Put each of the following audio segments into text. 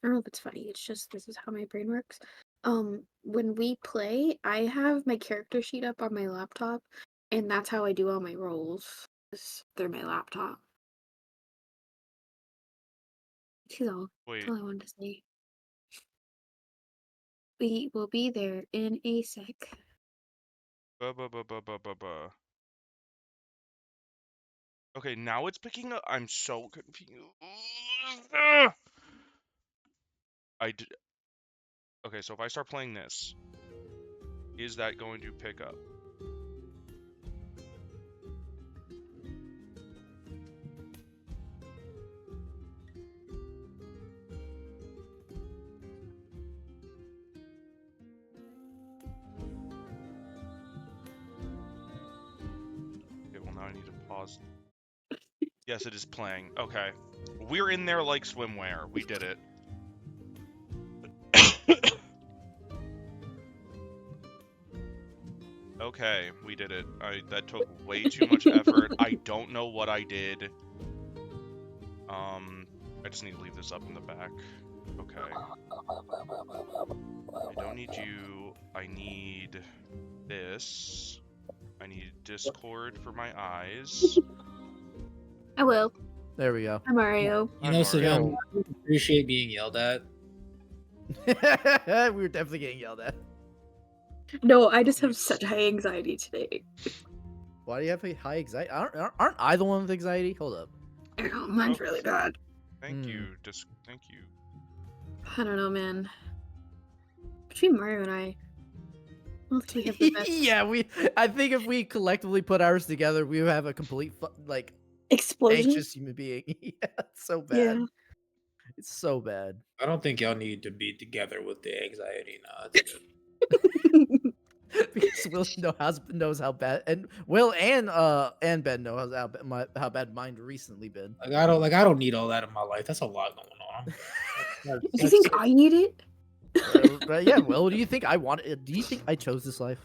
don't know if it's funny. It's just this is how my brain works. When we play, I have my character sheet up on my laptop, and that's how I do all my rolls is through my laptop. That's Wait, all I wanted to say. We will be there in a sec. buh. Okay, now it's picking up. I'm so confused. I did. Okay, so if I start playing this, is that going to pick up? Okay, well now I need to pause. Yes, it is playing. Okay. We're in there like swimwear. We did it. Okay, we did it. That took way too much effort. I don't know what I did. I just need to leave this up in the back. Okay. I don't need you. I need this. I need Discord for my eyes. I will. There we go. Hi, Mario. You Hi, know, Mario. Savannah, I appreciate being yelled at. We were definitely getting yelled at. No, I just have such high anxiety today. Why do you have a high anxiety? Aren't I the one with anxiety? Hold up. I know, mine's really bad. Thank you. Thank you. I don't know, man. Between Mario and I don't think we have the best Yeah, I think if we collectively put ours together, we would have a complete like explosion. anxious human being. Yeah, it's so bad. Yeah. It's so bad. I don't think y'all need to be together with the anxiety. No, that's good. Because Will knows how bad, and Will and Ben knows how bad mine recently been. I don't need all that in my life. That's a lot going on. You think I need it? But yeah, Will, do you think I want it? Do you think I chose this life?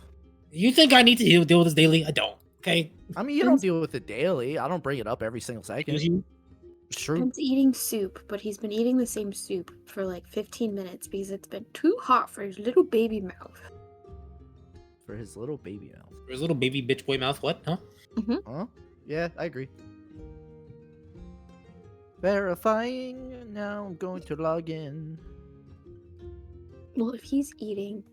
You think I need to deal with this daily? I don't. Okay. I mean, you don't deal with it daily. I don't bring it up every single second. Excuse you? It's true. Ben's eating soup, but he's been eating the same soup for like 15 minutes because it's been too hot for his little baby mouth. For his little baby mouth. For his little baby bitch boy mouth. What? Huh? Huh? Yeah, I agree. Verifying. Now I'm going to log in. Well, if he's eating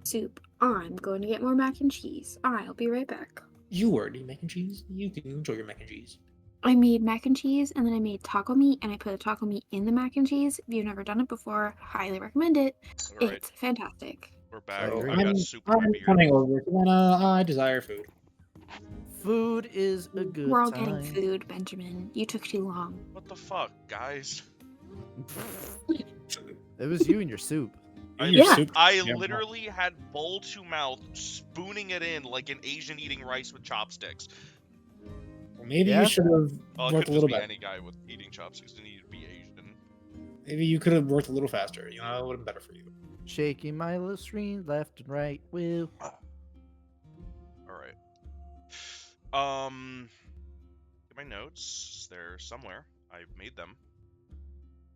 soup, I'm going to get more mac and cheese. I'll be right back. You already mac and cheese. You can enjoy your mac and cheese. I made mac and cheese, and then I made taco meat, and I put the taco meat in the mac and cheese. If you've never done it before, highly recommend it. All right, It's fantastic. we're back. So I've got soup in my I'm beard. coming over. I desire food. Food is a good We're all time. getting food, Benjamin. You took too long. What the fuck, guys? It was you and your soup. I literally had bowl to mouth, spooning it in like an Asian eating rice with chopsticks. Well, maybe Yeah? you should have Oh, it worked could a little just be bit. any guy with eating chopsticks. Didn't need to be Asian. Maybe you could have worked a little faster. You know, it would have been better for you. Shaking my little screen left and right. Will. All right. Get my notes. They're somewhere. I've made them.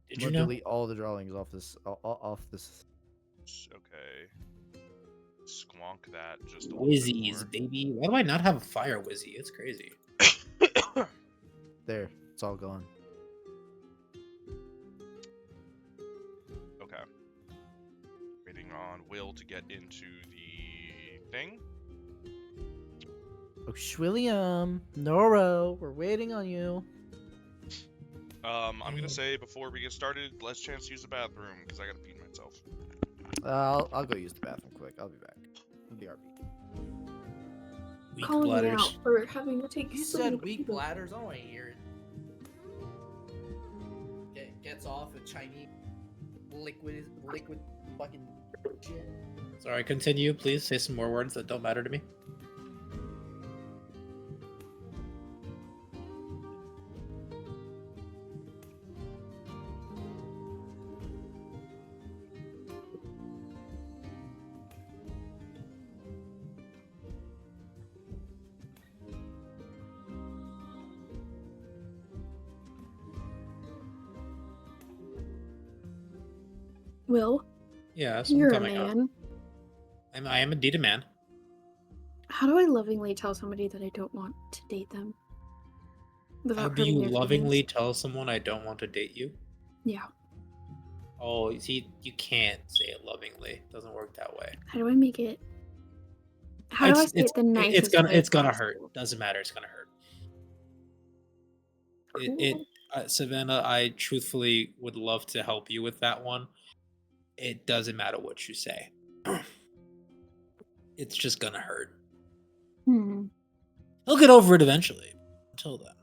Did I'm you gonna know? delete all the drawings off this. Okay. Squonk that just a little Whizzies, bit baby. Why do I not have a fire whizzy? It's crazy. more. There, it's all gone. Okay. Waiting on Will to get into the thing. Oh, William, Noro, we're waiting on you. I'm gonna say before we get started, last chance to use the bathroom because I gotta pee myself. I'll go use the bathroom quick. I'll be back. BRB. Weak Calling me bladders. out for having to take You so said many weak people. bladders. I want to hear it. Gets off a Chinese liquid fucking shit. Sorry, continue. Please say some more words that don't matter to me. Will, Yeah, so I'm you're a coming up. man. I am indeed a man. How do I lovingly tell somebody that I don't want to date them How without do you hurting their lovingly feelings? tell someone I don't want to date you? Yeah. Oh, see, you can't say it lovingly. It doesn't work that way. How do I make it? How do I say it the nicest way it's gonna hurt. possible? Doesn't matter. It's gonna hurt. Cool. Savannah, I truthfully would love to help you with that one. It doesn't matter what you say. It's just gonna hurt. He'll get over it eventually. Until then.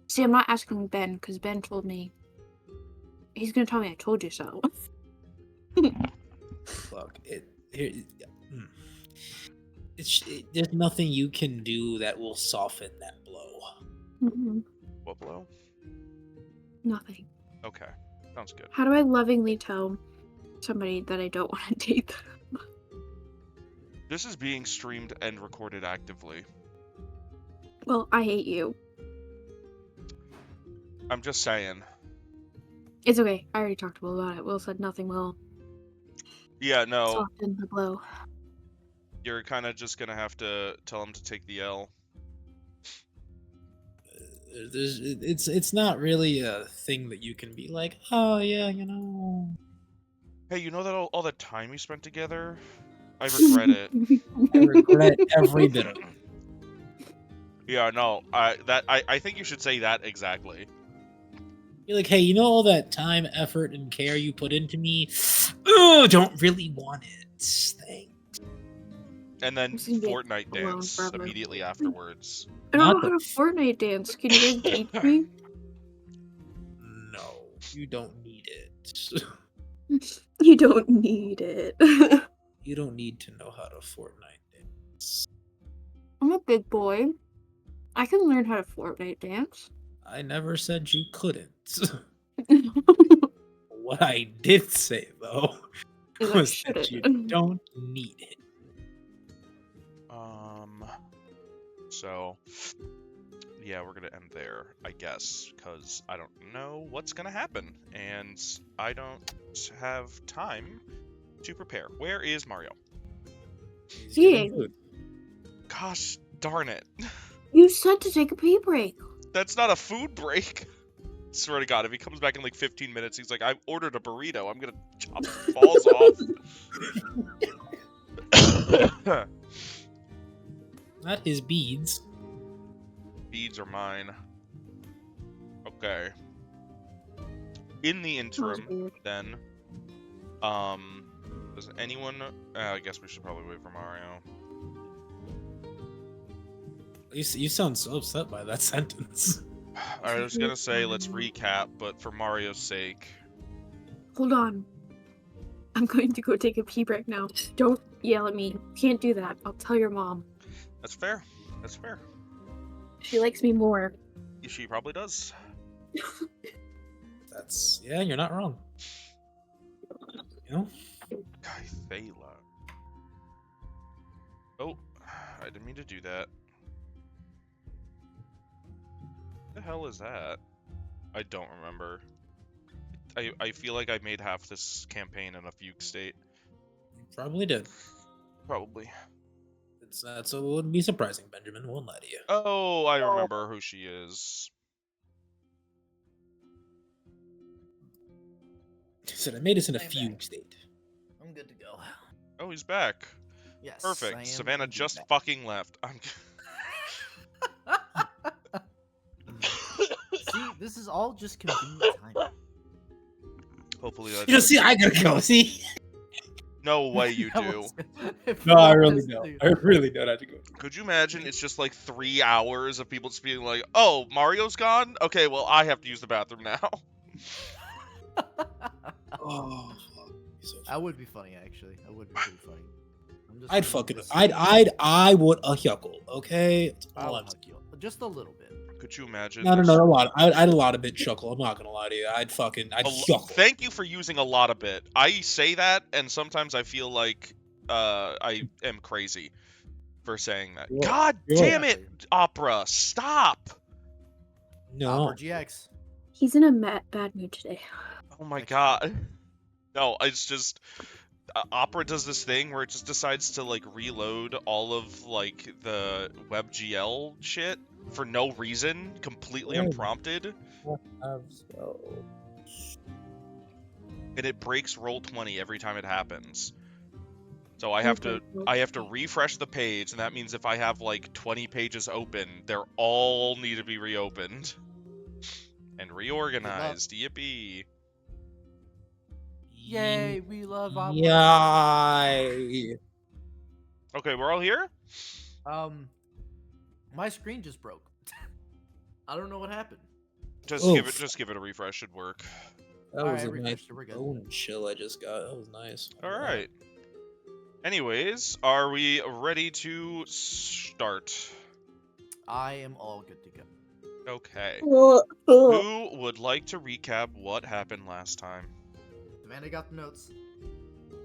See, I'm not asking Ben because Ben told me. He's gonna tell me I told you so. Look, there's nothing you can do that will soften that blow. What blow? Nothing. Okay, sounds good. How do I lovingly tell somebody that I don't want to date them? This is being streamed and recorded actively. Well, I hate you. I'm just saying. It's okay. I already talked to Will about it. Will said nothing will Yeah, no, soften the blow. you're kind of just gonna have to tell him to take the L. It's not really a thing that you can be like, oh yeah, you know. Hey, you know that all the time we spent together? I regret it. I regret every bit of it. Yeah, no, I think you should say that exactly. You're like, hey, you know all that time, effort, and care you put into me? Oh, don't really want it. Thanks. And then This is gonna be Fortnite alone dance forever. immediately afterwards. I don't Not know how to Fortnite dance. Can you guys teach me? No, you don't need it. You don't need it. You don't need to know how to Fortnite dance. I'm a big boy. I can learn how to Fortnite dance. I never said you couldn't. What I did say, though, Is I was that you shouldn't. don't need it. So, yeah, we're gonna end there, I guess, because I don't know what's gonna happen, and I don't have time to prepare. Where is Mario? He's Yeah. getting food. Gosh darn it. You said to take a pee break. That's not a food break. Swear to God, if he comes back in like 15 minutes, he's like, I ordered a burrito. I'm gonna chop the balls off. Not his beads. Beads are mine. Okay. In the interim, weird. then, does anyone? I guess we should probably wait for Mario. You sound so upset by that sentence. I was gonna say let's recap, but for Mario's sake, Hold on. I'm going to go take a pee break now. Don't yell at me. Can't do that. I'll tell your mom. that's fair. That's fair. She likes me more. She probably does. Yeah, you're not wrong. You know? Kythela. Oh, I didn't mean to do that. What the hell is that? I don't remember. I feel like I made half this campaign in a fugue state. You probably did. Probably. It wouldn't be surprising, Benjamin. Won't lie to you. Oh, I remember who she is. He said I made us in a I'm fugue back. state. I'm good to go. Oh, he's back. Yes. I Perfect. am Savannah indeed just back. fucking left. See, this is all just convenient time. Hopefully that. You know, see, I gotta go. See? No way you That do. was- No, I Flip really this don't. dude. I really don't have to go. Could you imagine it's just like 3 hours of people just being like, oh, Mario's gone? Okay, well, I have to use the bathroom now. Oh, fuck. So That would be funny, actually. That would be pretty funny. I'd fucking I would yuckle, okay? That's all I'm saying. Just a little bit. Could you imagine? No, this- a lot. I'd a lot of bit chuckle. I'm not gonna lie to you. I'd yuckle. Thank you for using a lot of bit. I say that, and sometimes I feel like I am crazy for saying that. You are. God You are. damn it, Opera! Stop! No, Opera GX. He's in a bad mood today. Oh my Next god. No, it's just Opera does this thing where it just decides to like reload all of like the WebGL shit for no reason, completely unprompted, and it breaks Roll20 every time it happens. So I have to refresh the page, and that means if I have like 20 pages open, they're all need to be reopened and reorganized. Yippee! Yay, we love Opera. Yay. Okay, we're all here. My screen just broke. I don't know what happened. Just give it a refresh. Should work. That All was right, a nice refreshed it, we're good. bone chill I just got. That was nice. All right. Anyways, are we ready to start? I am all good to go. Okay. Oh. Who would like to recap what happened last time? Savannah got the notes.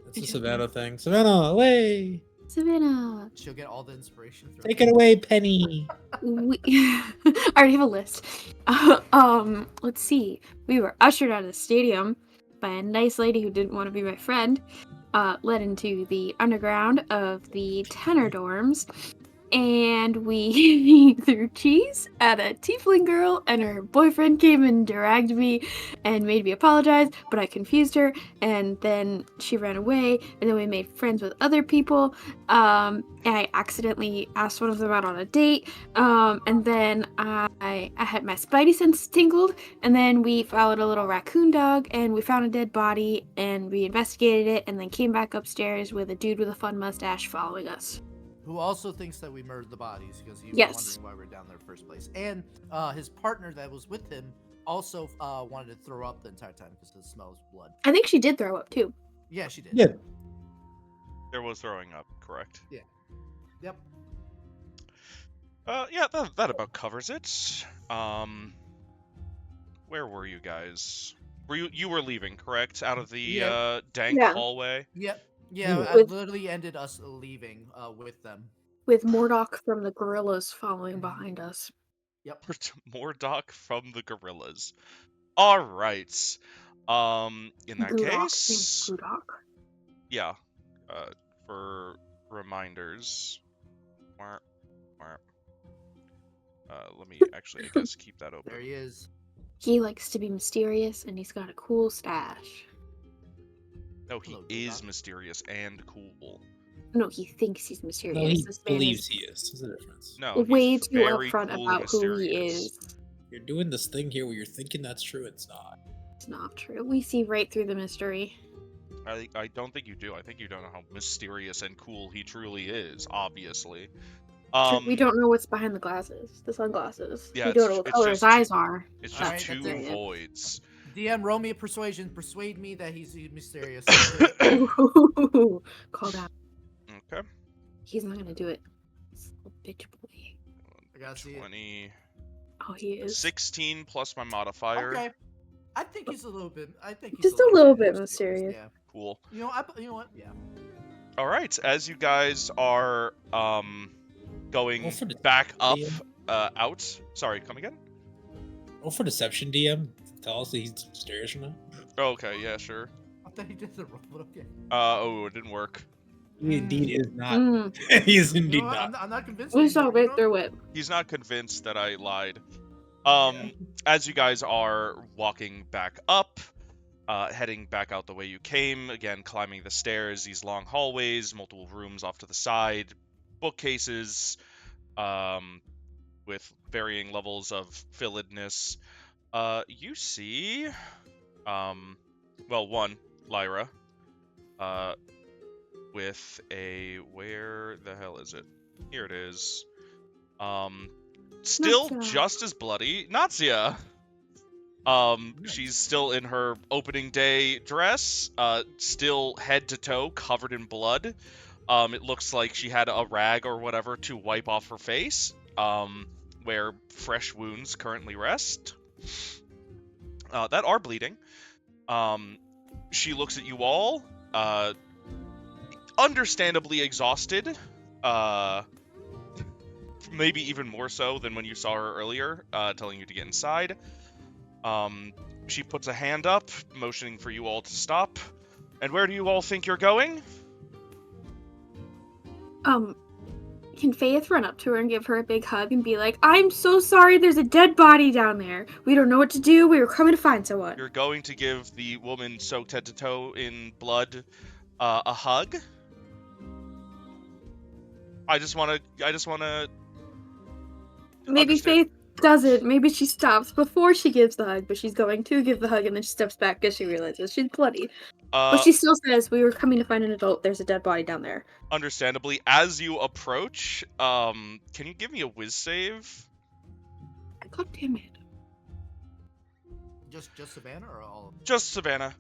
That's the Savannah thing. Savannah, away! Savannah. She'll get all the inspiration. Through Take it away, Penny. I already have a list. Let's see. We were ushered out of the stadium by a nice lady who didn't want to be my friend. Led into the underground of the tenor dorms, and we threw cheese at a tiefling girl, and her boyfriend came and dragged me and made me apologize, but I confused her, and then she ran away, and then we made friends with other people, and I accidentally asked one of them out on a date, and then I had my spidey sense tingled, and then we followed a little raccoon dog, and we found a dead body, and we investigated it, and then came back upstairs with a dude with a fun mustache following us. Who also thinks that we murdered the bodies because he was Yes. wondering why we were down there in the first place. And his partner that was with him also wanted to throw up the entire time because it smells blood. I think she did throw up too. Yeah, she did. Yeah. There was throwing up, correct? Yep. Yeah, that about covers it. Where were you guys? You were leaving, correct? Out of the dank Yeah. hallway? Yep. Yeah, Ooh. I literally ended us leaving with them. With Mordok from the gorillas following behind us. Yep. Mordock from the gorillas. All right. In that case, Gudok. yeah. For reminders, let me actually, I guess, keep that open. There he is. He likes to be mysterious, and he's got a cool stash. No, he Hello, is Mordock. mysterious and cool. No, he thinks he's mysterious. No, he This man believes he is. There's a difference. No, way he's too very upfront cool about and who he mysterious. is. You're doing this thing here where you're thinking that's true. It's not. It's not true. We see right through the mystery. I don't think you do. I think you don't know how mysterious and cool he truly is. Obviously. We don't know what's behind the glasses, the sunglasses. Yeah, we it's don't know what it's color just his eyes are. It's Alright, just that's two it. voids. DM, roll me a persuasion. Persuade me that he's mysterious. Ooh, call that. Okay. He's not gonna do it. This little bitch boy. I gotta see it. 20. Oh, he is. 16 plus my modifier. Okay. I think he's a little bit. Just a little bit mysterious. Yeah. Cool. You know what? Yeah. All right. As you guys are going Well, for the back up DM. out. Sorry, come again? Oh, for deception, DM. Tell us that he's mysterious or not. Okay, yeah, sure. I thought he did the roll, but okay. Oh, it didn't work. He indeed is not. Mm. he is You indeed know what? not. I'm not convinced. We saw anymore, right you know? through it. He's not convinced that I lied. Yeah. As you guys are walking back up, heading back out the way you came, again climbing the stairs, these long hallways, multiple rooms off to the side, bookcases, with varying levels of filledness. You see, well, one, Lyra, with a, where the hell is it? Here it is. Still Natsia. just as bloody. Natsia! She's still in her opening day dress, still head to toe covered in blood. It looks like she had a rag or whatever to wipe off her face, where fresh wounds currently rest. That are bleeding. She looks at you all, understandably exhausted, maybe even more so than when you saw her earlier, telling you to get inside. She puts a hand up, motioning for you all to stop. And where do you all think you're going? Can Faith run up to her and give her a big hug and be like, I'm so sorry, there's a dead body down there. We don't know what to do. We were coming to find someone. You're going to give the woman soaked head to toe in blood a hug? I just want to Maybe understand. Faith doesn't. Maybe she stops before she gives the hug, but she's going to give the hug and then she steps back because she realizes she's bloody. But she still says, we were coming to find an adult. There's a dead body down there. Understandably, as you approach, can you give me a whiz save? God damn it. Just Savannah or all of them? Just Savannah.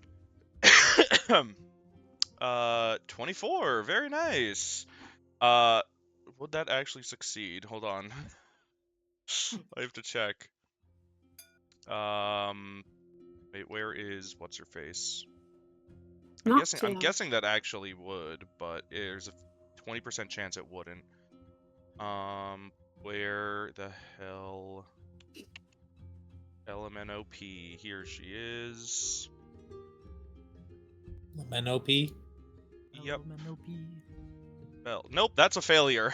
24. Very nice. Would that actually succeed? Hold on. I have to check. Wait, where is what's her face? I'm guessing that actually would, but there's a 20% chance it wouldn't. Where the hell? LMNOP. Here she is. MNOP. Yep. Well, nope, that's a failure.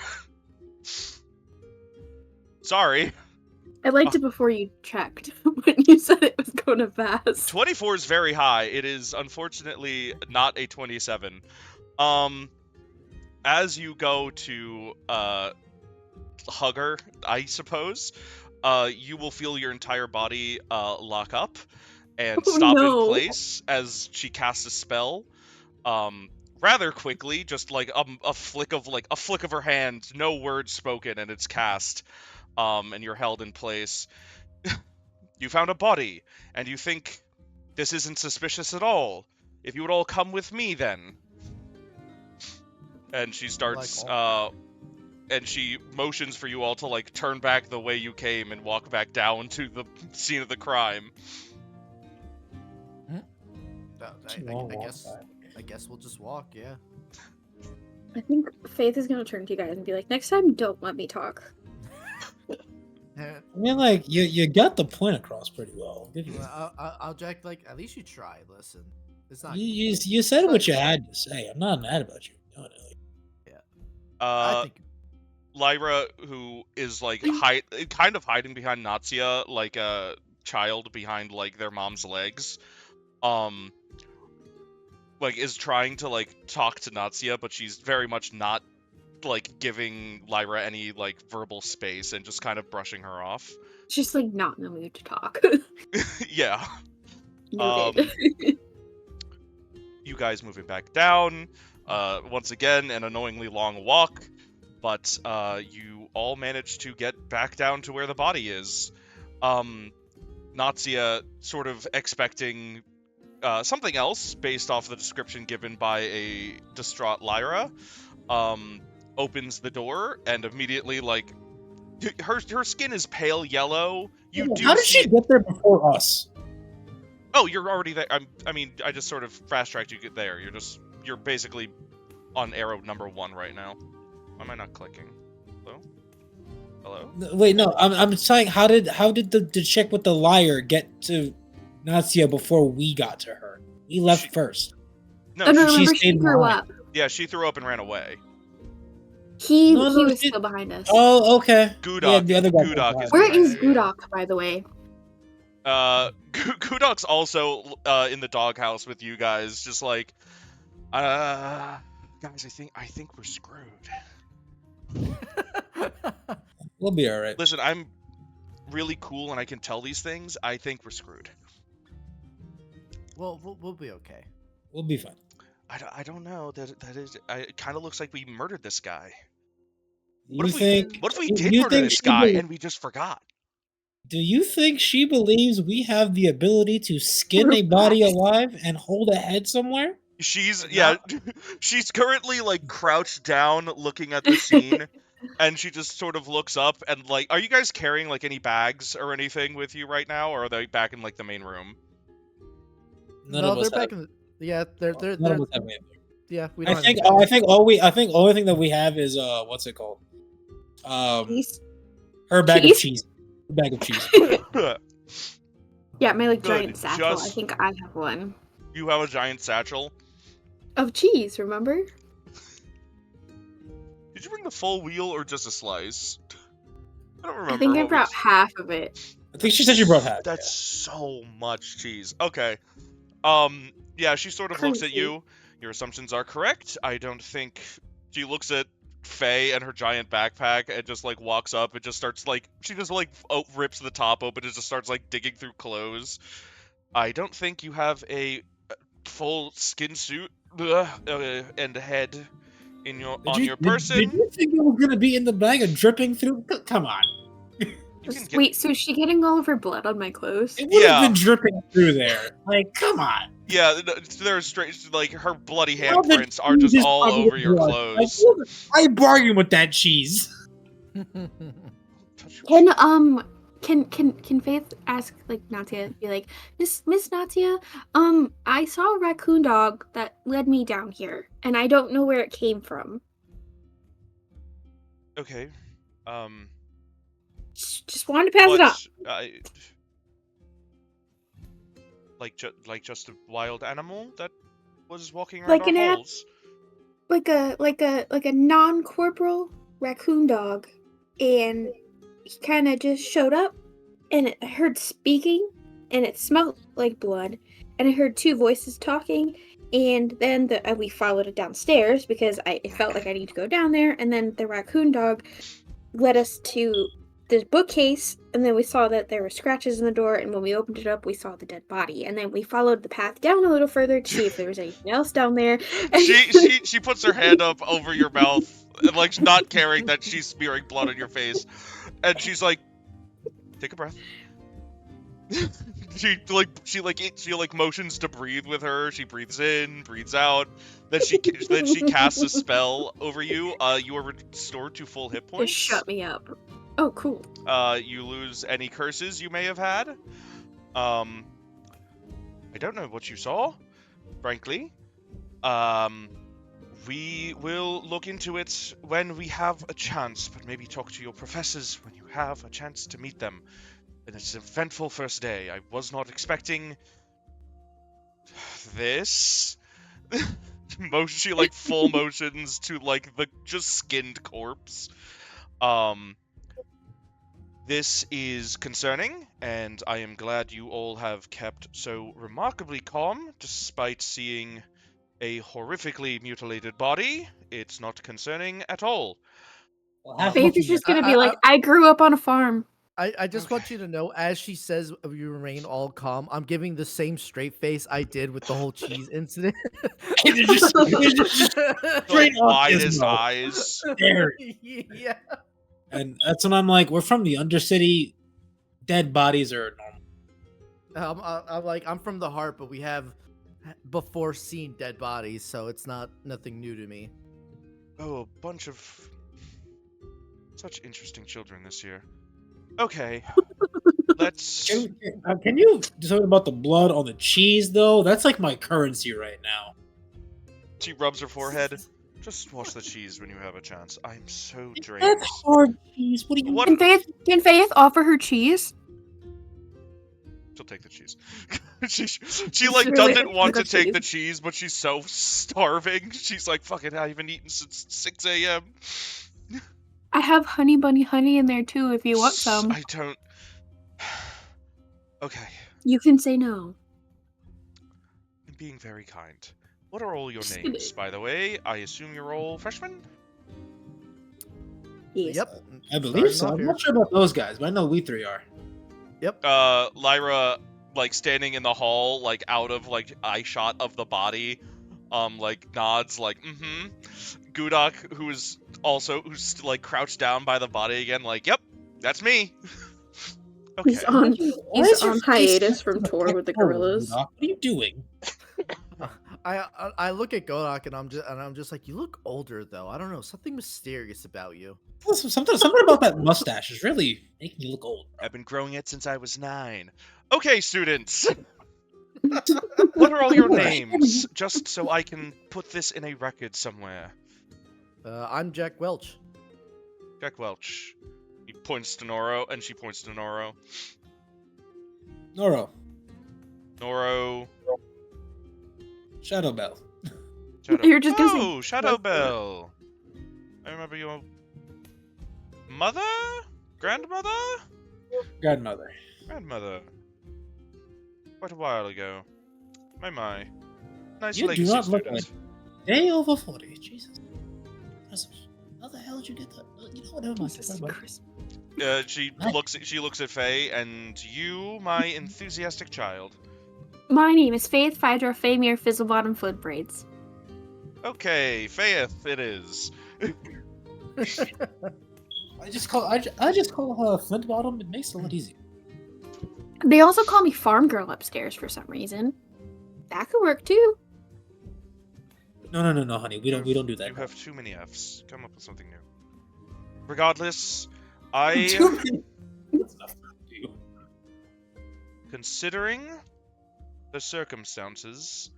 Sorry. I liked it before you checked when you said it was going to pass. 24 is very high. It is unfortunately not a 27. As you go to hug her, I suppose, you will feel your entire body lock up and stop in place as she casts a spell. Rather quickly, just like a flick of her hand, no words spoken, and it's cast. And you're held in place. You found a body, and you think this isn't suspicious at all. If you would all come with me, then. And she starts, and she motions for you all to, like, turn back the way you came and walk back down to the scene of the crime. I guess we'll just walk, yeah. I think Faith is going to turn to you guys and be like, next time, don't let me talk. I mean, like, you got the point across pretty well. I'll Jack, like, at least you tried. Listen, it's not. You said what you had to say. I'm not mad about you doing it. Yeah. I think Lyra, who is like kind of hiding behind Natsia, like a child behind like their mom's legs, like is trying to like talk to Natsia, but she's very much not like giving Lyra any like verbal space and just kind of brushing her off. She's like not in the mood to talk. Yeah. Noted. You guys moving back down. Once again, an annoyingly long walk, but you all managed to get back down to where the body is. Natsia, sort of expecting something else based off the description given by a distraught Lyra, opens the door and immediately, like, her skin is pale yellow. How did she get there before us? Oh, you're already there. I mean, I just sort of fast-tracked you there. You're basically on arrow number 1 right now. Why am I not clicking? Hello? Wait, no. I'm saying, how did the chick with the lyre get to Natsia before we got to her? We left first. No, remember she threw up. Yeah, she threw up and ran away. He was still behind us. Oh, okay. Gudok, yeah, the other guy. Gudok is Where is Gudok, by the way? Gudok's also in the doghouse with you guys, just like, guys, I think we're screwed. We'll be all right. Listen, I'm really cool and I can tell these things. I think we're screwed. Well, we'll be okay. We'll be fine. I don't know. It kind of looks like we murdered this guy. What if we did murder this guy and we just forgot? Do you think she believes we have the ability to skin a body alive and hold a head somewhere? She's currently like crouched down looking at the scene, and she just sort of looks up and like, are you guys carrying like any bags or anything with you right now, or are they back in like the main room? They're back in the, yeah, they're yeah, we don't I think only thing that we have is what's it called? Her bag of cheese. Bag of cheese. Yeah, my like Good, giant satchel. I just- think I have one. You have a giant satchel. Of cheese, remember? Did you bring the full wheel or just a slice? I don't remember. I think I what brought was- half of it. I think she said she brought half. That's so much cheese. Okay. Yeah, she sort of looks at Crazy. you. Your assumptions are correct. I don't think she looks at Faye and her giant backpack and just like walks up and just starts like she just like rips the top open and just starts like digging through clothes. I don't think you have a full skin suit and a head in your your person. Did you think it was gonna be in the bag and dripping through? Come on. You can get Wait, so is she getting all of her blood on my clothes? It would have Yeah. been dripping through there. Like, come on. yeah. There's straight like her bloody All the handprints are cheese just is all covered over with your blood. clothes. Like, I bargain with that cheese. Can Faith ask like Natia, be like, Miss Natia, I saw a raccoon dog that led me down here, and I don't know where it came from. Okay. Just wanted to pass it up. Just a wild animal that was walking around Like our an app- halls. Like a non-corporal raccoon dog, and he kind of just showed up, and I heard speaking, and it smelled like blood, and I heard two voices talking, and then we followed it downstairs because it felt like I need to go down there, and then the raccoon dog led us to this bookcase, and then we saw that there were scratches in the door, and when we opened it up, we saw the dead body, and then we followed the path down a little further to see if there was anything else down there. She puts her hand up over your mouth, like not caring that she's smearing blood on your face, and she's like, "Take a breath." she motions to breathe with her. She breathes in, breathes out. Then she casts a spell over you. You are restored to full hit points. Just shut me up. Oh, cool. You lose any curses you may have had. I don't know what you saw, frankly. We will look into it when we have a chance, but maybe talk to your professors when you have a chance to meet them. And it's an eventful first day. I was not expecting this. She full motions to the just skinned corpse. This is concerning, and I am glad you all have kept so remarkably calm despite seeing a horrifically mutilated body. It's not concerning at all. Faith is just gonna be like, I grew up on a farm. I just want you to know, as she says you remain all calm, I'm giving the same straight face I did with the whole cheese incident. They're just straight The up widest Gizmo. eyes. There. Yeah. And that's when I'm like, we're from the Undercity. Dead bodies are normal. I'm from the heart, but we have before seen dead bodies, so it's nothing new to me. Oh, a bunch of such interesting children this year. Okay, let's. Can you talk about the blood on the cheese, though? That's like my currency right now. She rubs her forehead. Just wash the cheese when you have a chance. I'm so drained. That's hard cheese. What do you? What? Can Faith offer her cheese? She'll take the cheese. she really doesn't want to like take cheese. the cheese, but she's so starving. She's like, fuck it, I haven't eaten since 6 a.m. I have honey bunny honey in there too if you want some. I don't. Okay, You can say no. I'm being very kind. What are all your Just names, by the way? I assume you're all freshmen? Yes. Yep. I believe so. Starting off I'm here. not sure about those guys, but I know we three are. Yep. Lyra, standing in the hall, out of, eye shot of the body, nods, mm-hmm. Gudok, who's crouched down by the body again, yep, that's me. Okay. He's on Why is your face hiatus from like tour with the that color, gorillas. Doc? What are you doing? I look at Godok and I'm just like, you look older though. I don't know, something mysterious about you. Something about that mustache is really making you look old. I've been growing it since I was 9. Okay, students. What are all your names? Just so I can put this in a record somewhere. I'm Jack Welch. Jack Welch. He points to Noro, and she points to Noro. Noro, Noro. Shadow Bell. Shadow. You're just gonna say Oh, Shadow Bell. I remember your mother? Grandmother? Grandmother. Grandmother. Quite a while ago. My. Nice You do legacy not look student. Day over 40. Jesus. How the hell did you get that? You know what? Never mind. Jesus Never mind. Christ. She Nice. looks at Faye, and you, my enthusiastic child. My name is Faith Phaedra Famir Fizzlebottom Foot Braids. Okay, Faith it is. I just call her Flint Bottom. It makes it a lot easier. They also call me Farm Girl upstairs for some reason. That could work too. No, honey. We don't do that. You have too many Fs. Come up with something new. Regardless, I Too many. That's enough for you. considering the circumstances.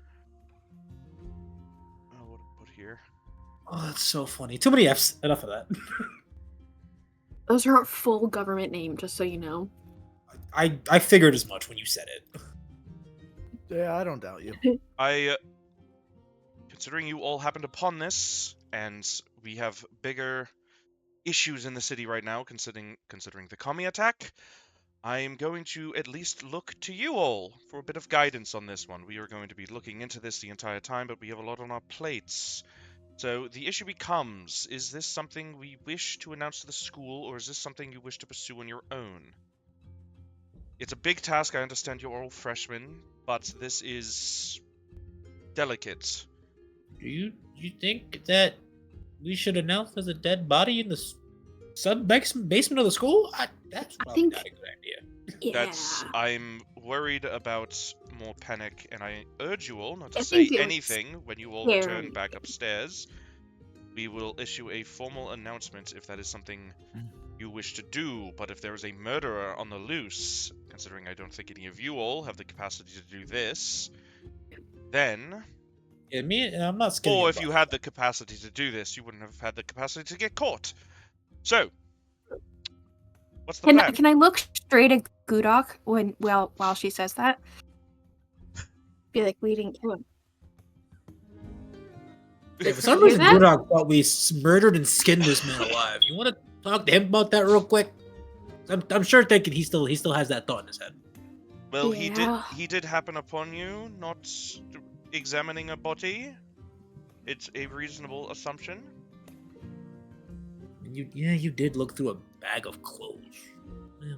What to put here? Oh, that's so funny. Too many Fs. Enough of that. Those are our full government name, just so you know. I figured as much when you said it. Yeah, I don't doubt you. Considering you all happened upon this, and we have bigger issues in the city right now, considering the commie attack, I am going to at least look to you all for a bit of guidance on this one. We are going to be looking into this the entire time, but we have a lot on our plates. So the issue becomes, is this something we wish to announce to the school, or is this something you wish to pursue on your own? It's a big task, I understand you're all freshmen, but this is delicate. Do you think that we should announce there's a dead body in the basement of the school? That's probably think- not a good idea. Yeah. I'm worried about more panic, and I urge you all not to I say think it was anything when you all scary. return back upstairs. We will issue a formal announcement if that is something you wish to do, but if there is a murderer on the loose, considering I don't think any of you all have the capacity to do this, then... Yeah, I'm not scared. Or if you had the capacity to do this, you wouldn't have had the capacity to get caught. So, what's the plan? Can I look straight at Gudok while she says that? Be like, we didn't kill him. Hey, for some Hear reason, that? Gudok thought we murdered and skinned this man alive. You want to talk to him about that real quick? I'm sure thinking he still has that thought in his head. Well, Yeah. he did happen upon you, not examining a body. It's a reasonable assumption. And you did look through a bag of clothes. Yeah.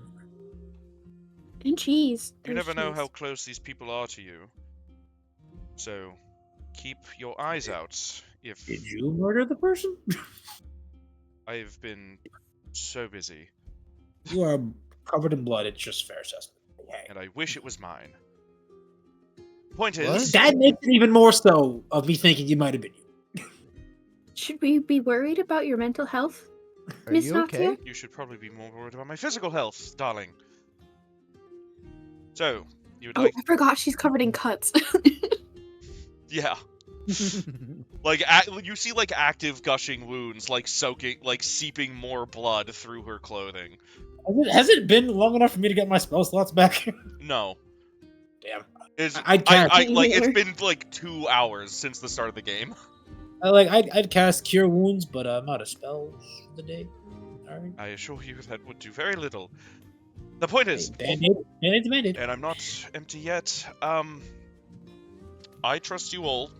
And cheese. You There's never know cheese. how close these people are to you. So, keep your eyes out. If Did you murder the person? I've been so busy, You are covered in blood. It's just fair assessment. Okay. and I wish it was mine. Point What? is, That makes it even more so of me thinking you might have been you. Should we be worried about your mental health? Are Miss you Natia? okay? you should probably be more worried about my physical health, darling. So, you would Oh, like... I forgot she's covered in cuts. Yeah. Like, you see, like, active gushing wounds, like, seeping more blood through her clothing. Has it been long enough for me to get my spell slots back? No. Damn. It's, I'd cast. it's been, like, 2 hours since the start of the game. I'd cast Cure Wounds, but I'm out of spells for the day. Alright. I assure you that would do very little. The point is, Band-Aid. and I'm not empty yet, I trust you all,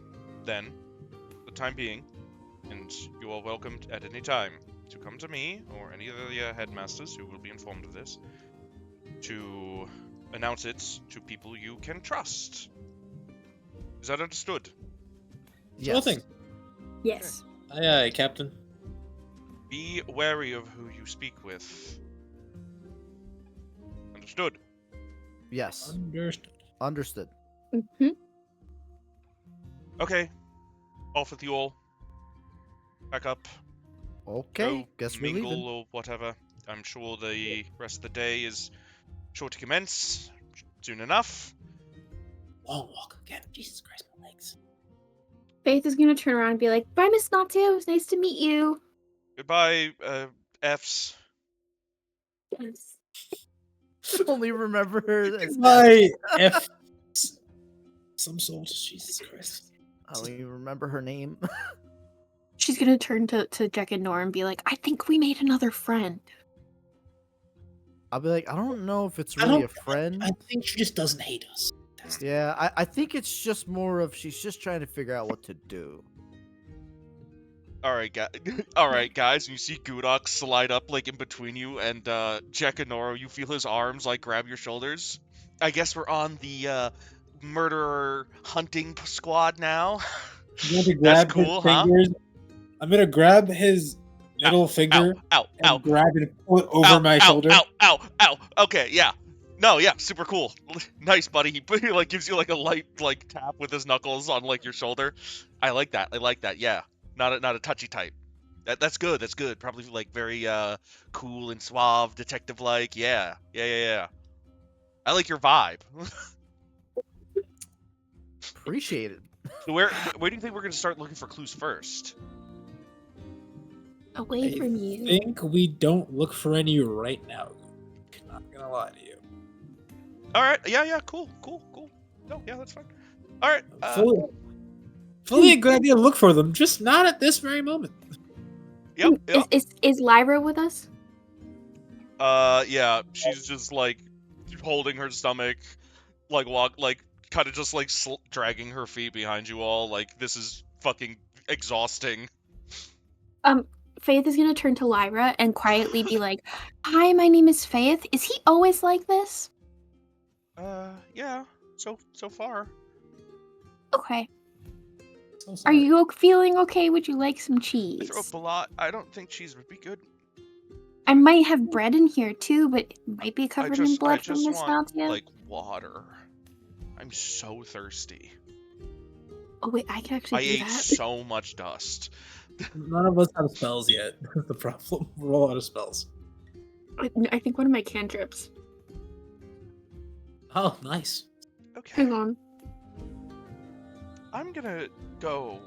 then, for the time being, and you are welcome at any time to come to me, or any of the headmasters who will be informed of this, to announce it to people you can trust. Is that understood? Sure Yes. thing. Yes. Aye, aye, Captain. Be wary of who you speak with. Understood? Yes. Understood. Understood. Hmm. Okay. Off with you all. Back up. Okay. Go Guess we're mingle leaving. or whatever. I'm sure the rest of the day is sure to commence soon enough. Long walk again. Jesus Christ, my legs. Faith is gonna turn around and be like, "Bye, Miss Natia. It was nice to meet you." Goodbye, Fs. Yes. Only remember her as My F. some sort. Jesus Christ. I don't even remember her name. She's gonna turn to Jecho and Nora and be like, I think we made another friend. I'll be like, I don't know if it's I really don't- a friend. I think she just doesn't hate us. Yeah, I think it's just more of she's just trying to figure out what to do. All right, all right, guys. You see Gudok slide up like in between you and Jekanoro. You feel his arms like grab your shoulders. I guess we're on the murderer hunting squad now. I'm going to That's grab cool, his huh? fingers. I'm gonna grab his middle finger Ow! and Ow! grab it and pull it over Ow! my Ow! shoulder. Ow! Ow! Okay, yeah. No, yeah, super cool. Nice, buddy. He like gives you like a light like tap with his knuckles on like your shoulder. I like that. I like that. Yeah, not a touchy type. That's good. That's good. Probably like very cool and suave, detective like. Yeah. I like your vibe. Appreciate it. So where do you think we're gonna start looking for clues first? Away I from you. think we don't look for any right now. Not gonna lie to you. All right. Yeah. Cool. No, yeah, that's fine. All right. Fully a good idea to look for them, just not at this very moment. Yep. Is Lyra with us? Yeah. She's just like holding her stomach, like kind of just like dragging her feet behind you all. Like this is fucking exhausting. Faith is gonna turn to Lyra and quietly be like, "Hi, my name is Faith. Is he always like this?" Yeah. So far. Okay. So Are sorry. you feeling okay? Would you like some I cheese? throw up a lot. I don't think cheese would be good. I might have bread in here too, but it might be covered in I blood from just Miss want Nadia. like water. I'm so thirsty. Oh wait, I can I actually do ate that. so much dust. None of us have spells yet. That's the problem. We're all out of spells. I think one of my cantrips. Oh, nice. Okay. Hang on. I'm gonna go.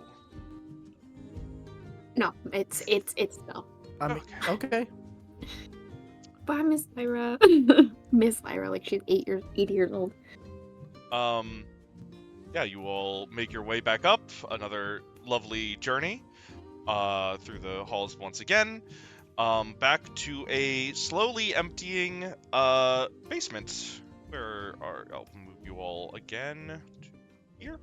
No, it's no. I mean, okay. Bye, Miss Lyra. Miss Lyra, like she's 80 years old. Yeah, you all make your way back up. Another lovely journey through the halls once again. Back to a slowly emptying basement. I'll move you all again to here.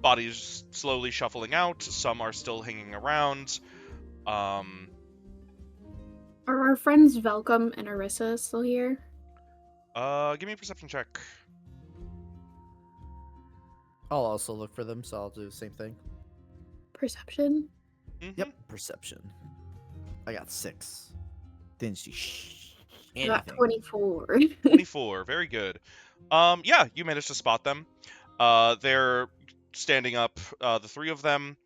Bodies slowly shuffling out. Some are still hanging around. Are our friends Velcom and Arissa still here? Give me a perception check. I'll also look for them, so I'll do the same thing. Perception? Mhm. Yep, perception. I got 6. Didn't see I got anything. 24. 24. Very good. Yeah, you managed to spot them. They're standing up, the three of them,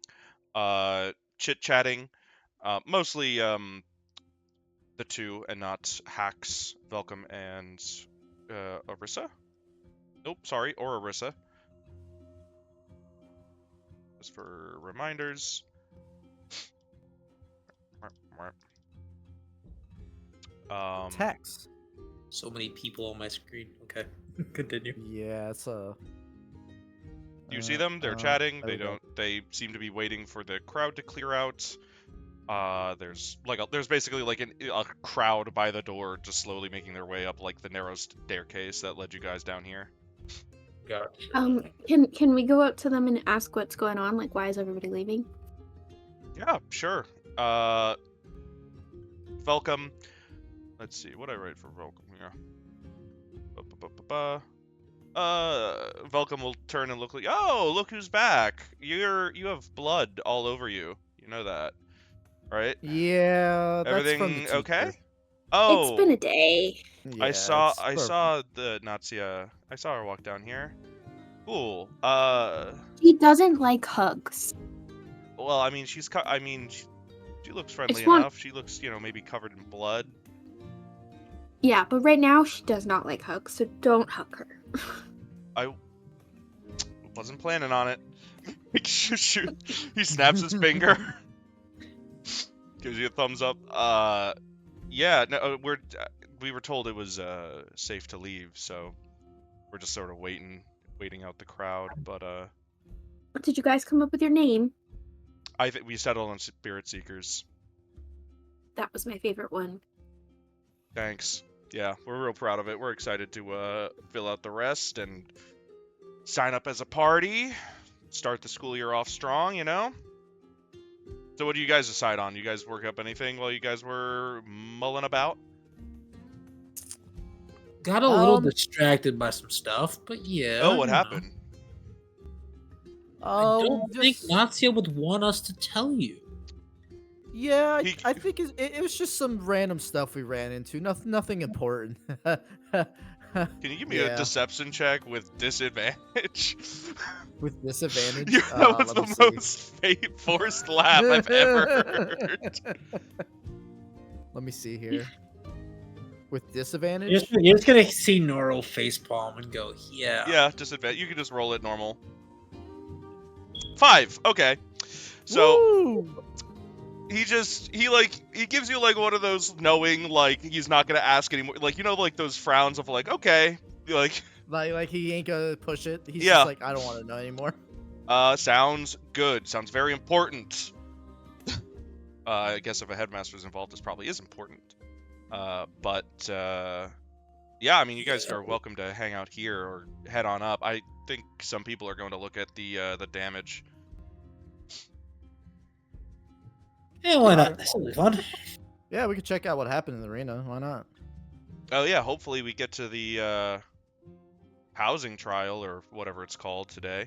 chit-chatting. Mostly, the two and not Hax, Velcom, and, Arissa? Nope, sorry, or Arissa. Just for reminders. Text. So many people on my screen. Okay, continue. Yeah, it's a. Do you see them? They're chatting. They seem to be waiting for the crowd to clear out. There's basically like a crowd by the door, just slowly making their way up like the narrow staircase that led you guys down here. Gotcha. Can we go up to them and ask what's going on? Like, why is everybody leaving? Yeah, sure. Velcom. Let's see, what I write for Velcom here. Velcom will turn and look like, oh, look who's back. You have blood all over you. You know that, right? Yeah, that's Everything from the teacher. okay? Oh, It's been a day. Yeah, I saw it's the Natsia. I saw her walk down here. Cool. He doesn't like hugs. Well, I mean, she looks friendly one- enough. She looks, maybe covered in blood. Yeah, but right now she does not like hugs, so don't hug her. I wasn't planning on it. Shoot. He snaps his finger. Gives you a thumbs up. Yeah, no, we were told it was safe to leave, so we're just sort of waiting out the crowd. But Did you guys come up with your name? I think we settled on Spirit Seekers. That was my favorite one. Thanks. Yeah, we're real proud of it. We're excited to fill out the rest and sign up as a party. Start the school year off strong, you know? So what do you guys decide on? You guys work up anything while you guys were mulling about? Got a little distracted by some stuff, but yeah. Oh, what you know. happened? I don't think Nazia would want us to tell you. Yeah, I think it was just some random stuff we ran into. Nothing important. Can you give me a deception check with disadvantage? With disadvantage? That was the most forced laugh I've ever heard. Let me see here. With disadvantage? You're just gonna see Noro facepalm and go, yeah. Yeah, disadvantage. You can just roll it normal. 5. Okay. So Woo! he gives you like one of those knowing like he's not gonna ask anymore, like, you know, like those frowns of like, okay, like he ain't gonna push it. He's Yeah. just like, I don't want to know anymore. Sounds good. Sounds very important. I guess if a headmaster's involved, this probably is important. Yeah, I mean, you guys are welcome to hang out here or head on up. I think some people are going to look at the damage. Yeah, why not? This will be fun. Yeah, we could check out what happened in the arena. Why not? Oh yeah, hopefully we get to the housing trial or whatever it's called today.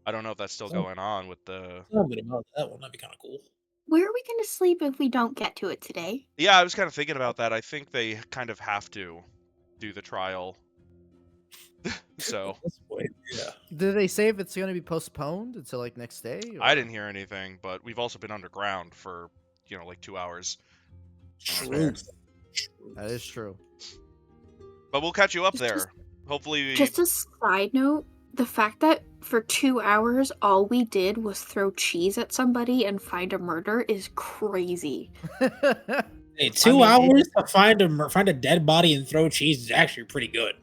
I don't know if that's still going on with the... A little bit about that one. That'd be kind of cool. Where are we going to sleep if we don't get to it today? Yeah, I was kind of thinking about that. I think they kind of have to do the trial. So yeah. Did they say if it's going to be postponed until like next day? Or? I didn't hear anything, but we've also been underground for, like 2 hours. True. That is true. But we'll catch you up there. Hopefully. Just a side note, the fact that for 2 hours all we did was throw cheese at somebody and find a murder is crazy. Hey, 2 hours to find a dead body and throw cheese is actually pretty good.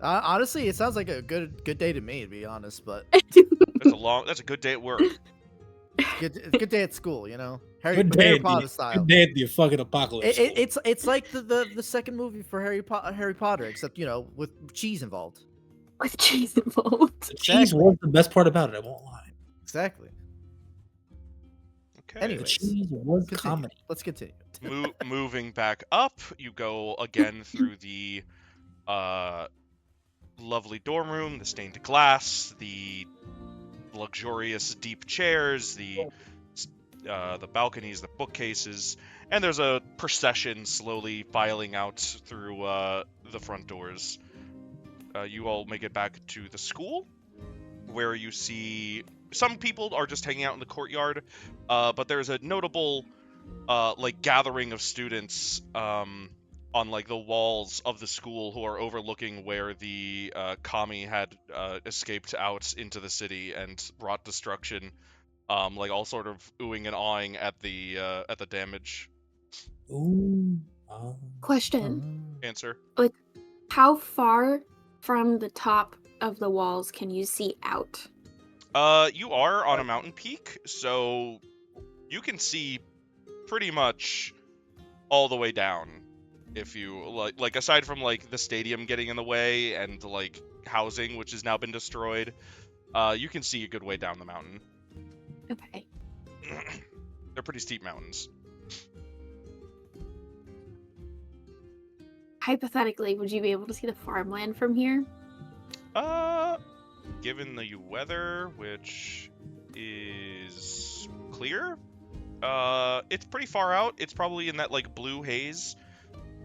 Honestly, it sounds like a good day to me, to be honest. But that's a good day at work. good day at school, you know. Good day at the fucking apocalypse. It's like the second movie for Harry Potter, except with cheese involved. With cheese involved. The cheese was the best part about it. I won't lie. Exactly. Okay. Anyways, the cheese was comedy. Let's continue. Moving back up, you go again through the lovely dorm room, the stained glass, the luxurious deep chairs, the balconies, the bookcases, and there's a procession slowly filing out through the front doors. You all make it back to the school, where you see some people are just hanging out in the courtyard, but there's a notable gathering of students on like the walls of the school who are overlooking where the kami had escaped out into the city and wrought destruction, all sort of oohing and awing at the damage. Ooh. Question. Answer. Like, how far from the top of the walls can you see out? You are on a mountain peak, so you can see pretty much all the way down. If you like aside from like the stadium getting in the way and like housing, which has now been destroyed, you can see a good way down the mountain. Okay. They're pretty steep mountains. Hypothetically, would you be able to see the farmland from here? Given the weather, which is clear, it's pretty far out. It's probably in that like blue haze.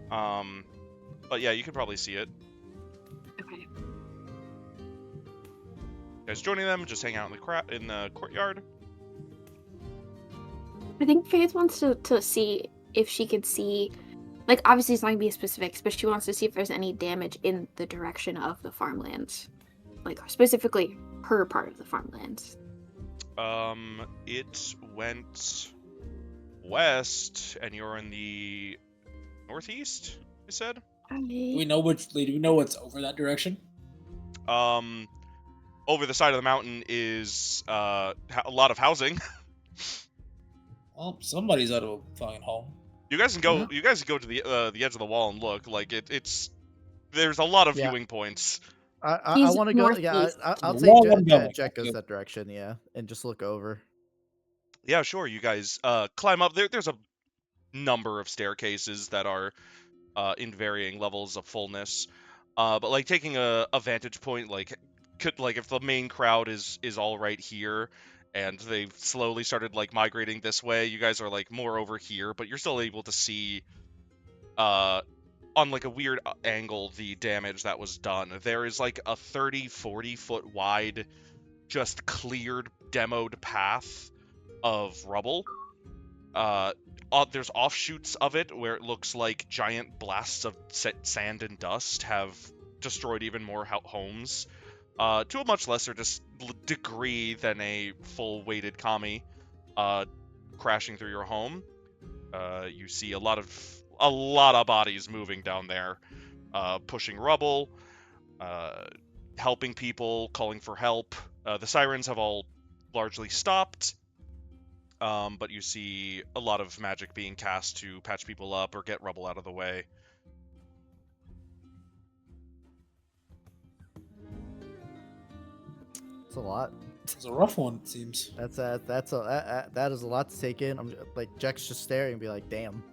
But yeah, you can probably see it. Okay. You guys joining them, just hang out in the courtyard. I think Faith wants to see if she could see, like, obviously it's not going to be specifics, but she wants to see if there's any damage in the direction of the farmlands. Like, specifically her part of the farmlands. It went west, and you're in the northeast, you said? Do we know what's over that direction? Over the side of the mountain is a lot of housing. Well, somebody's out of a fucking home. You guys can go. You guys can go to the edge of the wall and look. Like it's there's a lot of Yeah. viewing points. I want to go. Yeah, northeast. I'll The say wall I'm going. Jack goes that direction. Yeah, and just look over. Yeah, sure. You guys climb up. There's a number of staircases that are in varying levels of fullness. But like taking a vantage point, like if the main crowd is all right here, and they've slowly started like migrating this way, you guys are like more over here, but you're still able to see on like a weird angle the damage that was done. There is like a 30-40 foot wide, just cleared, demoed path of rubble. There's offshoots of it where it looks like giant blasts of sand and dust have destroyed even more homes, to a much lesser degree than a full weighted kami crashing through your home. You see a lot of bodies moving down there, pushing rubble, helping people, calling for help. The sirens have all largely stopped. But you see a lot of magic being cast to patch people up or get rubble out of the way. It's a lot. It's a rough one, it seems. That is a lot to take in. I'm like Jack's just staring and be like, damn.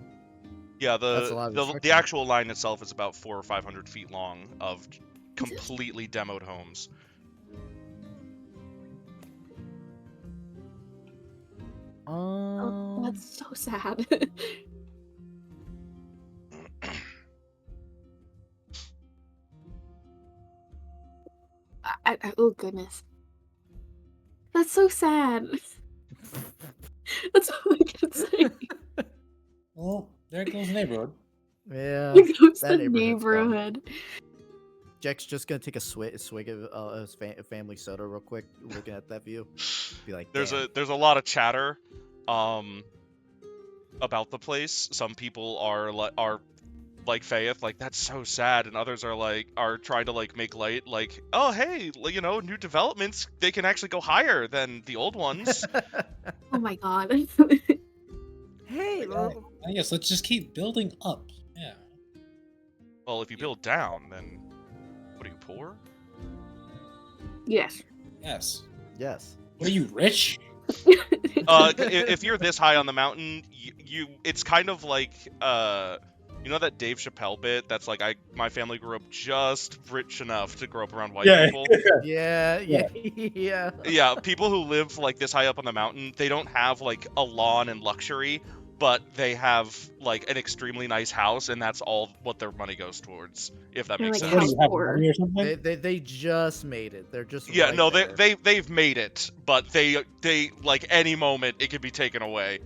Yeah, That's a lot of the destruction. actual line itself is about 400 or 500 feet long of completely demoed homes. Oh, that's so sad. Oh goodness, that's so sad. That's all I can say. Well, there goes the neighborhood. Yeah. Here goes that the neighborhood's gone. neighborhood. Jack's just gonna take a swig of his family soda real quick, looking at that view. Be like, There's damn. a lot of chatter about the place. Some people are like Faith, like that's so sad, and others are trying to like make light, like, oh hey, new developments, they can actually go higher than the old ones. Oh my god. Hey, I guess let's just keep building up. Yeah. Well, if you build down, then what are you, poor? Yes. Yes. yes. What are you, rich? If you're this high on the mountain, it's kind of like you know that Dave Chappelle bit that's like my family grew up just rich enough to grow up around white people. Yeah. Yeah, people who live like this high up on the mountain, they don't have like a lawn and luxury, but they have like an extremely nice house, and that's all what their money goes towards, if that They're makes like What sense. do you have, poor. money or something? They just made it. They're just Yeah, right no, there. they've made it, but they like any moment it could be taken away.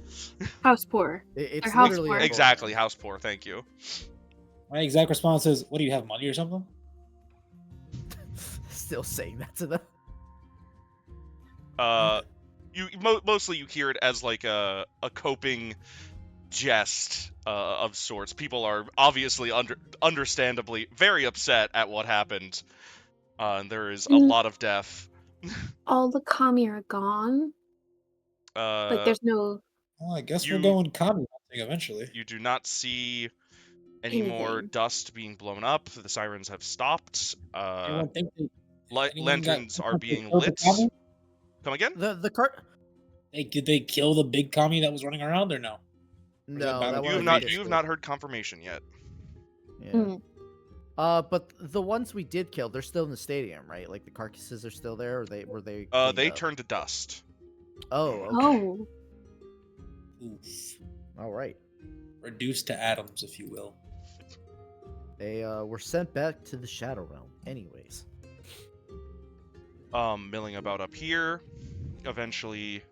House poor. It's They're house literally poor. a Exactly, bonus. house poor. Thank you. My exact response is, what do you have, money or something? Still saying that to them. Mostly you hear it as like a coping jest of sorts. People are obviously understandably very upset at what happened, and there is a Mm. lot of death. All the kami are gone. Like there's no Well, I guess You- we're going commie hunting eventually. You do not see any more anything. dust being blown up. The sirens have stopped. Anyone think anyone got Lanterns are being killed the lit. commie? Come again? The cart. Did they kill the big commie that was running around or no? No, that that You one have we not killed. not heard confirmation yet. Yeah. Mm. But the ones we did kill, they're still in the stadium, right? Like the carcasses are still there, or were they? They cleaned up? turned to dust. Oh, okay. Oh. Oof. All right. Reduced to atoms, if you will. They were sent back to the Shadow Realm, anyways. Milling about up here. Eventually,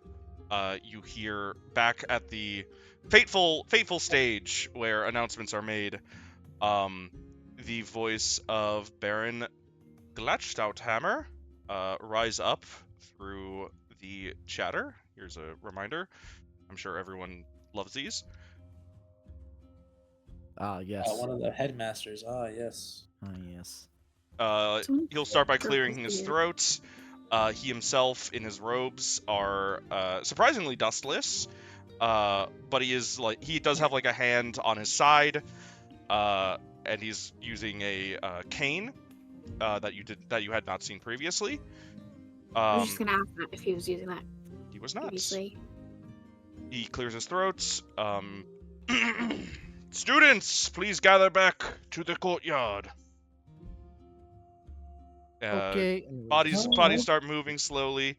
you hear back at the fateful stage where announcements are made. The voice of Baron Glatstouthammer rise up through the chatter. Here's a reminder. I'm sure everyone loves these. Ah, yes. One of the headmasters. Ah, yes. Ah, yes. He'll start by clearing his throat. He himself, in his robes, are surprisingly dustless. But he does have like a hand on his side, and he's using a cane that you had not seen previously. I was just gonna ask that if he was using that He was not. previously. He clears his throat. Students, please gather back to the courtyard. Okay. Bodies start moving slowly,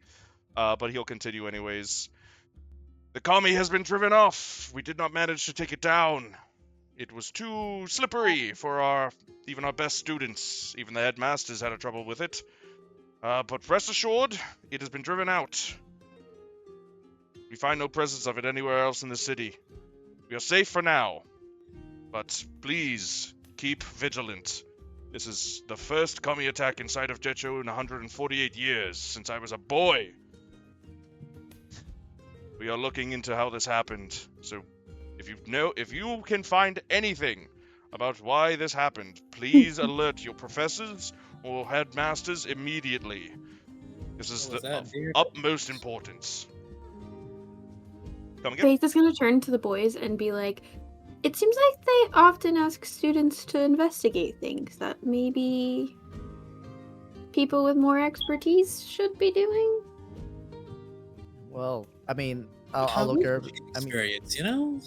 but he'll continue anyways. The commie has been driven off. We did not manage to take it down. It was too slippery for even our best students. Even the headmasters had a trouble with it. But rest assured, it has been driven out. We find no presence of it anywhere else in the city. We are safe for now. But please, keep vigilant. This is the first commie attack inside of Jecho in 148 years, since I was a boy. We are looking into how this happened, so if you can find anything about why this happened, please alert your professors or headmasters immediately. This is of utmost importance. Come again? Faith is gonna turn to the boys and be like, it seems like they often ask students to investigate things that maybe people with more expertise should be doing. Well, I mean, I'll look at. Experience, you know.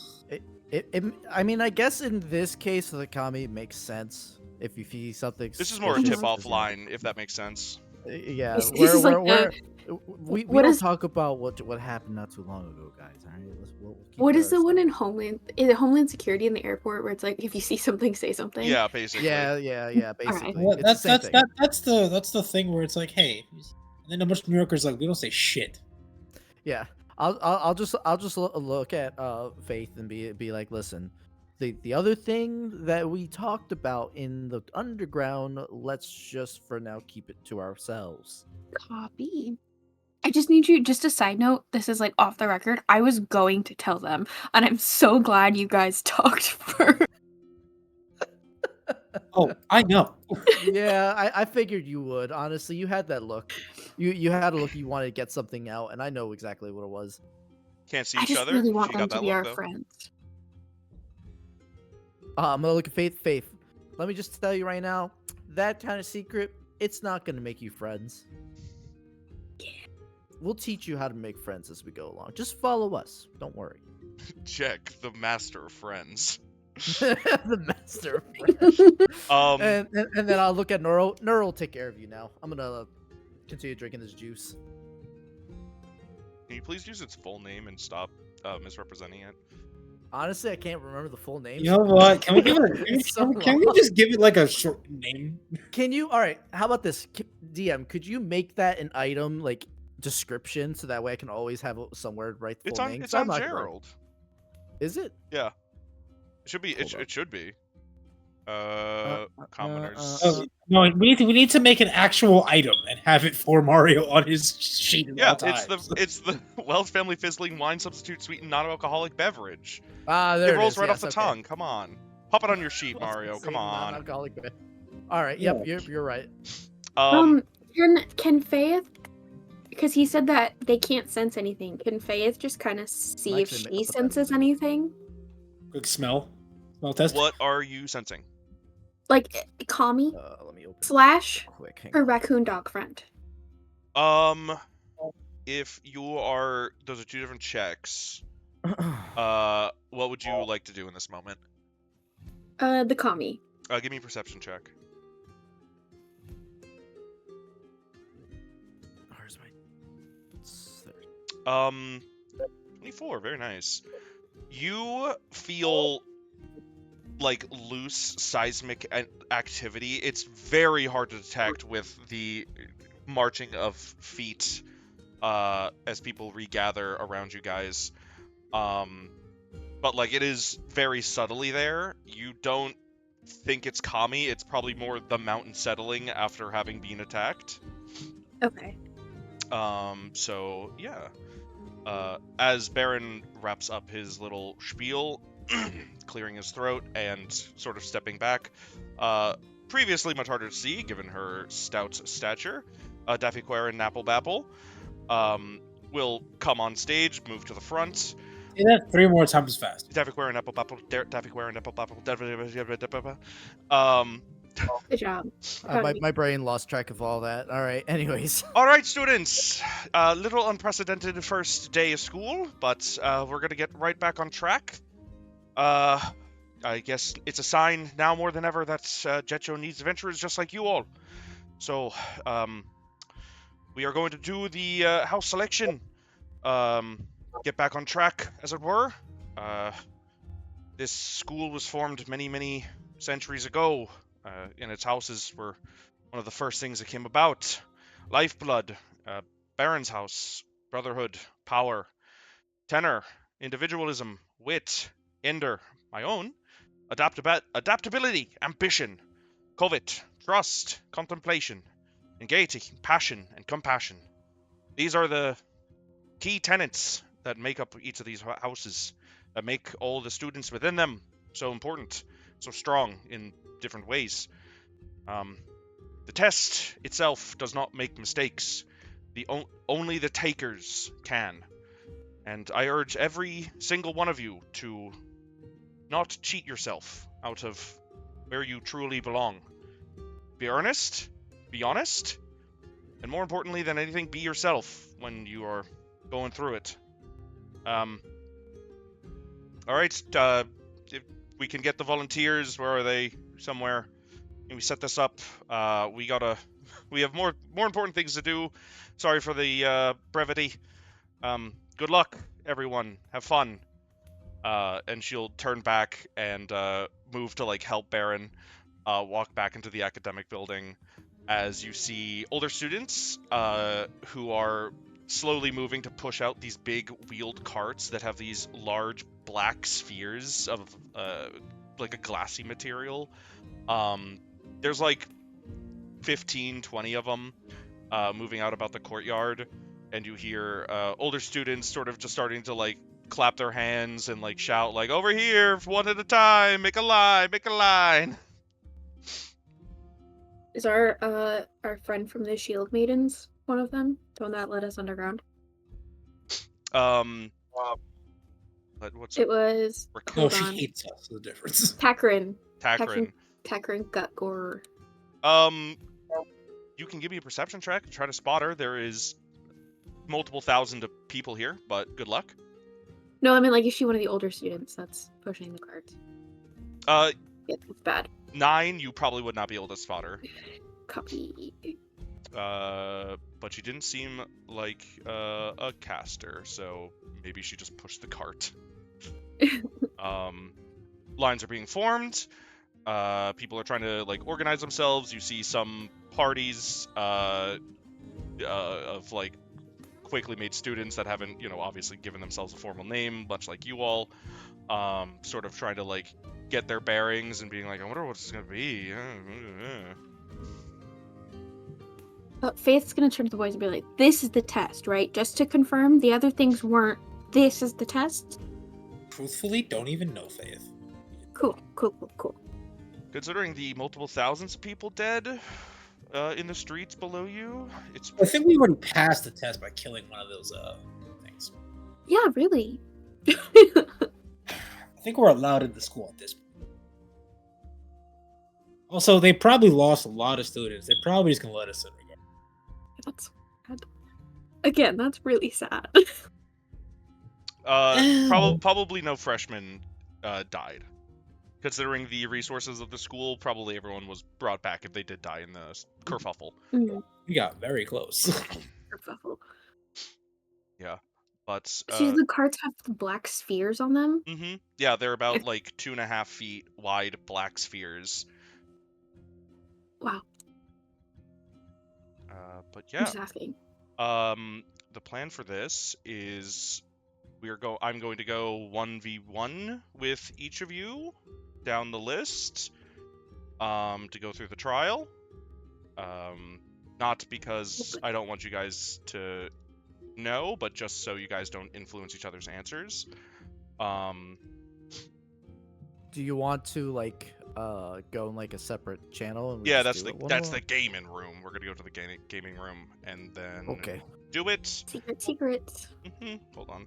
I mean, I guess in this case, the commie makes sense. If you see something. This is more a tip-off line, if that makes sense. Yeah, This is like we what don't is- talk about what happened not too long ago, guys. All right, we'll keep What it is the one in ourselves. Homeland? Is it Homeland Security in the airport where it's like, if you see something, say something? Yeah, basically. Yeah. Basically, Well, it's the same thing. that's the thing where it's like, hey, and then a bunch of New Yorkers like we don't say shit. Yeah, I'll just look at Faith and be like, listen, the other thing that we talked about in the underground, let's just for now keep it to ourselves. Copy. I just need you, just a side note, this is like off the record. I was going to tell them, and I'm so glad you guys talked first. Oh, I know. Yeah, I figured you would. Honestly, you had that look. You had a look. You wanted to get something out, and I know exactly what it was. Can't see I each just other. really want She them got to that be look, our though. friends. I'm gonna look at Faith. Let me just tell you right now, that kind of secret, it's not gonna make you friends. Yeah. We'll teach you how to make friends as we go along. Just follow us. Don't worry. Check the master of friends. The master of friends. And then I'll look at Neural. Neural will take care of you now. I'm gonna continue drinking this juice. Can you please use its full name and stop misrepresenting it? Honestly, I can't remember the full name. You know what? Can we give it? It's so Can we long. just give it like a short name? Can you? All right. How about this, DM? Could you make that an item like description so that way I can always have somewhere write the It's full on. name? It's 'Cause on I'm not gonna- Gerald. Is it? Yeah. It should be. Hold up. It should be. Commoners. Oh, no, we need to make an actual item and have it for Mario on his sheet at Yeah, all times. it's the Wells Family Fizzling Wine Substitute Sweetened Non-Alcoholic Beverage. There It rolls is, right yes, off the okay. tongue. Come on, pop it on your sheet, Well, Mario. same Come on. non-alcoholic beer. All right. Yep. You're right. Can Faith, because he said that they can't sense anything, can Faith just kind of see if Actually, she I'll put that senses in. anything? Quick smell test. What are you sensing? Like, Kami Let me open slash quick. Hang her on. raccoon dog friend. If you are, those are two different checks. What would you like to do in this moment? The Kami. Give me a perception check. Where's my? 24. Very nice. You feel like loose seismic activity. It's very hard to detect with the marching of feet as people regather around you guys. But like it is very subtly there. You don't think it's Kami. It's probably more the mountain settling after having been attacked. Okay. So yeah. As Baron wraps up his little spiel, clearing his throat and sort of stepping back. Previously much harder to see, given her stout stature. Daffy Quare and Napple Bapple will come on stage, move to the front. Say that 3 more times fast. Daffy Quare and Apple Bapple, Daffy Quare and Apple Bapple, Good job. My brain lost track of all that. All right. Anyways. All right, students. Little unprecedented first day of school, but we're gonna get right back on track. I guess it's a sign now more than ever that Jecho needs adventurers just like you all. So, we are going to do the house selection. Get back on track, as it were. This school was formed many, many centuries ago, and its houses were one of the first things that came about. Lifeblood, Baron's house, brotherhood, power, tenor, individualism, wit, ender, my own, adaptability, ambition, covet, trust, contemplation, and gaiety, passion, and compassion. These are the key tenets that make up each of these houses, that make all the students within them so important, so strong in different ways. The test itself does not make mistakes. Only the takers can. And I urge every single one of you to not cheat yourself out of where you truly belong. Be earnest, be honest, and more importantly than anything, be yourself when you are going through it. Alright, if we can get the volunteers, where are they? Somewhere. Can we set this up? We have more important things to do. Sorry for the brevity. Good luck, everyone. Have fun. And she'll turn back and move to help Baron walk back into the academic building as you see older students who are slowly moving to push out these big wheeled carts that have these large black spheres of a glassy material. There's 15, 20 of them moving out about the courtyard, and you hear older students sort of just starting to clap their hands and shout over here, one at a time, make a line. Is our friend from the Shield Maidens one of them? The one that led us underground? What's it was. No, she hates us. The difference. Takarin. Takarin. Gutgore. You can give me a perception check and try to spot her. There is multiple thousand of people here, but good luck. No, I mean is she one of the older students that's pushing the carts? Yeah, it's bad. 9, you probably would not be able to spot her. Copy. But she didn't seem like a caster, so maybe she just pushed the cart. Lines are being formed. People are trying to organize themselves. You see some parties of quickly made students that haven't obviously given themselves a formal name, much like you all, sort of trying to get their bearings and being I wonder what this is gonna be. Faith's gonna turn to the boys and be like, "This is the test, right? Just to confirm, the other things weren't. This is the test." Truthfully, don't even know Faith. Cool. Considering the multiple thousands of people dead in the streets below you, I think we already passed the test by killing one of those things. Yeah, really. I think we're allowed in the school at this point. Also, they probably lost a lot of students. They're probably just gonna let us in regardless. That's sad. Again, that's really sad. Probably no freshmen died. Considering the resources of the school, probably everyone was brought back if they did die in the kerfuffle. We got very close. Kerfuffle. Yeah, but See, the carts have the black spheres on them. Mm-hmm. Yeah, they're about 2.5 feet wide black spheres. Wow. But yeah. I'm just asking. The plan for this is I'm going to go 1v1 with each of you down the list to go through the trial. Not because I don't want you guys to know, but just so you guys don't influence each other's answers. Do you want to like go in like a separate channel and we Yeah, just do it one that's more? the gaming room. We're gonna go to the gaming room and then Okay. do it. Secrets. Hold on.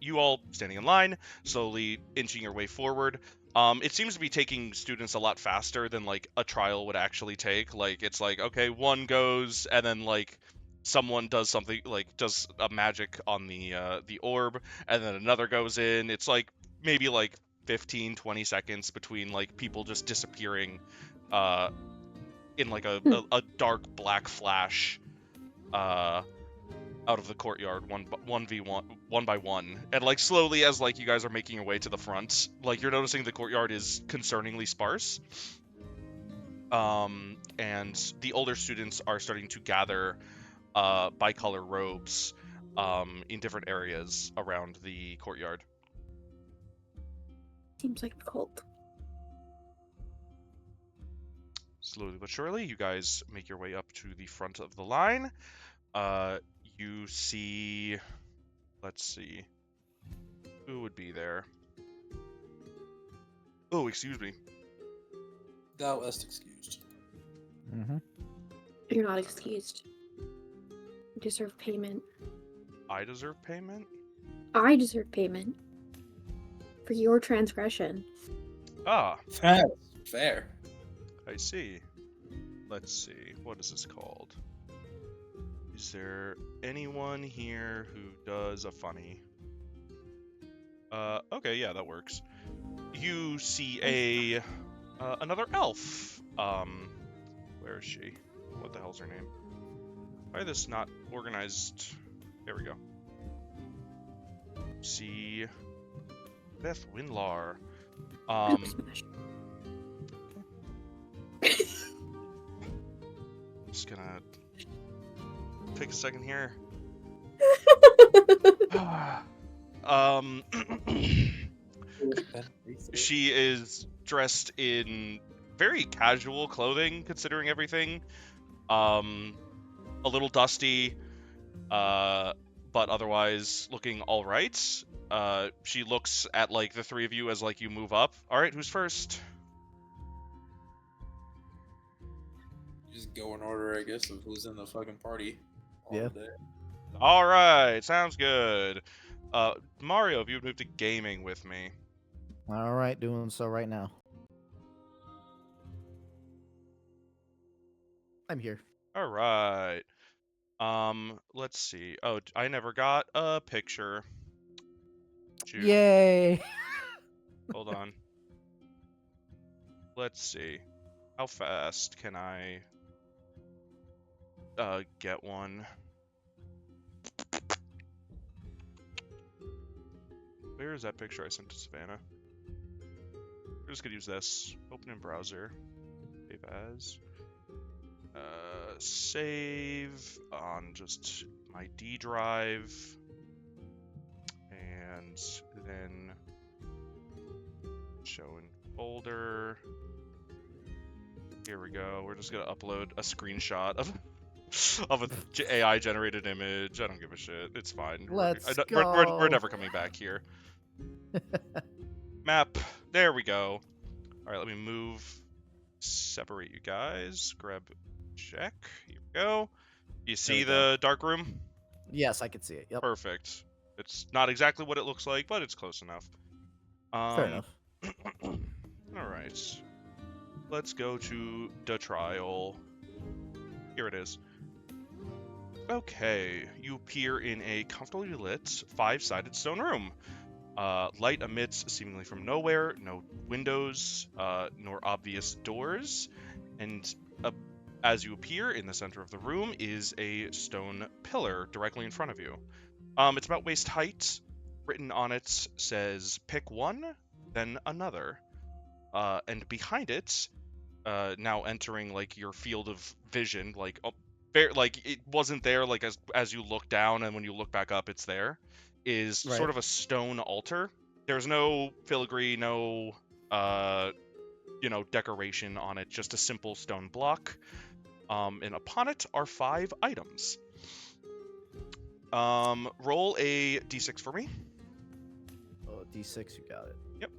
You all standing in line, slowly inching your way forward. It seems to be taking students a lot faster than like a trial would actually take. Like it's like, okay, one goes and then like someone does something like does a magic on the orb and then another goes in. It's like maybe like 15-20 seconds between like people just disappearing in like a dark black flash out of the courtyard one by one, and like slowly as like you guys are making your way to the front, like you're noticing the courtyard is concerningly sparse, and the older students are starting to gather bicolor robes in different areas around the courtyard. Seems like a cult. Slowly but surely you guys make your way up to the front of the line. You see, let's see, who would be there? Oh, excuse me. Thou wast excused. Mm-hmm. You're not excused. You deserve payment. I deserve payment? I deserve payment for your transgression. Ah, Fair. I see. Let's see, what is this called? Is there anyone here who does a funny? Okay, yeah, that works. You see another elf. Where is she? What the hell's her name? Why is this not organized? There we go. See Beth Winlar. Just gonna take a second here. She is dressed in very casual clothing, considering everything. A little dusty, but otherwise looking all right. She looks at like the three of you as like you move up. All right, who's first? Just go in order, I guess, of who's in the fucking party. Yeah. All right, sounds good. Mario, if you would move to gaming with me. All right, doing so right now. I'm here. All right. Let's see. Oh, I never got a picture. Shoot. Yay! Hold on. Let's see. How fast can I get one? Where is that picture I sent to Savannah? We're just gonna use this. Open in browser. Save as. Save on just my D drive. And then show in folder. Here we go. We're just gonna upload a screenshot of a AI generated image. I don't give a shit. It's fine. Let's We're go. never coming back here. Map. There we go. All right, let me move. Separate you guys. Grab check. Here we go. You see we the dark room? Yes, I can see it. Yep. Perfect. It's not exactly what it looks like, but it's close enough. Fair enough. All right. Let's go to the trial. Here it is. Okay, you appear in a comfortably lit, 5-sided stone room. Light emits seemingly from nowhere, no windows, nor obvious doors, and as you appear in the center of the room is a stone pillar directly in front of you. It's about waist height. Written on it says, "Pick one, then another." And behind it, now entering like your field of vision, like like it wasn't there like as you look down, and when you look back up, it's there. Is Right. sort of a stone altar. There's no filigree, no decoration on it, just a simple stone block. And upon it are 5 items. Roll a d6 for me. D6, you got it. Yep.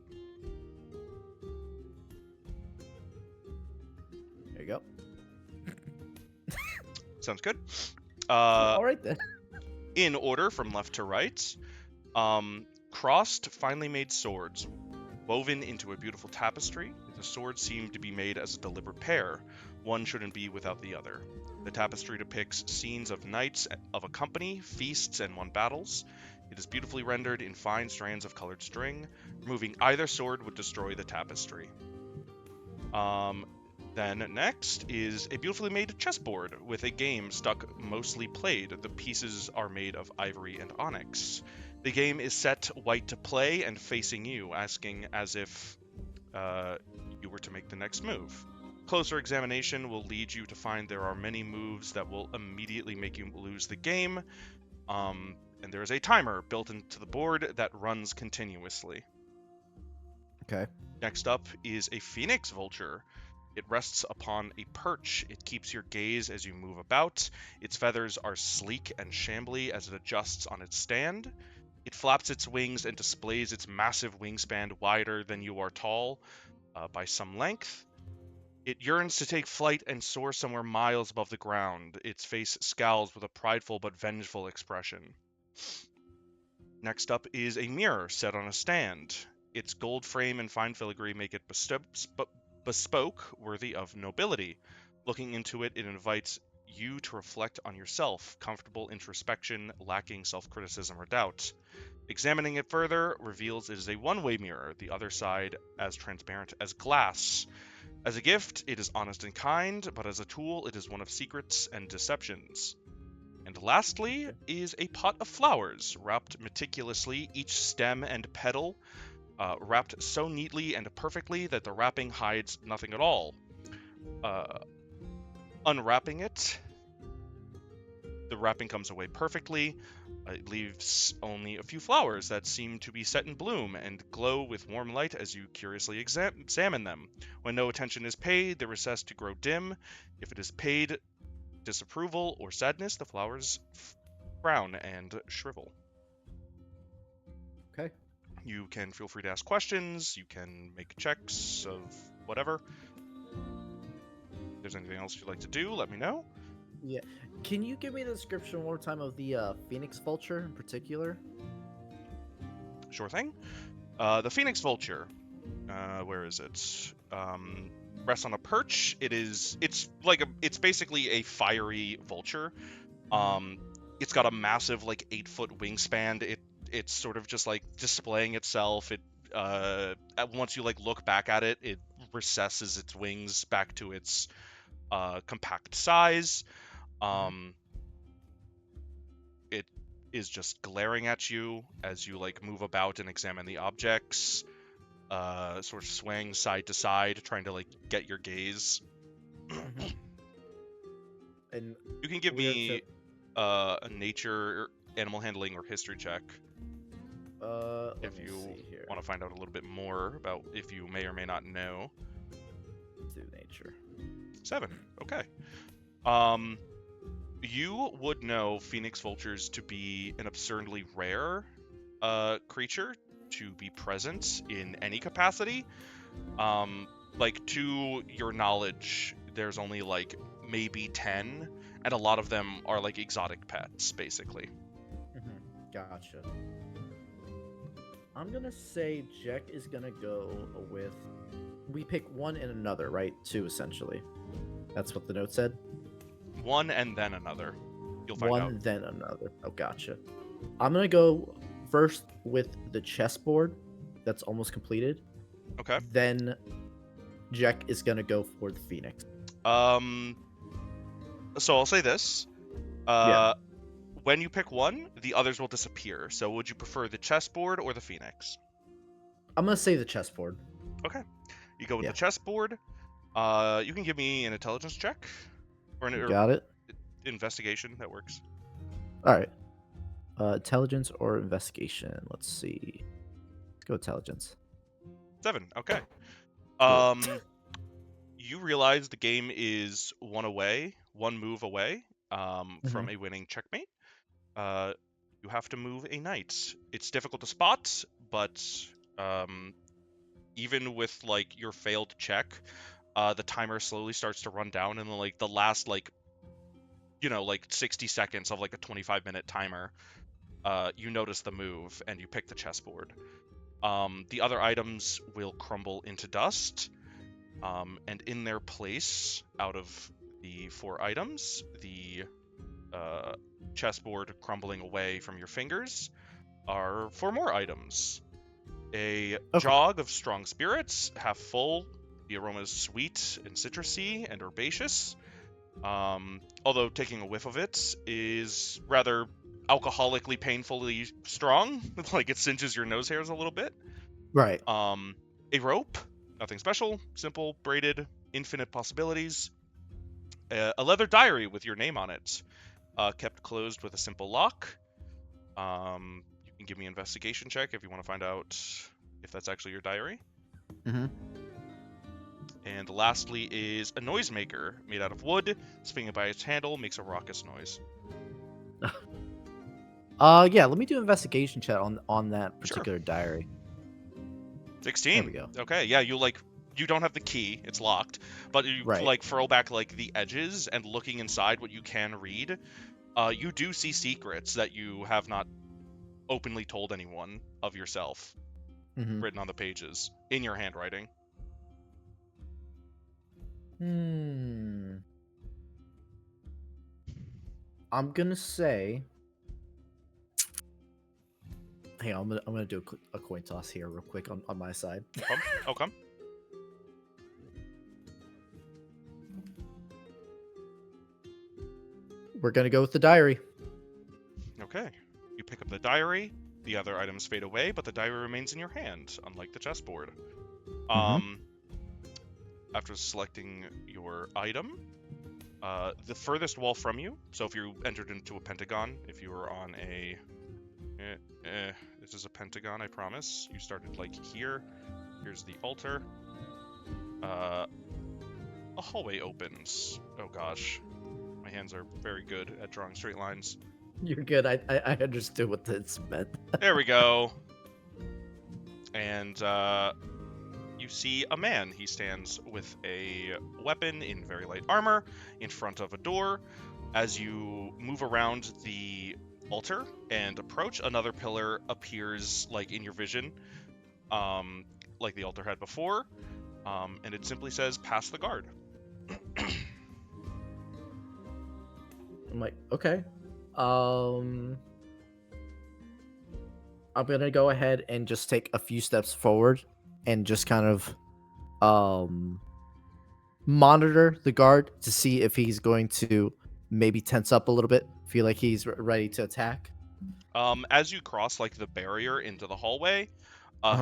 There you go. Sounds good. All right then. In order from left to right, crossed finely made swords, woven into a beautiful tapestry. The swords seem to be made as a deliberate pair. One shouldn't be without the other. The tapestry depicts scenes of knights of a company, feasts, and won battles. It is beautifully rendered in fine strands of colored string. Removing either sword would destroy the tapestry. Then next is a beautifully made chessboard with a game stuck mostly played. The pieces are made of ivory and onyx. The game is set white to play and facing you, asking as if you were to make the next move. Closer examination will lead you to find there are many moves that will immediately make you lose the game. And there is a timer built into the board that runs continuously. Okay. Next up is a phoenix vulture. It rests upon a perch. It keeps your gaze as you move about. Its feathers are sleek and shambly as it adjusts on its stand. It flaps its wings and displays its massive wingspan wider than you are tall by some length. It yearns to take flight and soar somewhere miles above the ground. Its face scowls with a prideful but vengeful expression. Next up is a mirror set on a stand. Its gold frame and fine filigree make it bespoke, worthy of nobility. Looking into it, it invites you to reflect on yourself, comfortable introspection, lacking self-criticism or doubt. Examining it further reveals it is a one-way mirror, the other side as transparent as glass. As a gift, it is honest and kind, but as a tool, it is one of secrets and deceptions. And lastly is a pot of flowers, wrapped meticulously, each stem and petal wrapped so neatly and perfectly that the wrapping hides nothing at all. Unwrapping it, the wrapping comes away perfectly. It leaves only a few flowers that seem to be set in bloom and glow with warm light as you curiously examine them. When no attention is paid, they recess to grow dim. If it is paid disapproval or sadness, the flowers frown and shrivel. Okay. You can feel free to ask questions. You can make checks of whatever. If there's anything else you'd like to do, let me know. Yeah. Can you give me the description one more time of the phoenix vulture in particular? Sure thing. The phoenix vulture. Where is it? Rests on a perch. It's basically a fiery vulture. It's got a massive 8-foot wingspan. It's sort of just displaying itself. Once you look back at it, it recesses its wings back to its compact size. It is just glaring at you as you move about and examine the objects. Sort of swaying side to side, trying to get your gaze. And you can give me a nature, animal handling, or history check. If you want to find out a little bit more about if you may or may not know. Do nature. 7. Okay. You would know phoenix vultures to be an absurdly rare creature to be present in any capacity. To your knowledge, there's only maybe 10, and a lot of them are exotic pets, basically. Gotcha. I'm gonna say Jack is gonna go with. We pick one and another, right? 2, essentially. That's what the note said. One and then another. You'll find out. One then another. Oh, gotcha. I'm gonna go first with the chessboard. That's almost completed. Okay. Then Jack is gonna go for the phoenix. So I'll say this. Yeah. When you pick one, the others will disappear. So would you prefer the chessboard or the phoenix? I'm gonna say the chessboard. Okay. You go with the chessboard. You can give me an intelligence check. Or Got it. Investigation, that works. Alright. Intelligence or investigation. Let's see. Go intelligence. 7, okay. You realize the game is one move away from a winning checkmate. You have to move a knight. It's difficult to spot, but even with like your failed check, the timer slowly starts to run down, and like the last like 60 seconds of like a 25-minute timer, you notice the move and you pick the chessboard. The other items will crumble into dust, and in their place, out of the 4 items, the chessboard crumbling away from your fingers are 4 more items. A jog of strong spirits, half full. The aroma is sweet and citrusy and herbaceous. Although taking a whiff of it is rather alcoholically painfully strong. Like it cinches your nose hairs a little bit. Right. A rope, nothing special, simple, braided, infinite possibilities. A leather diary with your name on it, kept closed with a simple lock. You can give me an investigation check if you want to find out if that's actually your diary. Mm-hmm. And lastly is a noisemaker made out of wood. Swinging by its handle makes a raucous noise. Yeah, let me do investigation check on that particular diary. 16. There we go. Okay, yeah, you don't have the key, it's locked, but you like furl back like the edges and looking inside what you can read, you do see secrets that you have not openly told anyone of yourself, written on the pages in your handwriting. I'm gonna say. Hang on, I'm gonna do a coin toss here real quick on my side. Okay. We're gonna go with the diary. Okay. You pick up the diary. The other items fade away, but the diary remains in your hand, unlike the chessboard. After selecting your item, the furthest wall from you, so if you entered into a pentagon, if you were on a... this is a pentagon, I promise. You started like here. Here's the altar. A hallway opens. Oh gosh. My hands are very good at drawing straight lines. You're good. I understood what this meant. There we go. And you see a man. He stands with a weapon in very light armor in front of a door. As you move around the altar and approach, another pillar appears like in your vision, like the altar had before, and it simply says, "Pass the guard." I'm like, okay. I'm gonna go ahead and just take a few steps forward and just kind of monitor the guard to see if he's going to maybe tense up a little bit, feel like he's ready to attack. As you cross like the barrier into the hallway,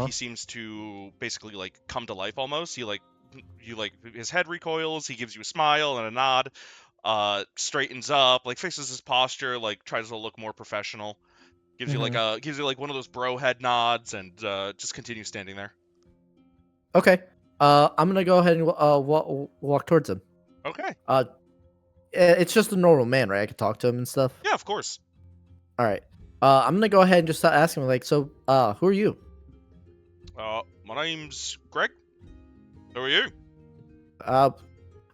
he seems to basically like come to life almost. His head recoils, he gives you a smile and a nod, straightens up, like fixes his posture, like tries to look more professional, gives you like one of those bro head nods, and just continues standing there. Okay. I'm gonna go ahead and walk towards him. Okay. It's just a normal man, right? I can talk to him and stuff. Yeah, of course. All right. I'm gonna go ahead and just start asking him, like, so, who are you? My name's Greg. Who are you?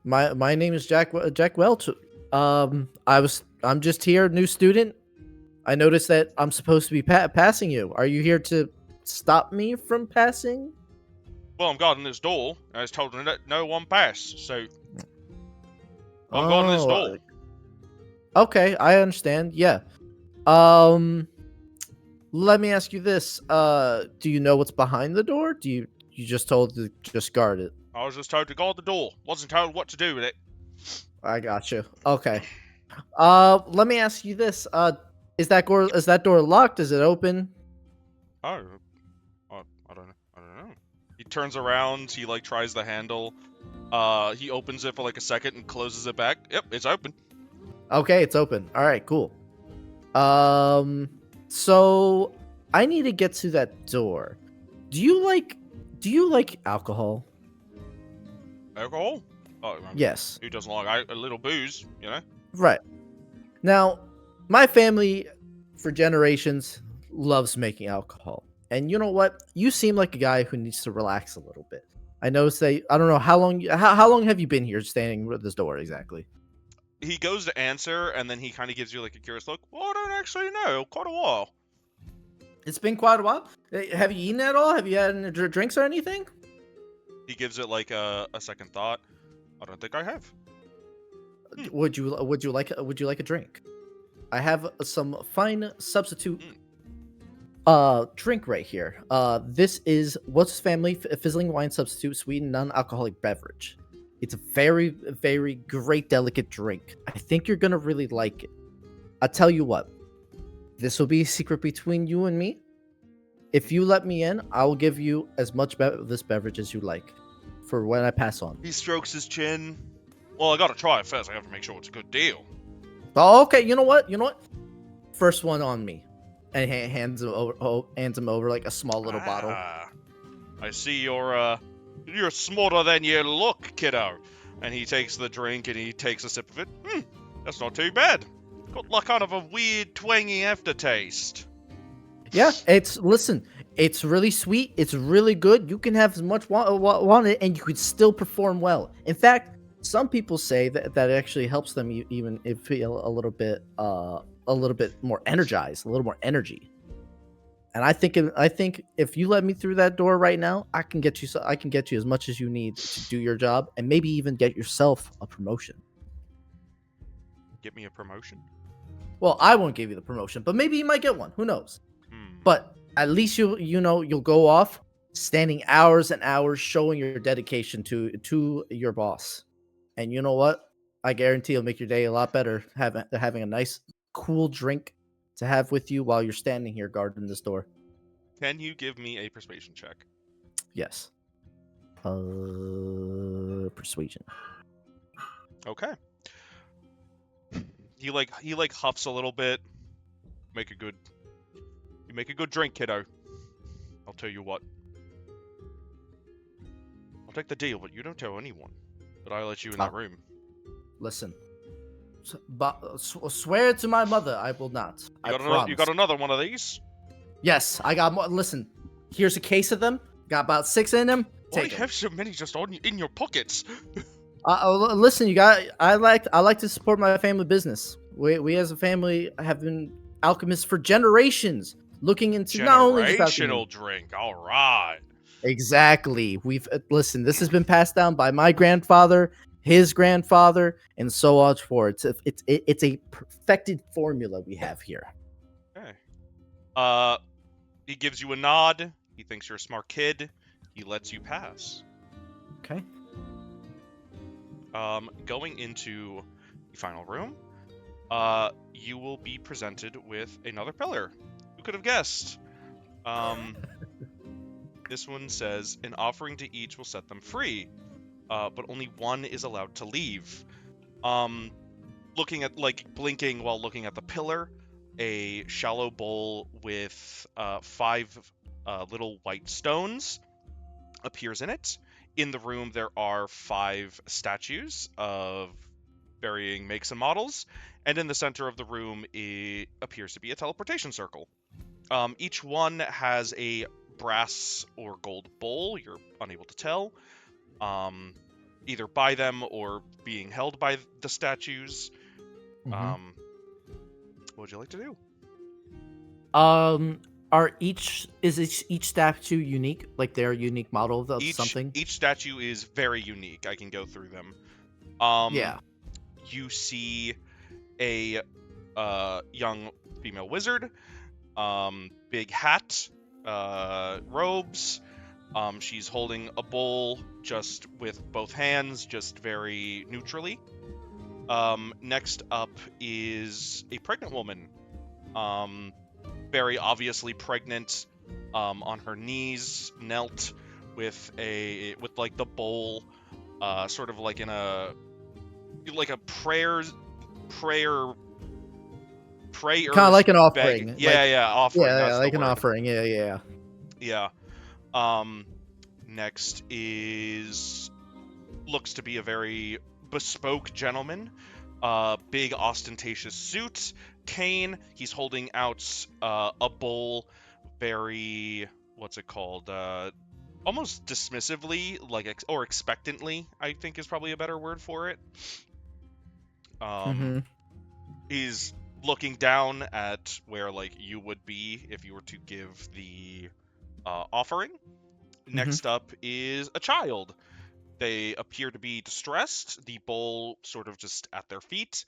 My name is Jack Welch. I'm just here, new student. I noticed that I'm supposed to be passing you. Are you here to stop me from passing? Well, I'm guarding this door. I was told that no one passed, so I'm guarding this door. Okay, I understand. Yeah. Let me ask you this. Do you know what's behind the door? Do you just told to just guard it? I was just told to guard the door. Wasn't told what to do with it. I got you. Okay. Let me ask you this. Is that door locked? Is it open? Oh, I don't know. He turns around. He like tries the handle. He opens it for like a second and closes it back. Yep, it's open. Okay, it's open. All right, cool. So I need to get to that door. Do you like alcohol? Alcohol? Oh, yes. Who doesn't like a little booze, you know? Right. Now, my family, for generations, loves making alcohol. And you know what? You seem like a guy who needs to relax a little bit. I noticed that. I don't know how long. How long have you been here, standing at this door exactly? He goes to answer, and then he kind of gives you like a curious look. Well, I don't actually know. Quite a while. It's been quite a while. Have you eaten at all? Have you had any drinks or anything? He gives it like a second thought. I don't think I have. Would you like a drink? I have some fine substitute drink right here. This is What's Family Fizzling Wine Substitute Sweetened Non-Alcoholic Beverage. It's a very, very great, delicate drink. I think you're gonna really like it. I'll tell you what. This will be a secret between you and me. If you let me in, I will give you as much this beverage as you like for when I pass on. He strokes his chin. Well, I gotta try it first. I have to make sure it's a good deal. Oh, okay. You know what? First one on me. And hands him over like a small little bottle. I see you're smarter than you look, kiddo. And he takes the drink and he takes a sip of it. That's not too bad. Got like kind of a weird twangy aftertaste. Yeah, it's really sweet. It's really good. You can have as much want it, and you could still perform well. In fact, some people say that it actually helps them even feel a little bit more energized, a little more energy. And I think if you let me through that door right now, I can get you as much as you need to do your job, and maybe even get yourself a promotion. Get me a promotion? Well, I won't give you the promotion, but maybe you might get one. Who knows? But at least you'll go off standing hours and hours showing your dedication to your boss. And you know what? I guarantee it'll make your day a lot better having a nice cool drink to have with you while you're standing here guarding this door. Can you give me a persuasion check? Yes. Persuasion. Okay. He huffs a little bit. You make a good drink, kiddo. I'll tell you what. I'll take the deal, but you don't tell anyone. But I'll let you in that room. Listen. Swear to my mother, I will not. You got another one of these? Yes, I got more. Listen, here's a case of them. Got about 6 in them. Why have so many just in your pockets? Listen, I like to support my family business. We as a family have been alchemists for generations, looking into not only generational drink. All right. Exactly. Listen. This has been passed down by my grandfather, his grandfather, and so on forward. It's a perfected formula we have here. Okay. He gives you a nod. He thinks you're a smart kid. He lets you pass. Okay. Going into the final room, you will be presented with another pillar. Who could have guessed? This one says, an offering to each will set them free, but only one is allowed to leave. Looking at, blinking while looking at the pillar, a shallow bowl with 5 little white stones appears in it. In the room, there are 5 statues of varying makes and models, and in the center of the room, it appears to be a teleportation circle. Each one has a brass or gold bowl, you're unable to tell, either by them or being held by the statues. What would you like to do? Is each statue unique? Like they're a unique model of something? Each statue is very unique. I can go through them. Yeah. You see a young female wizard, big hat, robes. She's holding a bowl just with both hands, just very neutrally. Next up is a pregnant woman. Very obviously pregnant, on her knees, knelt with the bowl, sort of like in a prayer, kind of like an offering. Offering. Yeah, like an offering. Yeah. Next looks to be a very bespoke gentleman, big ostentatious suit, cane. He's holding out a bowl, very what's it called? Almost dismissively, like or expectantly, I think is probably a better word for it. Mhm. He's looking down at where like you would be if you were to give the offering. Next up is a child. They appear to be distressed, the bowl sort of just at their feet.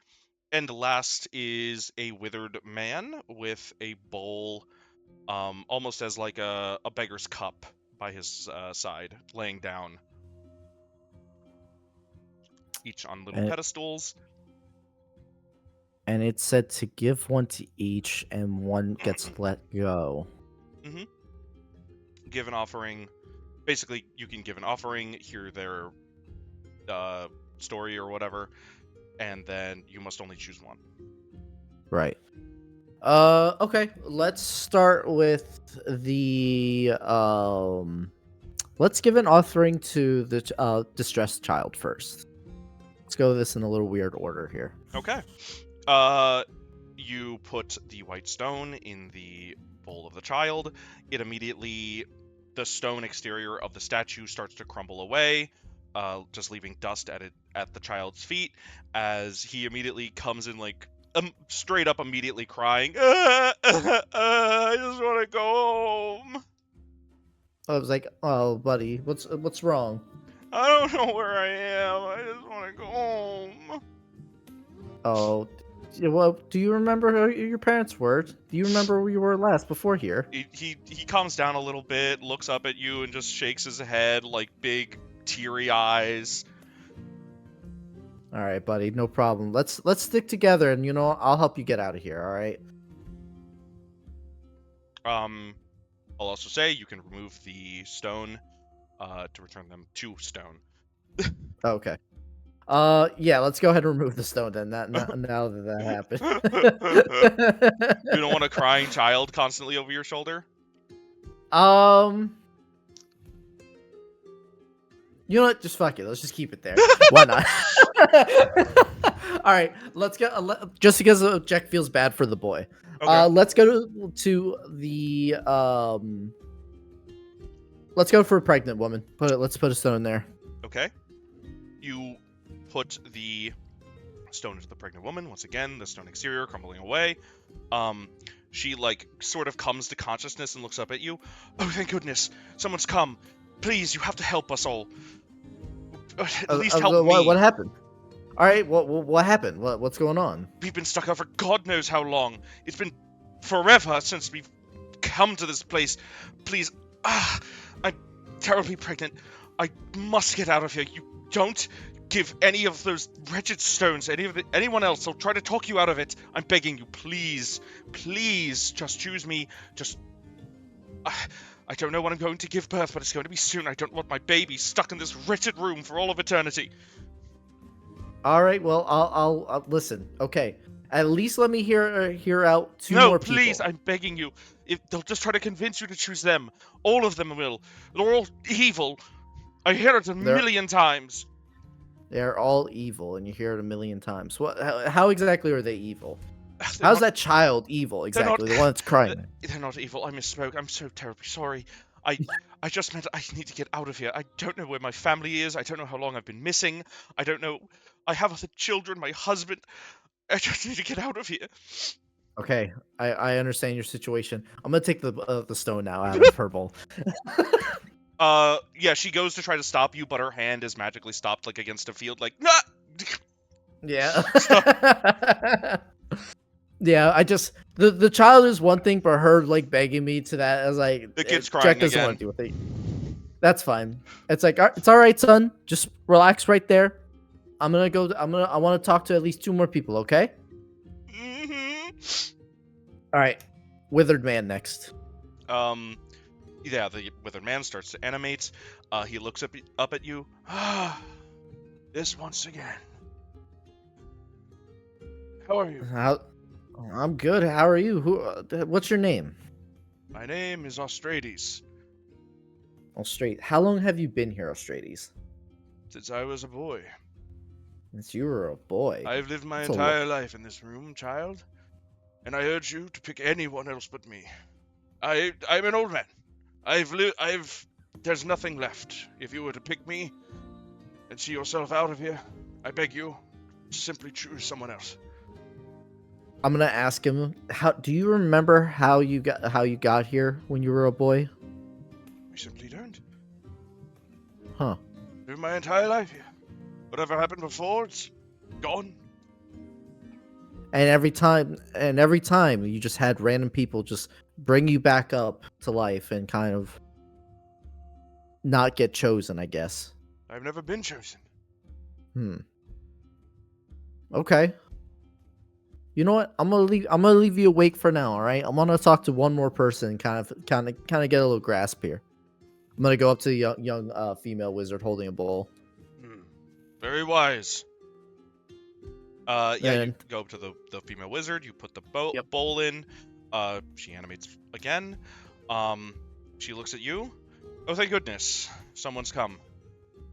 And last is a withered man with a bowl, almost as like a beggar's cup by his side, laying down. Each on little And, pedestals. and it said to give one to each, and one gets let go. Mm-hmm. Give an offering. Basically, you can give an offering, hear their story or whatever, and then you must only choose one. Right. Okay. Let's start with the Let's give an offering to the distressed child first. Let's go this in a little weird order here. Okay. You put the white stone in the bowl of the child. It immediately, the stone exterior of the statue starts to crumble away, just leaving dust at the child's feet, as he immediately comes in like straight up immediately crying. I just want to go home. I was like, "Oh, buddy, what's wrong?" I don't know where I am. I just want to go home. Oh, well, do you remember who your parents were? Do you remember where you were last before here? He calms down a little bit, looks up at you, and just shakes his head like big teary eyes. All right, buddy, no problem. Let's stick together, and I'll help you get out of here. All right. I'll also say you can remove the stone to return them to stone. Okay. Yeah, let's go ahead and remove the stone then. Now that happened. You don't want a crying child constantly over your shoulder? You know what? Just fuck it. Let's just keep it there. Why not? All right, let's go. Just because Jack feels bad for the boy. Okay. Let's go to the Let's go for a pregnant woman. Let's put a stone there. Okay. You put the stone into the pregnant woman. Once again, the stone exterior crumbling away. She like sort of comes to consciousness and looks up at you. Oh, thank goodness, someone's come. Please, you have to help us all. At least help me. What happened? All right, what happened? What's going on? We've been stuck out for God knows how long. It's been forever since we've come to this place. Please, I'm terribly pregnant. I must get out of here. You don't give any of those wretched stones anyone else. I'll try to talk you out of it. I'm begging you, please, please, just choose me. Just, I don't know when I'm going to give birth, but it's going to be soon. I don't want my baby stuck in this wretched room for all of eternity. All right, well, I'll listen. Okay, at least let me hear out two more people. No, please, I'm begging you. If they'll just try to convince you to choose them. All of them will. They're all evil. I hear it a million times. They're all evil, and you hear it a million times. How exactly are they evil? How's that child evil exactly? The one that's crying. They're not evil. I misspoke. I'm so terribly sorry. I just meant I need to get out of here. I don't know where my family is. I don't know how long I've been missing. I don't know. I have other children, my husband. I just need to get out of here. Okay, I understand your situation. I'm gonna take the stone now out of her bowl. Yeah, she goes to try to stop you, but her hand is magically stopped, like against a field, like, nah! Yeah. Yeah, I just the child is one thing, but her like begging me to that, I was like, The kid's Jack crying doesn't again. want to deal with it. That's fine. It's like, it's all right, son. Just relax right there. I want to talk to at least two more people, okay? Mm-hmm. All right, withered man next. Yeah, the withered man starts to animate. He looks up at you. This once again. How are you? I'm good. How are you? What's your name? My name is Austrades. How long have you been here, Austrades? Since I was a boy. Since you were a boy. I've lived my That's a entire life in this room, child. And I urge you to pick anyone else but me. I'm an old man. There's nothing left. If you were to pick me and see yourself out of here, I beg you, simply choose someone else. I'm gonna ask him. How do you remember how you got here when you were a boy? I simply don't. Huh. Live my entire life here. Whatever happened before, it's gone. And every time you just had random people just bring you back up to life and kind of not get chosen, I guess. I've never been chosen. Okay. You know what? I'm gonna leave you awake for now, all right? I'm gonna talk to one more person, kind of get a little grasp here. I'm gonna go up to the young female wizard holding a bowl. Very wise. Yeah, you And- go up to the female wizard, you put the bowl in, she animates again, she looks at you. Oh, thank goodness, someone's come.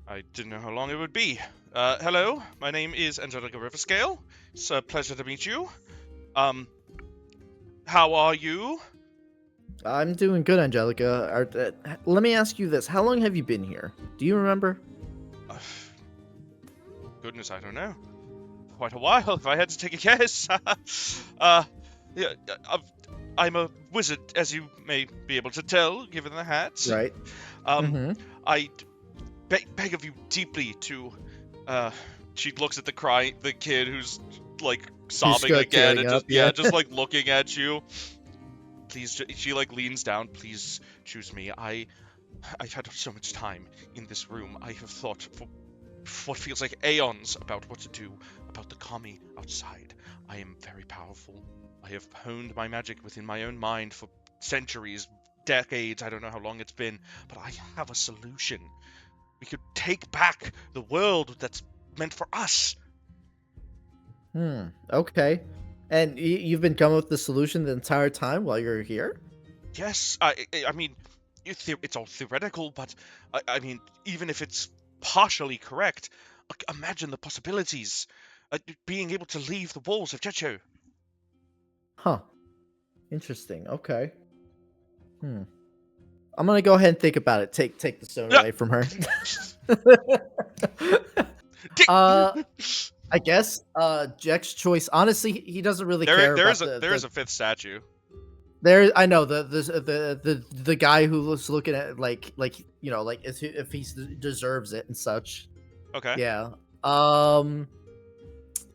I didn't know how long it would be. Hello, my name is Angelica Riverscale. It's a pleasure to meet you. How are you? I'm doing good, Angelica. Let me ask you this: how long have you been here? Do you remember? Goodness, I don't know. Quite a while, if I had to take a guess. Yeah, I'm a wizard, as you may be able to tell, given the hat. Right. I beg of you deeply to. She looks at the kid who's like sobbing got again, tearing and up, just yeah. just like looking at you. Please, she like leans down. Please choose me. I've had so much time in this room. I have thought for what feels like aeons about what to do about the kami outside. I am very powerful. I have honed my magic within my own mind for centuries, decades. I don't know how long it's been, but I have a solution. We could take back the world that's meant for us. Okay. And you've been coming up with the solution the entire time while you're here? Yes, I mean, it's all theoretical, but I mean, even if it's partially correct, imagine the possibilities. Being able to leave the walls of Jecho. Huh. Interesting. Okay. I'm gonna go ahead and think about it. Take the stone away from her. I guess Jack's choice. Honestly, he doesn't really care about there is a fifth statue. There, I know the guy who was looking at like you know like if he deserves it and such. Okay. Yeah.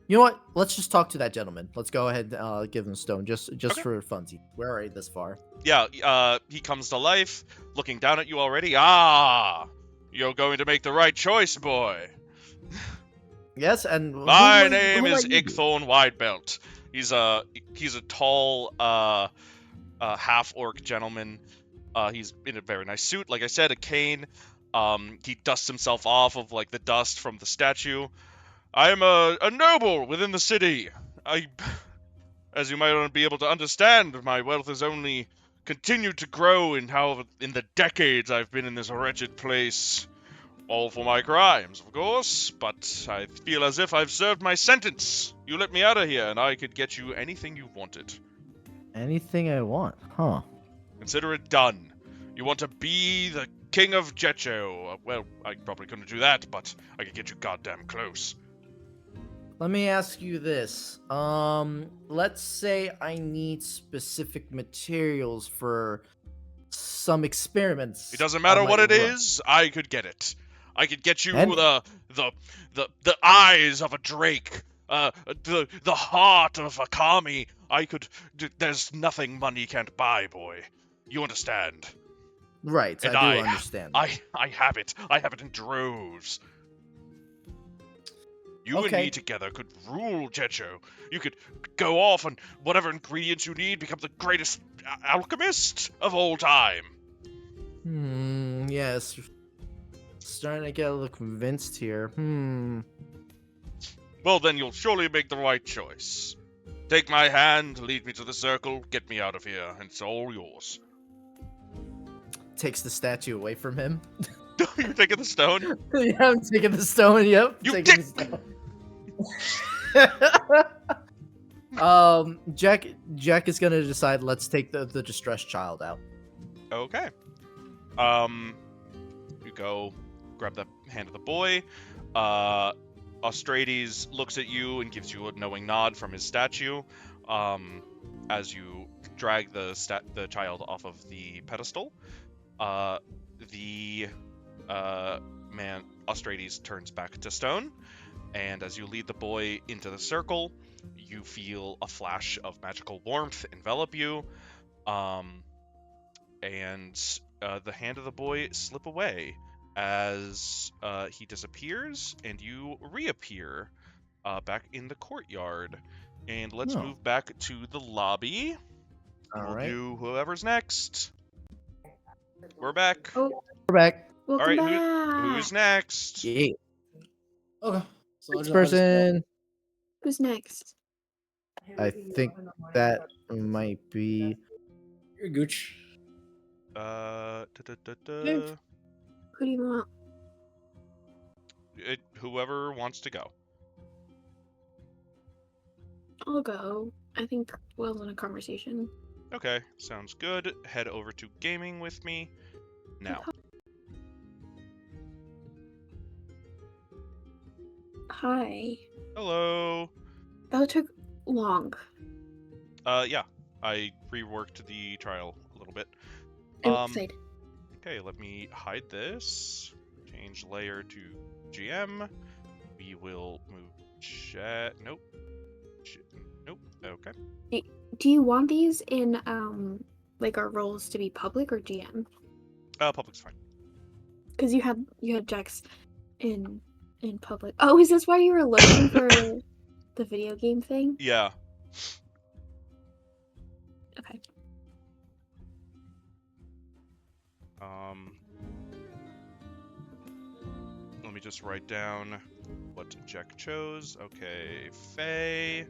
You know what? Let's just talk to that gentleman. Let's go ahead and give him stone just Okay. for funsies. We're already this far. Yeah. He comes to life, looking down at you already. Ah, you're going to make the right choice, boy. Yes, and My name is Igthorn Widebelt. He's a tall half orc gentleman. He's in a very nice suit, like I said, a cane. He dusts himself off of like the dust from the statue. I am a noble within the city. As you might be able to understand, my wealth has only continued to grow in the decades I've been in this wretched place. All for my crimes, of course, but I feel as if I've served my sentence. You let me out of here, and I could get you anything you wanted. Anything I want, huh? Consider it done. You want to be the king of Jecho. Well, I probably couldn't do that, but I could get you goddamn close. Let me ask you this. Let's say I need specific materials for some experiments. It doesn't matter I what might it run. is, I could get it. I could get you And- the eyes of a drake, the heart of a kami. There's nothing money can't buy, boy. You understand? Right, And I do understand. I have it. I have it in droves. You and Okay. me together could rule Jecho. You could go off on whatever ingredients you need, become the greatest alchemist of all time. Yes. Starting to get a little convinced here. Well, then you'll surely make the right choice. Take my hand, lead me to the circle, get me out of here, and it's all yours. Takes the statue away from him. You're taking the stone? Yeah, I'm taking the stone. Yep. You taking the stone. Jack is gonna decide. Let's take the distressed child out. Okay. You go grab the hand of the boy. Austrades looks at you and gives you a knowing nod from his statue. As you drag the child off of the pedestal. The man Austrades turns back to stone, and as you lead the boy into the circle, you feel a flash of magical warmth envelop you. And the hand of the boy slip away as he disappears, and you reappear back in the courtyard. And let's Oh. move back to the lobby. All We'll right. do whoever's next. We're back. Oh, We're back. welcome All right, back. who's next? Yeah. Okay. So Next I'll just go. person. Who's next? I think that might be. You're Gooch. Da. Who do you want? Whoever wants to go. I'll go. I think Will's in a conversation. Okay, sounds good. Head over to gaming with me now. Hi. Hello. That took long. Yeah, I reworked the trial a little bit. I'm excited. Okay, let me hide this. Change layer to GM. We will move chat. Nope. Nope. Okay. Do you want these in like our roles to be public or GM? Public's fine. Because you had Jax in public. Oh, is this why you were looking for the video game thing? Yeah. Okay. Let me just write down what Jack chose. Okay, Faye.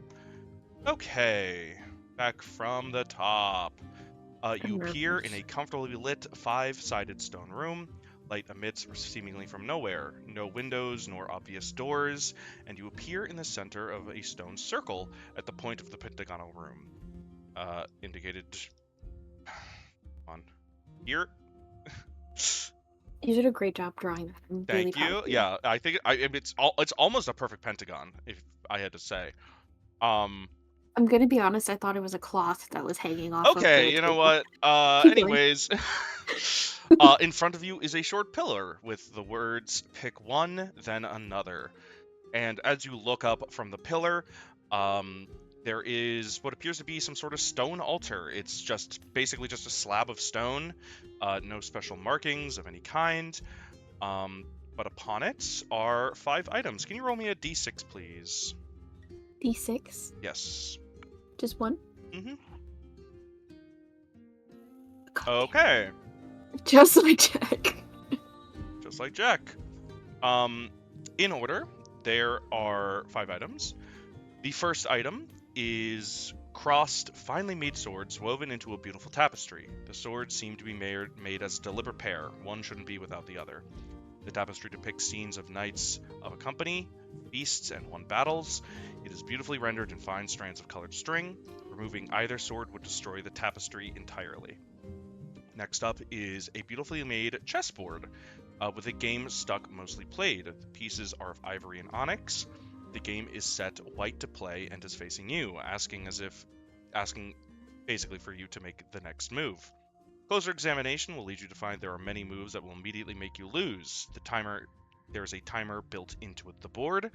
Okay, back from the top. You appear in a comfortably lit 5-sided stone room. Light emits seemingly from nowhere, no windows nor obvious doors, and you appear in the center of a stone circle at the point of the pentagonal room. Indicated on here. You did a great job drawing that. I'm really Thank proud you. of Yeah, I think it's almost a perfect pentagon, if I had to say. I'm gonna be honest, I thought it was a cloth that was hanging off of Okay, the you know table. what? Keep going. Anyways, in front of you is a short pillar with the words "pick one, then another." And as you look up from the pillar, there is what appears to be some sort of stone altar. It's basically just a slab of stone, no special markings of any kind. But upon it are 5 items. Can you roll me a d6, please? D6? Yes. Just one? Mm-hmm. Okay. Okay. Just like Jack. Just like Jack. In order, there are 5 items. The first item is crossed, finely made swords woven into a beautiful tapestry. The swords seem to be made as a deliberate pair. One shouldn't be without the other. The tapestry depicts scenes of knights of a company, feasts, and won battles. It is beautifully rendered in fine strands of colored string. Removing either sword would destroy the tapestry entirely. Next up is a beautifully made chessboard with a game stuck mostly played. The pieces are of ivory and onyx. The game is set white to play and is facing you, asking basically for you to make the next move. Closer examination will lead you to find there are many moves that will immediately make you lose. There is a timer built into the board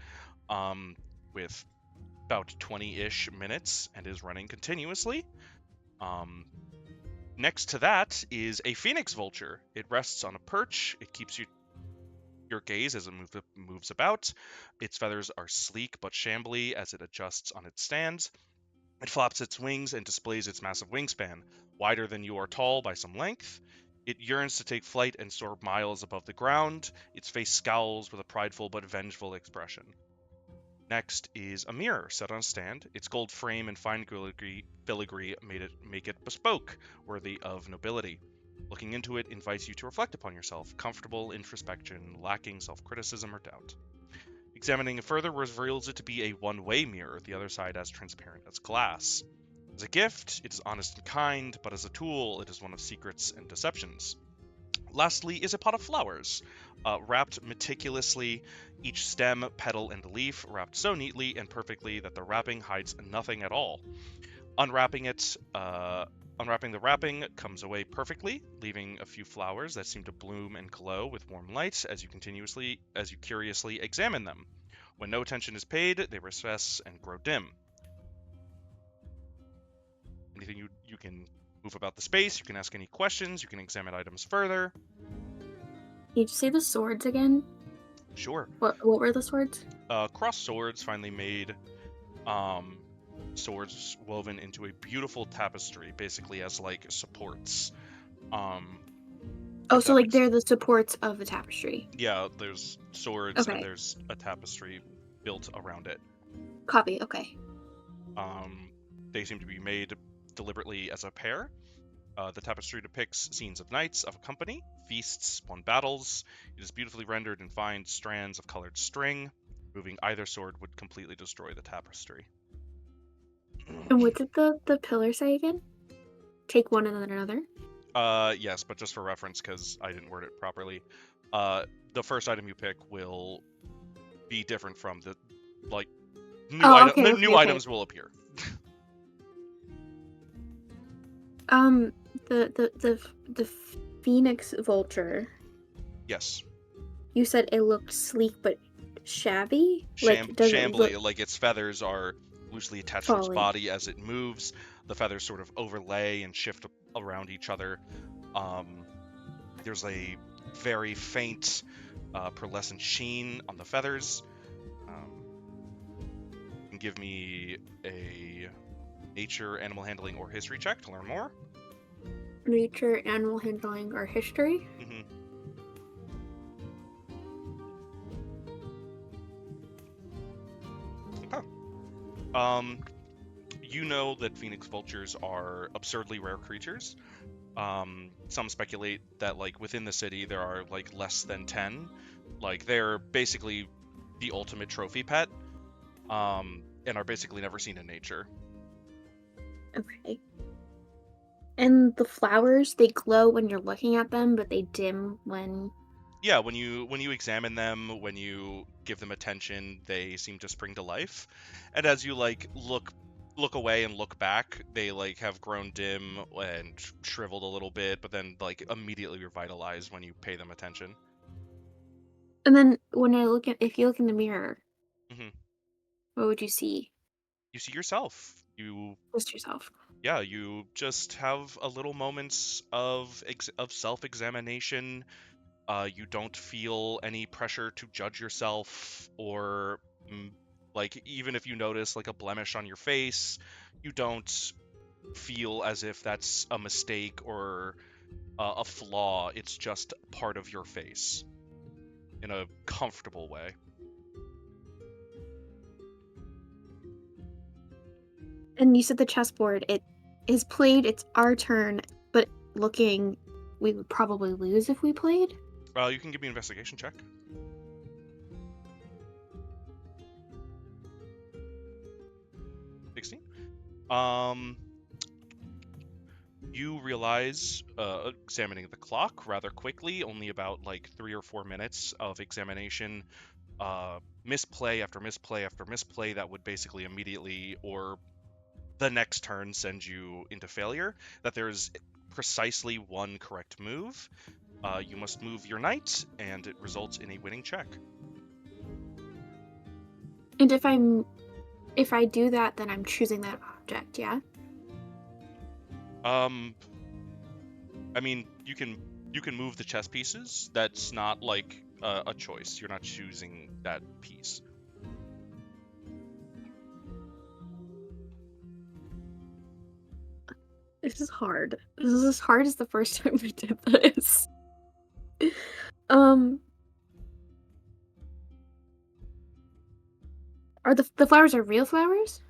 with about 20-ish minutes and is running continuously. Next to that is a phoenix vulture. It rests on a perch. It keeps your gaze as it moves about. Its feathers are sleek but shambly as it adjusts on its stand. It flaps its wings and displays its massive wingspan, wider than you are tall by some length. It yearns to take flight and soar miles above the ground. Its face scowls with a prideful but vengeful expression. Next is a mirror set on a stand. Its gold frame and fine filigree make it bespoke, worthy of nobility. Looking into it invites you to reflect upon yourself, comfortable introspection, lacking self-criticism or doubt. Examining it further reveals it to be a one-way mirror, the other side as transparent as glass. As a gift, it is honest and kind, but as a tool, it is one of secrets and deceptions. Lastly is a pot of flowers, wrapped meticulously, each stem, petal, and leaf wrapped so neatly and perfectly that the wrapping hides nothing at all. Unwrapping the wrapping comes away perfectly, leaving a few flowers that seem to bloom and glow with warm light as you curiously examine them. When no attention is paid, they recess and grow dim. Anything you can move about the space, you can ask any questions, you can examine items further. Can you just say the swords again? Sure. What were the swords? Cross swords finally made swords woven into a beautiful tapestry, basically as like supports. Oh, so like they're the supports of the tapestry. Yeah, there's swords and Okay. there's a tapestry built around it. Copy. Okay. They seem to be made deliberately as a pair. The tapestry depicts scenes of knights, of a company, feasts, won battles. It is beautifully rendered in fine strands of colored string. Moving either sword would completely destroy the tapestry. And what did the pillar say again? Take one and then another? Yes, but just for reference, because I didn't word it properly, the first item you pick will be different from the, like, new items will appear. The phoenix vulture. Yes. You said it looked sleek but shabby? Shambly, like its feathers are loosely attached to its falling. body as it moves. The feathers sort of overlay and shift around each other. There's a very faint pearlescent sheen on the feathers. You can give me a nature, animal handling, or history check to learn more. Nature, animal handling, or history? Mm-hmm. Okay. You know that phoenix vultures are absurdly rare creatures. Some speculate that, like, within the city there are, like, less than 10. Like, they're basically the ultimate trophy pet, and are basically never seen in nature. Okay. And the flowers, they glow when you're looking at them, but they dim when... Yeah, when you examine them, when you give them attention, they seem to spring to life. And as you, like, look away and look back, they, like, have grown dim and shriveled a little bit, but then, like, immediately revitalize when you pay them attention. And then if you look in the mirror, Mm-hmm. what would you see? You see yourself. Just yourself. Yeah, you just have a little moments of self-examination. You don't feel any pressure to judge yourself, or like, even if you notice, like, a blemish on your face, you don't feel as if that's a mistake or a flaw. It's just part of your face in a comfortable way. And you said the chessboard, it is played, it's our turn, but looking, we would probably lose if we played? You can give me an investigation check. 16. You realize, examining the clock rather quickly, only about, like, 3 or 4 minutes of examination, misplay after misplay after misplay that would basically immediately, or the next turn, send you into failure, that there's precisely one correct move. You must move your knight, and it results in a winning check. And if I do that, then I'm choosing that object, yeah? I mean, you can move the chess pieces. That's not, like, a choice. You're not choosing that piece. This is hard. This is as hard as the first time we did this. Are the flowers are real flowers?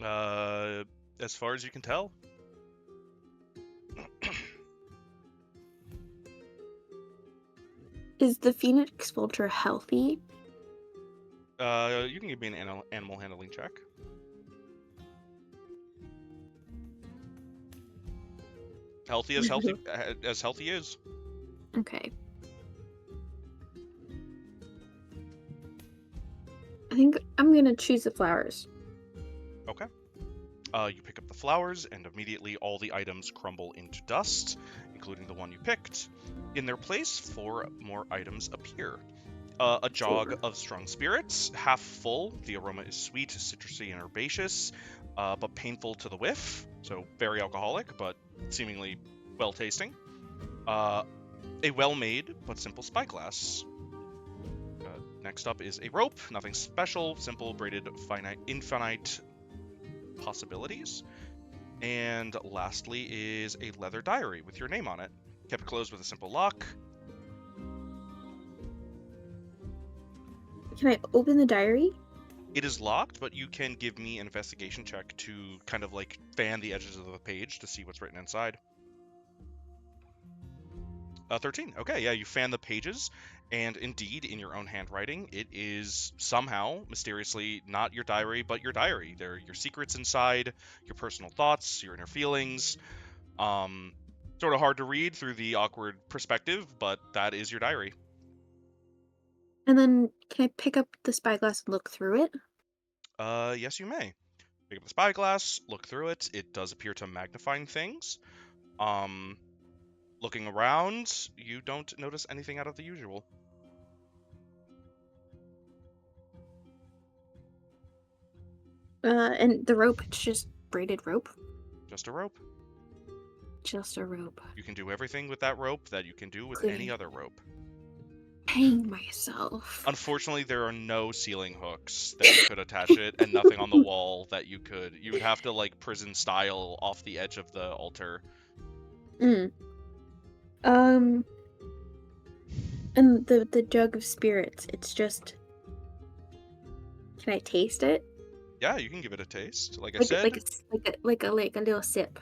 As far as you can tell. Is the phoenix vulture healthy? You can give me an animal handling check. Healthy as healthy is. Okay. I think I'm gonna choose the flowers. Okay. You pick up the flowers, and immediately all the items crumble into dust, including the one you picked. In their place, 4 more items appear. A jog 4. of strong spirits, half full. The aroma is sweet, citrusy, and herbaceous, but painful to the whiff. So very alcoholic, but seemingly well tasting. A well-made but simple spyglass. Next up is a rope. Nothing special, simple, braided, infinite possibilities. And lastly is a leather diary with your name on it. Kept closed with a simple lock. Can I open the diary? It is locked, but you can give me an investigation check to kind of like fan the edges of the page to see what's written inside. 13. Okay, yeah, you fan the pages, and indeed, in your own handwriting, it is somehow, mysteriously, not your diary, but your diary. There are your secrets inside, your personal thoughts, your inner feelings. Sort of hard to read through the awkward perspective, but that is your diary. And then can I pick up the spyglass and look through it? Yes, you may. Pick up the spyglass, look through it. It does appear to magnify things. Looking around, you don't notice anything out of the usual. And the rope, it's just braided rope? Just a rope. Just a rope. You can do everything with that rope that you can do with Including any other rope. hang myself. Unfortunately, there are no ceiling hooks that you could attach it, and nothing on the wall that you could. You would have to, like, prison style off the edge of the altar. And the jug of spirits, it's just... Can I taste it? Yeah, you can give it a taste. Like I said, Like a little sip.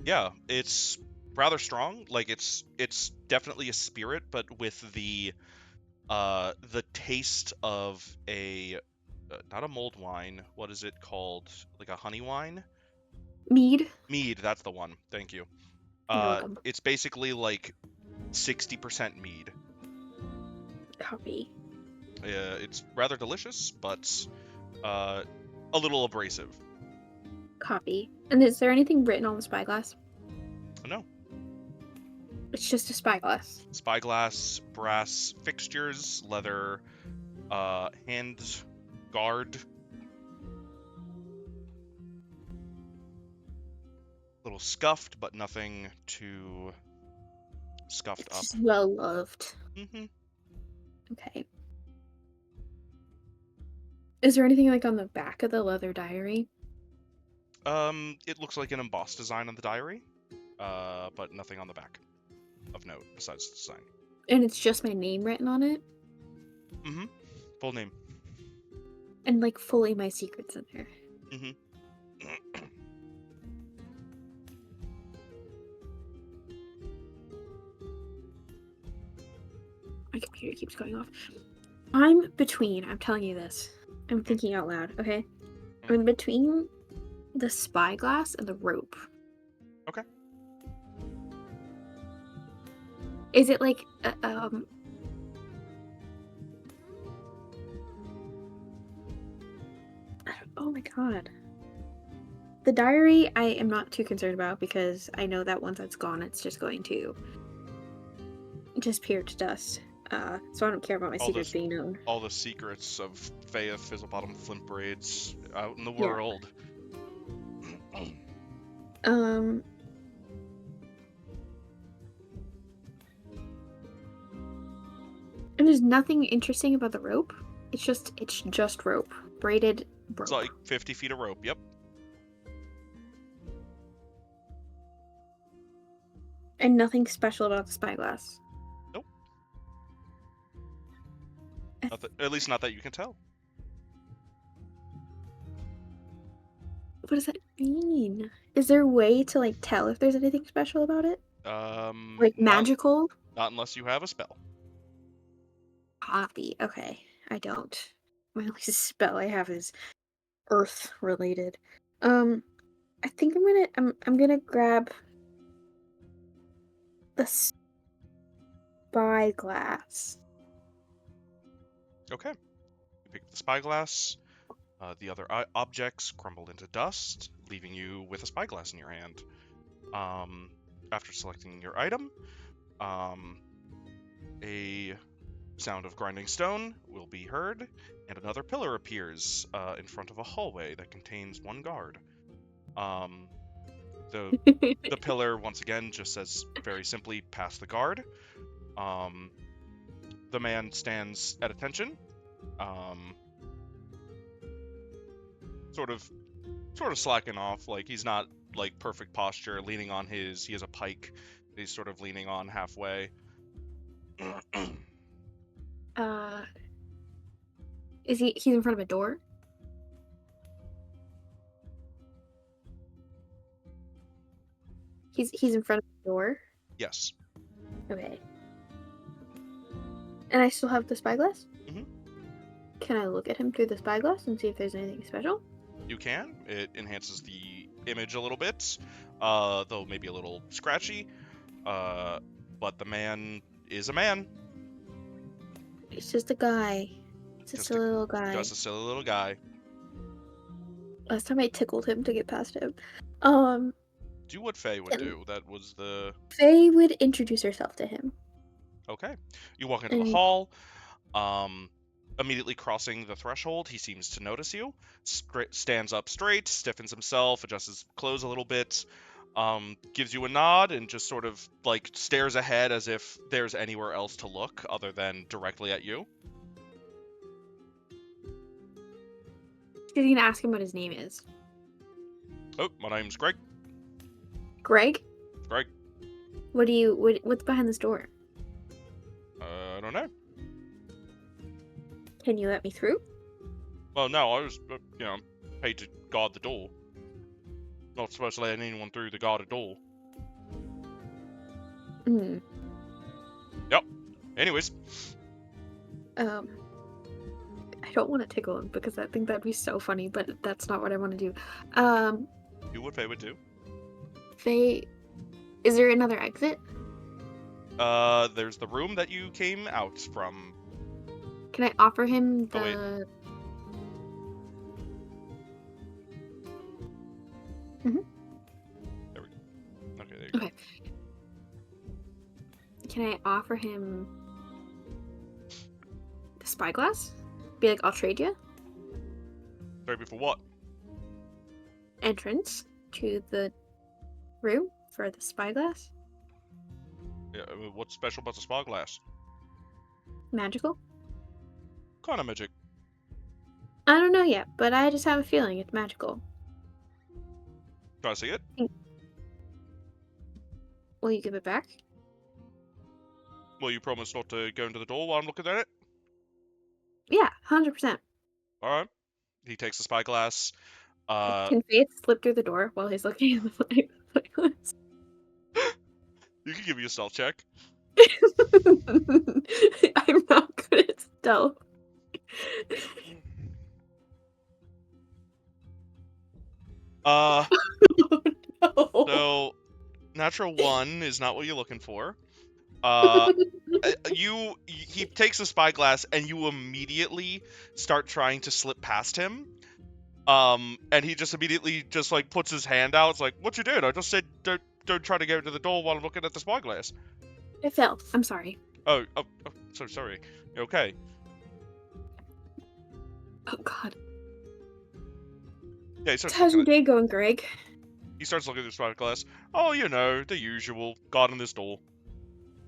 yeah, it's rather strong. Like it's definitely a spirit, but with the taste of a not a mulled wine. What is it called? Like a honey wine? Mead. Mead, that's the one. Thank you. You're welcome. It's basically like 60% mead. Copy. It's rather delicious, but a little abrasive. Copy. And is there anything written on the spyglass? No. It's just a spyglass. Spyglass, brass fixtures, leather, hand guard. Little scuffed, but nothing too scuffed up. It's well loved. Mm-hmm. Okay. Is there anything like on the back of the leather diary? It looks like an embossed design on the diary, but nothing on the back of note besides the design. And it's just my name written on it? Mm-hmm. Full name. And like fully my secrets in there. Mm-hmm. My computer keeps going off. I'm telling you this. I'm thinking out loud, okay? I'm between the spyglass and the rope. Okay. Is it like, oh my god. The diary I am not too concerned about because I know that once that's gone, it's just going to disappear to dust. So I don't care about my secrets being known. All the secrets of Faya Fizzlebottom Flint Braids out in the world. And there's nothing interesting about the rope. It's just rope. Braided rope. It's like 50 feet of rope, yep. And nothing special about the spyglass. Nope. At least not that you can tell. What does that mean? Is there a way to like tell if there's anything special about it? Like magical? Not unless you have a spell. Copy. Okay, I don't. My only spell I have is earth related. I think I'm gonna grab the spyglass. Okay. You pick up the spyglass. The other objects crumble into dust, leaving you with a spyglass in your hand. After selecting your item, a sound of grinding stone will be heard, and another pillar appears in front of a hallway that contains one guard. The pillar, once again, just says very simply, pass the guard. The man stands at attention, sort of slacking off, like he's not like perfect posture, leaning on he has a pike that he's sort of leaning on halfway. He's in front of a door? He's in front of the door? Yes. Okay. And I still have the spyglass? Mhm. Can I look at him through the spyglass and see if there's anything special? You can. It enhances the image a little bit, though maybe a little scratchy. But the man is a man. It's just a guy. It's a Just silly little guy. Just a silly little guy. Last time I tickled him to get past him. Do what Faye would do. That was the... Faye would introduce herself to him. Okay. You walk into the hall. Immediately crossing the threshold, he seems to notice you. Stands up straight, stiffens himself, adjusts his clothes a little bit, gives you a nod, and just sort of like stares ahead as if there's anywhere else to look other than directly at you. She's gonna ask him what his name is. Oh, my name's Greg. Greg? Greg. What's behind this door? I don't know. Can you let me through? Well, no, I was, paid to guard the door. Not supposed to let anyone through the guarded door. Hmm. Yep. Anyways. I don't want to tickle him because I think that'd be so funny, but that's not what I want to do. Do what Faye would do. Faye, is there another exit? There's the room that you came out from. Can I offer him the... Oh, wait. There we go. Okay, there you Okay. Can I offer him the spyglass? Be like, I'll trade you? go. Trade for what? Entrance to the room for the spyglass? Yeah, what's special about the spyglass? Magical? Kind of magic. I don't know yet, but I just have a feeling it's magical. Can I see it? Will you give it back? Well, you promise not to go into the door while I'm looking at it? Yeah, 100%. Alright. He takes the spyglass. Can Faith slip through the door while he's looking at the spyglass? You can give me a stealth check. I'm not good at stealth. Oh, no. So, natural 1 is not what you're looking for. He takes the spyglass and you immediately start trying to slip past him. And he just immediately just like puts his hand out. It's like, what you doing? I just said don't try to go to the door while I'm looking at the spyglass. It fell. I'm sorry. Oh, so sorry. You okay? Oh God. Yeah, he starts How's looking your at, day going, Greg? he starts looking at the spyglass. Oh, you know, the usual. Guarding this door.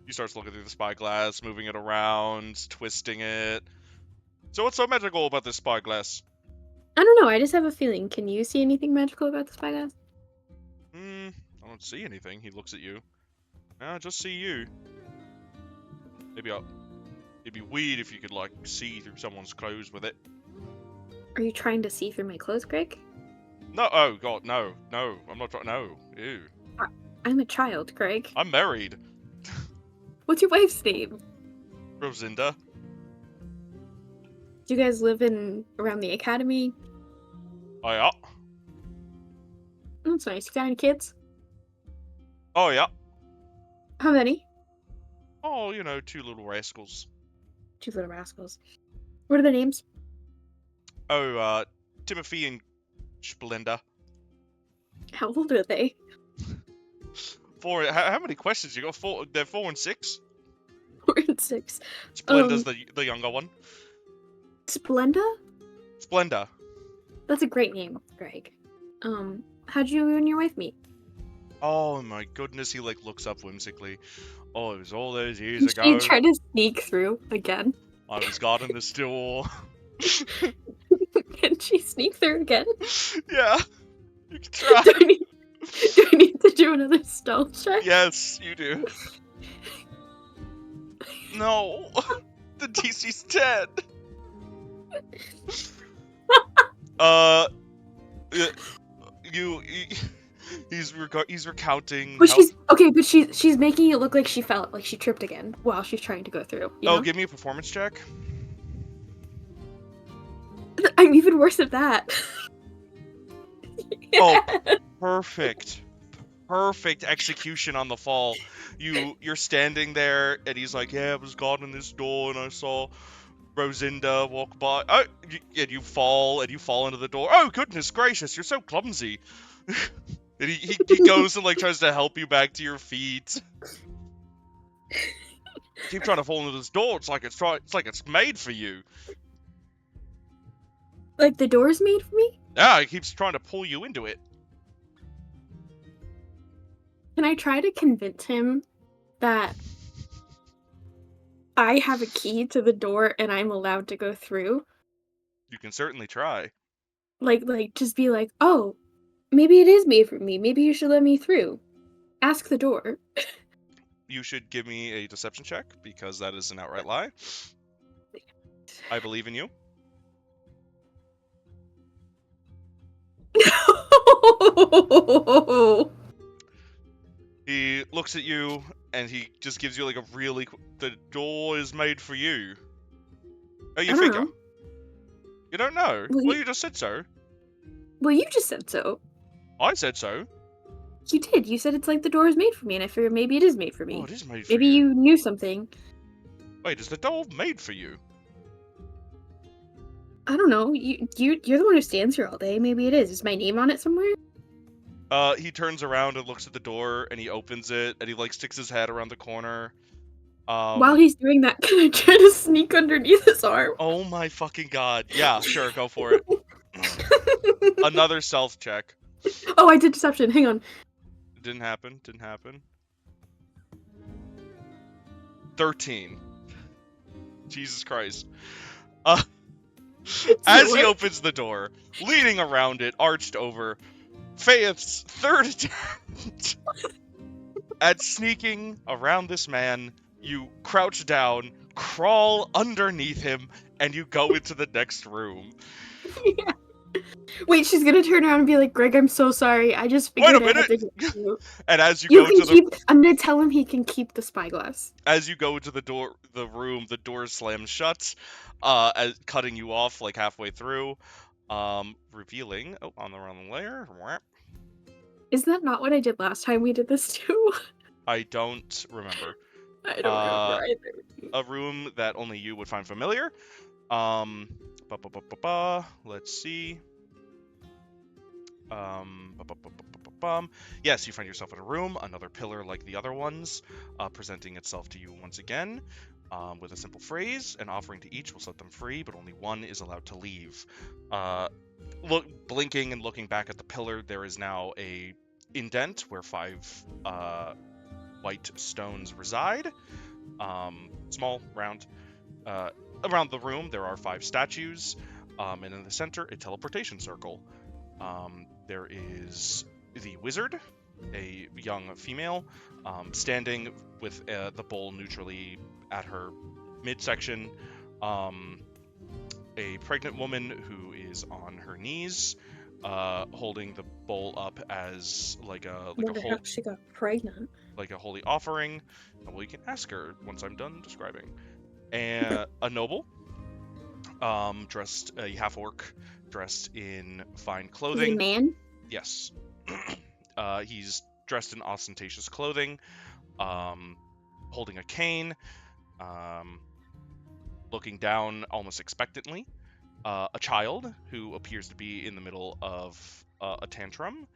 He starts looking through the spyglass, moving it around, twisting it. So what's so magical about this spyglass? I don't know. I just have a feeling. Can you see anything magical about the spyglass? I don't see anything. He looks at you. I just see you. It'd be weird if you could, like, see through someone's clothes with it. Are you trying to see through my clothes, Greg? No, oh god, no. I'm not trying, no. Ew. I'm a child, Greg. I'm married. What's your wife's name? Rosinda. Do you guys live around the academy? Oh yeah. That's nice. You got any kids? Oh yeah. How many? Oh, two little rascals. Two little rascals. What are their names? Oh, Timothy and Splenda. How old are they? 4. How many questions you got? 4. They're 4 and 6. 4 and 6. Splenda's the younger one. Splenda? Splenda. That's a great name, Greg. How'd you and your wife meet? Oh my goodness, he looks up whimsically. Oh, it was all those years Did ago. she try to sneak through again? I was guarding the store. Can she sneak through again? Yeah, you can try. Do I need to do another stealth check? Yes, you do. No, the DC's 10. He's recounting. But she's making it look like she fell, like she tripped again while she's trying to go through. You know? Give me a performance check. I'm even worse at that. Oh, perfect execution on the fall. You're standing there, and he's like, "Yeah, I was guarding this door, and I saw Rosinda walk by." Oh, and you fall into the door. Oh, goodness gracious, you're so clumsy. And he goes and tries to help you back to your feet. Keep trying to fall into this door. It's like it's made for you. Like the door's made for me? Yeah, he keeps trying to pull you into it. Can I try to convince him that I have a key to the door and I'm allowed to go through? You can certainly try. Just be like, oh, maybe it is made for me. Maybe you should let me through. Ask the door. You should give me a deception check, because that is an outright lie. I believe in you. He looks at you, and he just gives you a really... The door is made for you. Oh, you figure? Know. You don't know? Well, you just said so. Well, you just said so. I said so. You did. You said it's like the door is made for me, and I figured maybe it is made for me. Oh, it is made for maybe you. you knew something. Wait, is the door made for you? I don't know. You're the one who stands here all day. Maybe it is. Is my name on it somewhere? He turns around and looks at the door, and he opens it, and he sticks his head around the corner. While he's doing that, can I try to sneak underneath his arm? Oh my fucking god. Yeah, sure, go for it. Another stealth check. Oh, I did deception. Hang on. Didn't happen. 13. Jesus Christ. As he opens the door, leaning around it, arched over, Faith's third attempt at sneaking around this man, you crouch down, crawl underneath him, and you go into the next room. Yeah. Wait, she's gonna turn around and be like, Greg, I'm so sorry. I just figured Wait a I had to minute! get you. And as you go into I'm gonna tell him he can keep the spyglass. As you go into the room, the door slams shut, cutting you off halfway through, revealing. Oh, on the wrong layer. Isn't that not what I did last time we did this too? I don't remember. I don't remember either. A room that only you would find familiar. Let's see. Yes, you find yourself in a room, another pillar like the other ones, presenting itself to you once again, with a simple phrase: an offering to each will set them free, but only one is allowed to leave. Blinking and looking back at the pillar, there is now a indent where 5 white stones reside. Small, round. Around the room, there are 5 statues, and in the center, a teleportation circle. There is the wizard, a young female, standing with the bowl neutrally at her midsection. A pregnant woman who is on her knees, holding the bowl up as How she got pregnant. like a holy offering. Well, you can ask her once I'm done describing. And a noble, dressed a half orc, dressed in fine clothing. Is he a man? Yes. He's dressed in ostentatious clothing, holding a cane, looking down almost expectantly. A child who appears to be in the middle of a tantrum,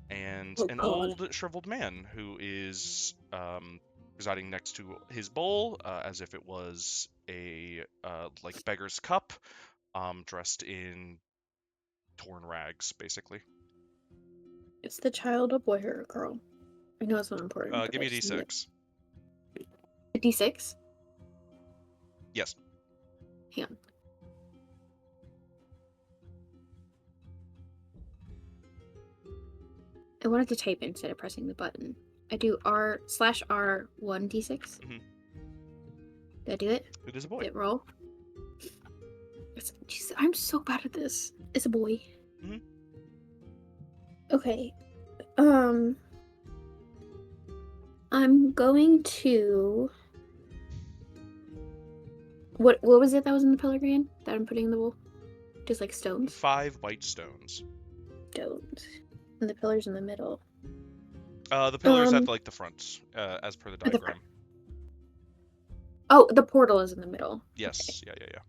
and Oh, an God. old shriveled man who is residing next to his bowl, as if it was a like beggar's cup, dressed in torn rags, basically. Is the child a boy or a girl? I know it's not important. but Give me I a just need it. d6. A D6? Yes. Hang on. I wanted to type instead of pressing the button. I do R/R 1d6. Mhm. Did I do it? It is a Did boy. it roll? Jeez, I'm so bad at this. It's a boy. Mhm. Okay. I'm going to. What was it that was in the pillar again? That I'm putting in the bowl? Just like stones? 5 white stones. Stones. And the pillar's in the middle. The pillars at like the front, as per the At the diagram. front. Oh, the portal is in the middle. Yes. Yeah.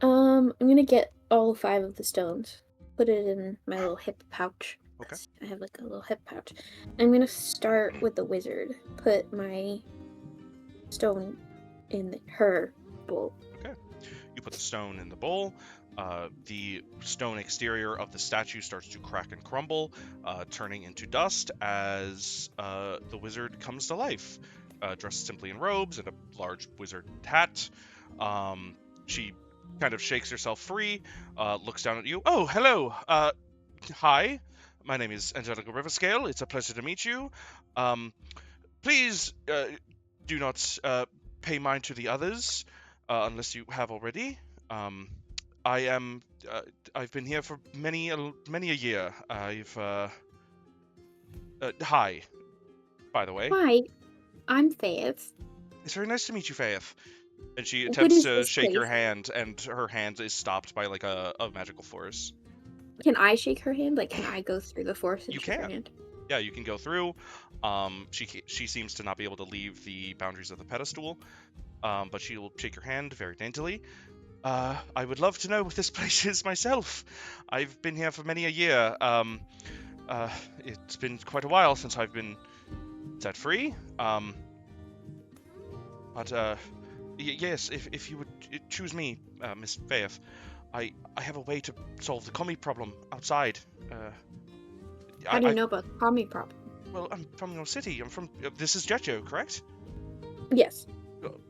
I'm gonna get all 5 of the stones. Put it in my little hip pouch. Okay. I have like a little hip pouch. I'm gonna start with the wizard. Put my stone in her bowl. You put the stone in the bowl. The stone exterior of the statue starts to crack and crumble, turning into dust as the wizard comes to life, dressed simply in robes and a large wizard hat. She kind of shakes herself free, looks down at you. Oh, hello. Hi. My name is Angelica Riverscale. It's a pleasure to meet you. Please do not pay mind to the others, unless you have already. I've been here for many a year. Hi, by the way. Hi, I'm Faith. It's very nice to meet you, Faith. And she What attempts is to this shake your place? hand, and her hand is stopped by like a magical force. Can I shake her hand? Like, can I go through the force and You shake her can. hand? Yeah, you can go through. She seems to not be able to leave the boundaries of the pedestal, but she will shake your hand very daintily. I would love to know what this place is myself. I've been here for many a year. It's been quite a while since I've been set free. Yes, if you would choose me, Miss Faith, I have a way to solve the commie problem outside. How do you know about the commie problem? Well, I'm from your city. I'm from. This is Jecho, correct? Yes.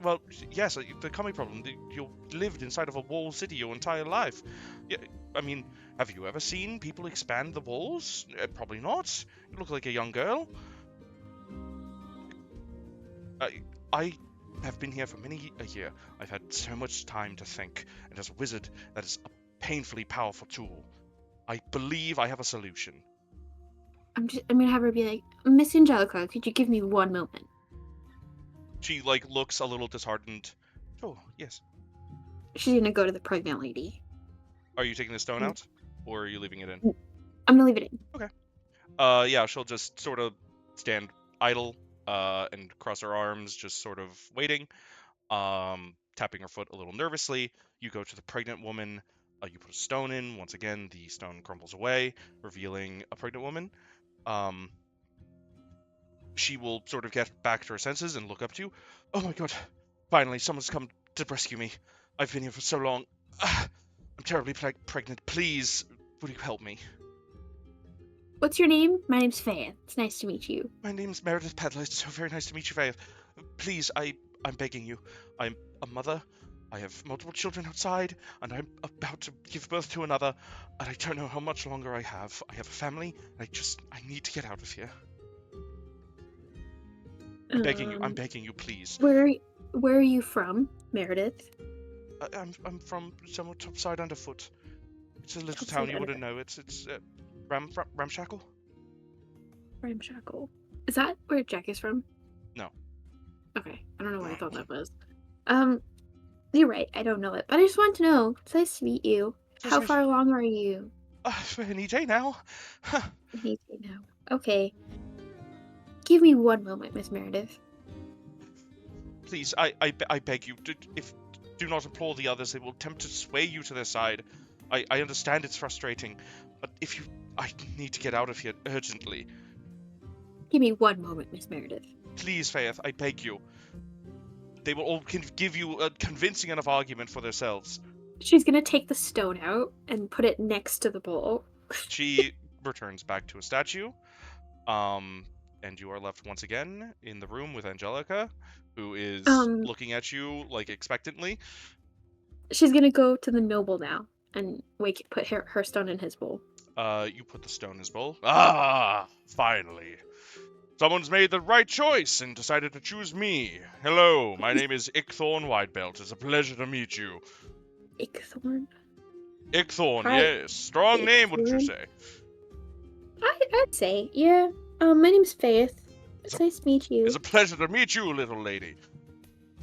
Well, yes, the commie problem. You lived inside of a walled city your entire life. Yeah, I mean, have you ever seen people expand the walls? Probably not. You look like a young girl. I have been here for many a year. I've had so much time to think, and as a wizard, that is a painfully powerful tool. I believe I have a solution. I'm gonna have her be like, Miss Angelica, could you give me 1 moment? She like looks a little disheartened. Oh, yes. She's gonna go to the pregnant lady. Are you taking the stone out, or are you leaving it in? I'm gonna leave it in. Yeah, she'll just sort of stand idle, and cross her arms, just sort of waiting, tapping her foot a little nervously. You go to the pregnant woman. You put a stone in. Once again, the stone crumbles away, revealing a pregnant woman. She will sort of get back to her senses and look up to you. Oh my god, finally, someone's come to rescue me. I've been here for so long. I'm terribly pregnant. Please, would you help me? What's your name? My name's Faith. It's nice to meet you. My name's Meredith Pedler. It's so very nice to meet you, Faith. Please, I'm begging you. I'm a mother. I have multiple children outside, and I'm about to give birth to another, and I don't know how much longer I have. I have a family, and I need to get out of here. I'm begging you, please. Where are you from, Meredith? I'm from somewhere topside underfoot. It's a little Topside town you wouldn't know. It's Ramshackle. Ramshackle. Is that where Jack is from? No. Okay, I don't know what I thought that was. You're right. I don't know it, but I just wanted to know. It's nice to meet you. Just How me- far along are you? Any day now. Any day now. Okay. Give me one moment, Miss Meredith. Please, I beg you, do not implore the others. They will attempt to sway you to their side. I understand it's frustrating, but I need to get out of here urgently. Give me one moment, Miss Meredith. Please, Faith, I beg you. They will all give you a convincing enough argument for themselves. She's gonna take the stone out and put it next to the bowl. She returns back to a statue. And you are left once again in the room with Angelica, who is looking at you, like, expectantly. She's gonna go to the noble now and put her stone in his bowl. You put the stone in his bowl. Ah, finally. Someone's made the right choice and decided to choose me. Hello, my name is Ickthorn Whitebelt. It's a pleasure to meet you. Ickthorn? Ickthorn, Hi. yes. Strong name, wouldn't you say? I'd say, yeah. My name's Faith. It's nice to meet you. It's a pleasure to meet you, little lady.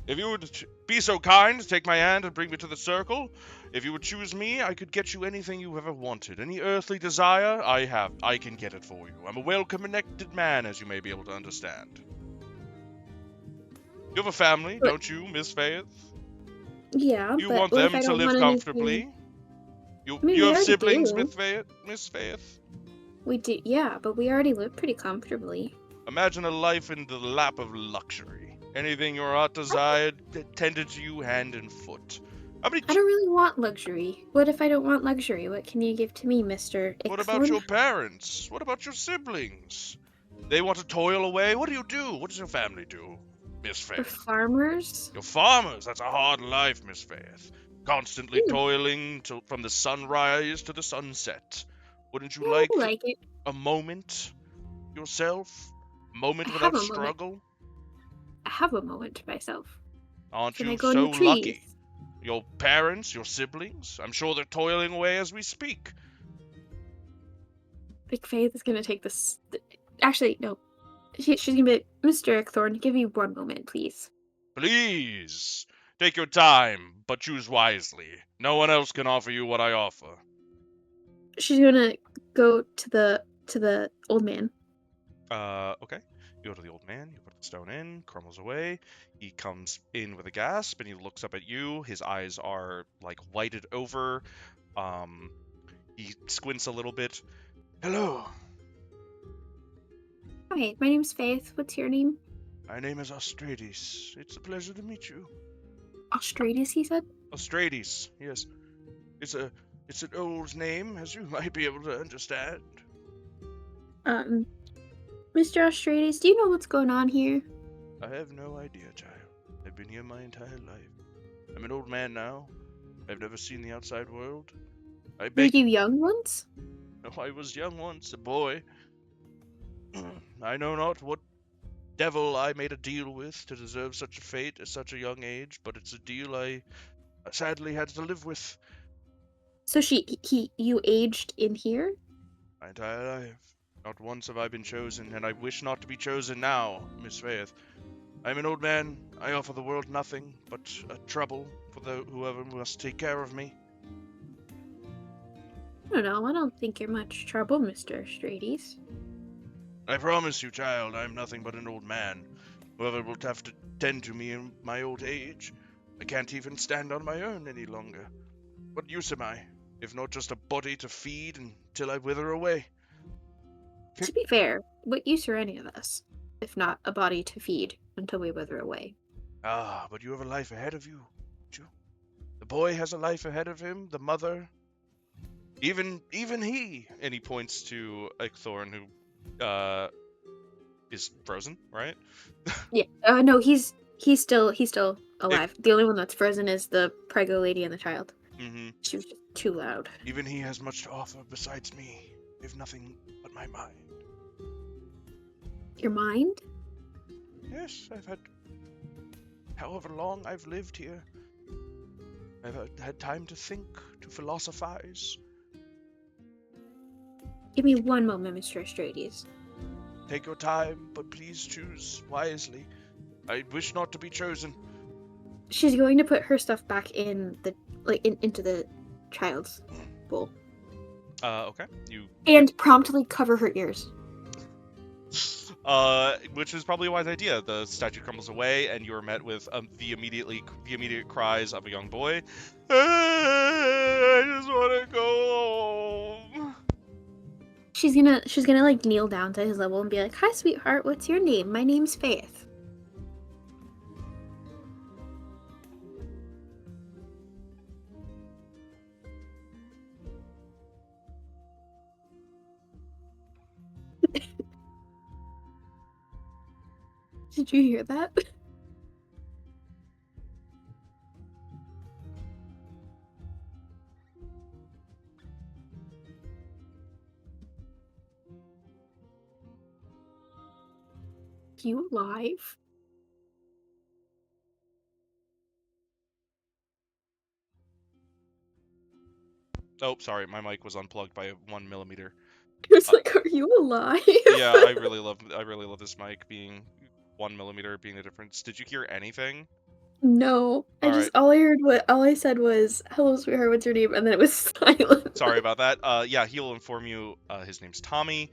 If you would be so kind, take my hand and bring me to the circle. If you would choose me, I could get you anything you ever wanted. Any earthly desire, I can get it for you. I'm a well-connected man, as you may be able to understand. You have a family, don't you, Miss Faith? Yeah, You but want what if them I to don't live want comfortably? anything? You I mean, we have already siblings, do. Miss Faith? We do, yeah, but we already live pretty comfortably. Imagine a life in the lap of luxury. Anything your heart desired, tended to you hand and foot. How many I don't really want luxury. What if I don't want luxury? What can you give to me, Mr. What about Ickthorn? your parents? What about your siblings? They want to toil away? What do you do? What does your family do, Miss We're Faith? farmers? You're farmers. That's a hard life, Miss Faith. Constantly toiling from the sunrise to the sunset. Wouldn't you I like it. a moment yourself? A moment I without have a moment. struggle? I have a moment to myself. Aren't Can I you go in so the trees? lucky? Your parents, your siblings, I'm sure they're toiling away as we speak. Big Faith is gonna take this. Actually, no. She's gonna be like, Mr. Ickthorn, give me one moment, please. Please, take your time, but choose wisely. No one else can offer you what I offer. She's gonna go to the old man. Okay. You go to the old man, you put the stone in, crumbles away. He comes in with a gasp and he looks up at you. His eyes are like whited over. He squints a little bit. Hello. Hi, my name's Faith. What's your name? My name is Austrades. It's a pleasure to meet you. Austrades, he said? Austrades, yes. It's an old name, as you might be able to understand. Mr. Austrades, do you know what's going on here? I have no idea, child. I've been here my entire life. I'm an old man now. I've never seen the outside world. Were you young once? No, I was young once, a boy. I know not what devil I made a deal with to deserve such a fate at such a young age, but it's a deal I sadly had to live with. So you aged in here? My entire life. Not once have I been chosen, and I wish not to be chosen now, Miss Faith. I am an old man. I offer the world nothing but trouble for whoever must take care of me. I don't know. I don't think you're much trouble, Mr. Austrades. I promise you, child, I am nothing but an old man. Whoever will have to tend to me in my old age. I can't even stand on my own any longer. What use am I, if not just a body to feed until I wither away? To be fair, what use are any of us, if not a body to feed until we wither away? Ah, but you have a life ahead of you, don't you? The boy has a life ahead of him, the mother, even he. And he points to Ickthorn, who is frozen, right? Yeah. No, he's still alive. The only one that's frozen is the prego lady and the child. Mm-hmm. She was just too loud. Even he has much to offer besides me. If nothing but my mind. Your mind? Yes, I've had however long I've lived here. I've had time to think, to philosophize. Give me one moment, Mr. Austrades. Take your time, but please choose wisely. I wish not to be chosen. She's going to put her stuff back in the into the child's bowl. Okay. You And promptly cover her ears. Which is probably a wise idea. The statue crumbles away, and you are met with the immediate cries of a young boy. I just want to go home. She's gonna like kneel down to his level and be like, "Hi, sweetheart. What's your name? My name's Faith." Did you hear that? You alive? Oh, sorry, my mic was unplugged by 1 millimeter. It's like, are you alive? Yeah, I really love this mic being 1 millimeter being the difference. Did you hear anything? No. All right. All I said was, "Hello, sweetheart. What's your name?" And then it was silent. Sorry about that. Yeah, he'll inform you. His name's Tommy.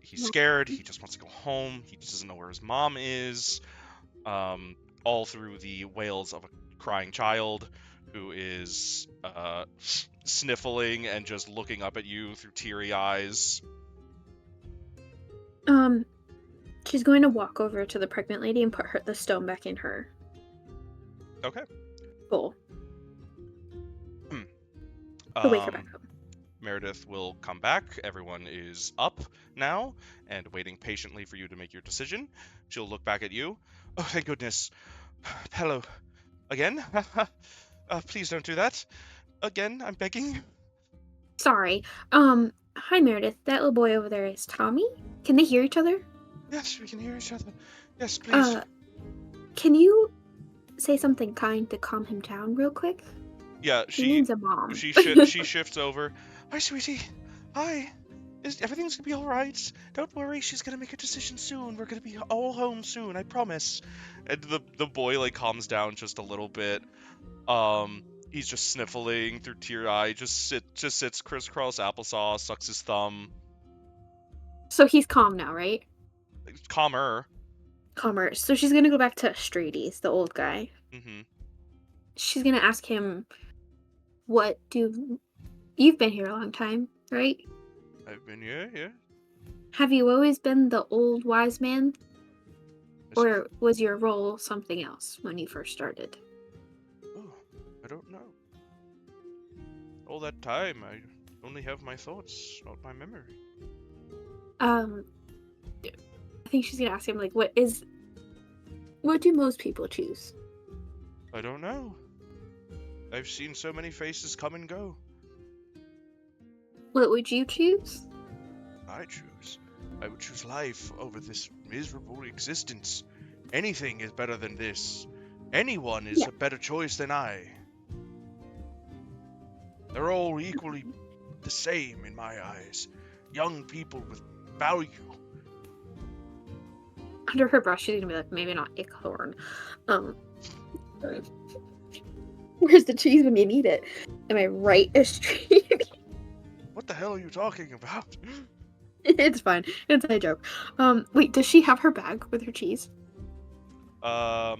He's scared. He just wants to go home. He doesn't know where his mom is. All through the wails of a crying child who is sniffling and just looking up at you through teary eyes. She's going to walk over to the pregnant lady and put the stone back in her Okay. bowl to wake her back up. Meredith will come back. Everyone is up now and waiting patiently for you to make your decision. She'll look back at you. Oh, thank goodness. Hello. Again? Please don't do that. Again, I'm begging. Sorry. Hi, Meredith. That little boy over there is Tommy. Can they hear each other? Yes, we can hear each other. Yes, please. Can you say something kind to calm him down real quick? Yeah, He needs a mom. she shifts over. Hi, sweetie. Hi. Everything's gonna be all right. Don't worry. She's gonna make a decision soon. We're gonna be all home soon. I promise. And the boy like calms down just a little bit. He's just sniffling through tear eye. Just sits crisscross applesauce. Sucks his thumb. So he's calm now, right? Calmer. Calmer. So she's gonna go back to Strades, the old guy. Mm-hmm. She's gonna ask him, you've been here a long time, right? I've been here, yeah. Have you always been the old wise man? Yes. Or was your role something else when you first started? Oh, I don't know. All that time, I only have my thoughts, not my memory. I think she's gonna ask him, like, what do most people choose? I don't know. I've seen so many faces come and go. What would you choose? I would choose life over this miserable existence. Anything is better than this. Anyone is a better choice than I. They're all equally the same in my eyes. Young people with value. Under her breath, she's gonna be like, maybe not Ichthorn. Where's the cheese when you need it? Am I right, Astrid? What the hell are you talking about? It's fine. It's a joke. Wait, does she have her bag with her cheese? Yeah,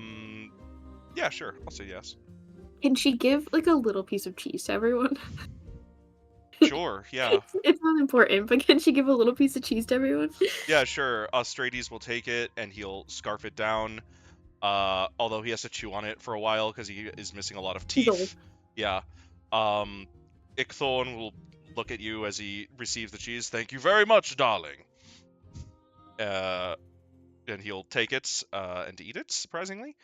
sure. I'll say yes. Can she give, like, a little piece of cheese to everyone? Sure, yeah. It's not important, but can she give a little piece of cheese to everyone? Yeah, sure. Strades will take it, and he'll scarf it down. Although he has to chew on it for a while, because he is missing a lot of He's old. teeth. Yeah. Ichthorn will look at you as he receives the cheese. Thank you very much, darling. And he'll take it, and eat it, surprisingly.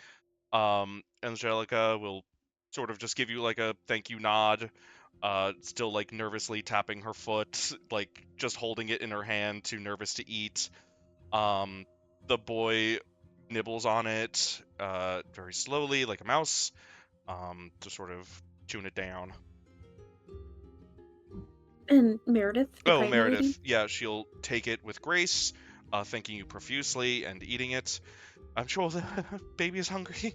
Angelica will sort of just give you like a thank you nod, still like nervously tapping her foot, like just holding it in her hand, too nervous to eat. The boy nibbles on it very slowly, like a mouse, to sort of tune it down. And Meredith, the Oh, pregnant Meredith. lady? Yeah, she'll take it with grace, thanking you profusely and eating it. I'm sure the baby is hungry.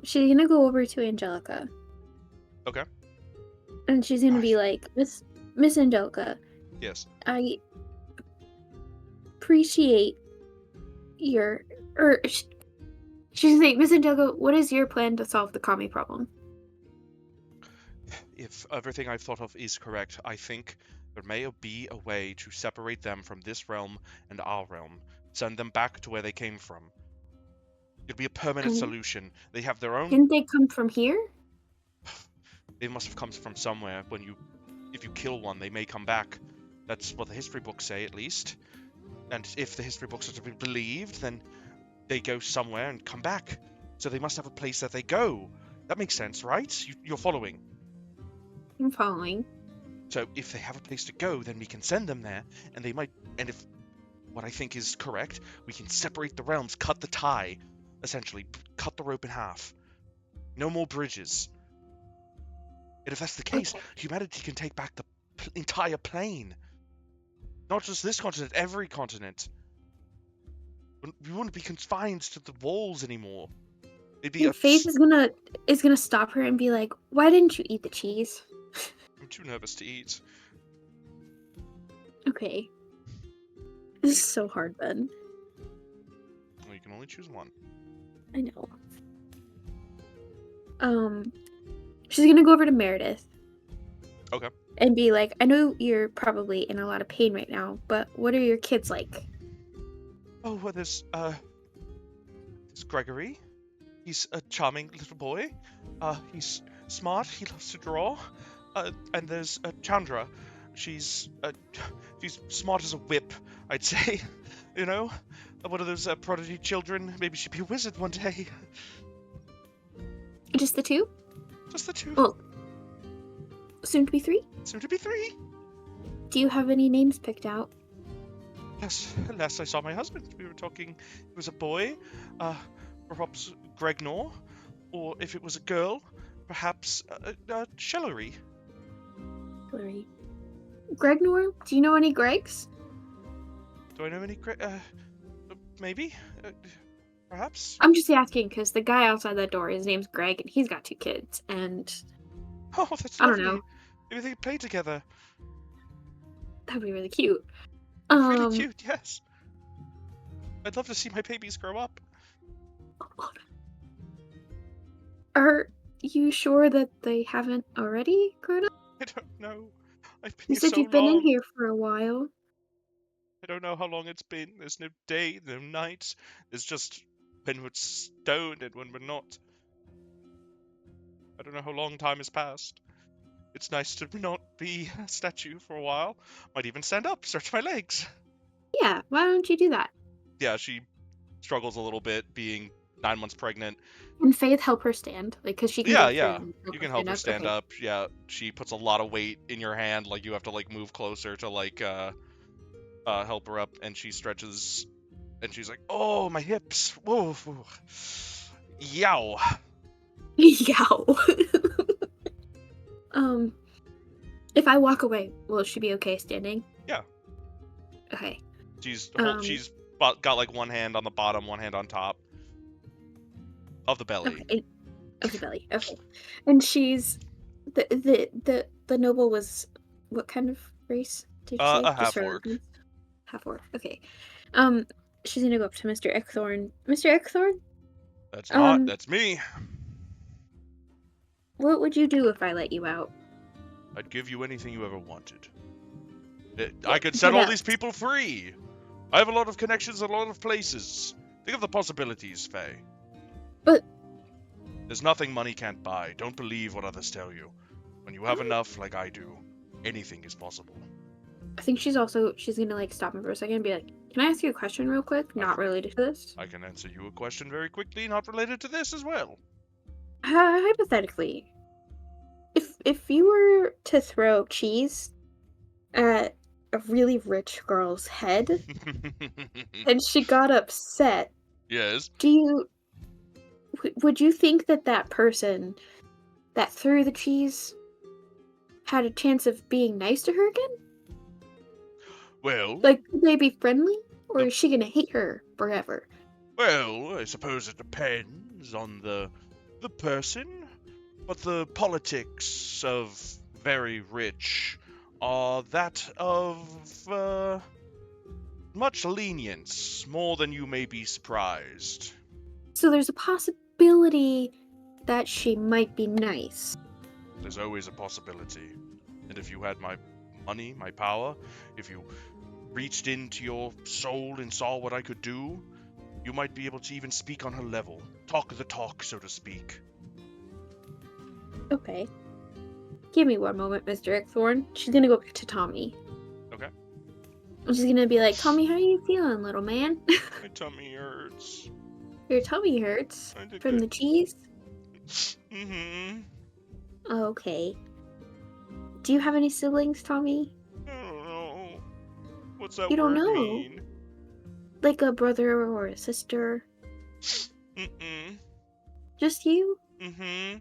She's gonna go over to Angelica. Okay. And she's gonna be like, Miss Andelka, Yes. I appreciate your, or she's like, Miss Andelka, what is your plan to solve the commie problem? If everything I've thought of is correct, I think there may be a way to separate them from this realm and our realm. Send them back to where they came from. It'll be a permanent solution. They have their own... Didn't they come from here? They must have come from somewhere. If you kill one, they may come back. That's what the history books say, at least. And if the history books are to be believed, then they go somewhere and come back. So they must have a place that they go. That makes sense, right? You're following. I'm following. So if they have a place to go, then we can send them there, and they might... And if what I think is correct, we can separate the realms, cut the tie, essentially. Cut the rope in half. No more bridges. And if that's the case, humanity can take back the entire plane. Not just this continent, every continent. We wouldn't be confined to the walls anymore. It'd be Faith is gonna stop her and be like, "Why didn't you eat the cheese?" I'm too nervous to eat. Okay. This is so hard, Ben. Well, you can only choose one. I know. She's gonna go over to Meredith. Okay. And be like, I know you're probably in a lot of pain right now, but what are your kids like? Oh, well, there's Gregory. He's a charming little boy. He's smart. He loves to draw. And there's Chandra. She's smart as a whip, I'd say. You know, one of those prodigy children. Maybe she'd be a wizard one day. Just the two? Just the two. Well, soon to be three? Soon to be three. Do you have any names picked out? Yes, last I saw my husband, we were talking, it was a boy, perhaps Gregnor, or if it was a girl, perhaps Shellery. Gregnor? Do you know any Gregs? Do I know any maybe? Perhaps? I'm just asking because the guy outside that door, his name's Greg, and he's got 2 kids, and... Oh, that's I don't lovely. know. Maybe they could play together. That'd be really cute. Really cute, yes. I'd love to see my babies grow up. Are you sure that they haven't already grown up? I don't know. I've been You here said so you've been long. in here for a while. I don't know how long it's been. There's no day, no night. There's just when we're stoned and when we're not. I don't know how long time has passed. It's nice to not be a statue for a while. Might even stand up, stretch my legs. Yeah, why don't you do that? Yeah, she struggles a little bit being 9 months pregnant. Can Faith help her stand? Like, cause she can go Yeah. through and You can help her stand Okay. up. Yeah, she puts a lot of weight in your hand. Like, you have to, like, move closer to, like, help her up. And she stretches, and she's like, oh, my hips. Whoa. Yow. Yow. If I walk away, will she be okay standing? Yeah. Okay. She's got, like, one hand on the bottom, one hand on top of the belly. Okay. Of the belly. Okay. And she's the noble was what kind of race did you say? A Just half for orc. reference? Half orc. Okay. She's gonna go up to Mr. Eckthorn. Mr. Eckthorn, That's me. what would you do if I let you out? I'd give you anything you ever wanted. I could set all these people free. I have a lot of connections in a lot of places. Think of the possibilities, Faye. But there's nothing money can't buy. Don't believe what others tell you. When you have enough, like I do, anything is possible. I think she's gonna like stop him for a second and be like, "Can I ask you a question real quick? Not related to this." I can answer you a question very quickly, not related to this as well. Hypothetically, if you were to throw cheese at a really rich girl's head and she got upset, Yes. would you think that person that threw the cheese had a chance of being nice to her again? Well, Like, could they be friendly, or is she gonna hate her forever? well, I suppose it depends on the person, but the politics of very rich are that of much lenience, more than you may be surprised. So there's a possibility that she might be nice. There's always a possibility. And if you had my money, my power, if you reached into your soul and saw what I could do, you might be able to even speak on her level. Talk the talk, so to speak. Okay. Give me one moment, Mr. Ickthorn. She's gonna go back to Tommy. Okay. She's gonna be like, Tommy, how are you feeling, little man? My tummy hurts. Your tummy hurts I think from the cheese? Mm-hmm. Okay. Do you have any siblings, Tommy? I don't know. What's that You don't word know? mean? Like a brother or a sister? Mm-mm. Just you? Mm-hmm.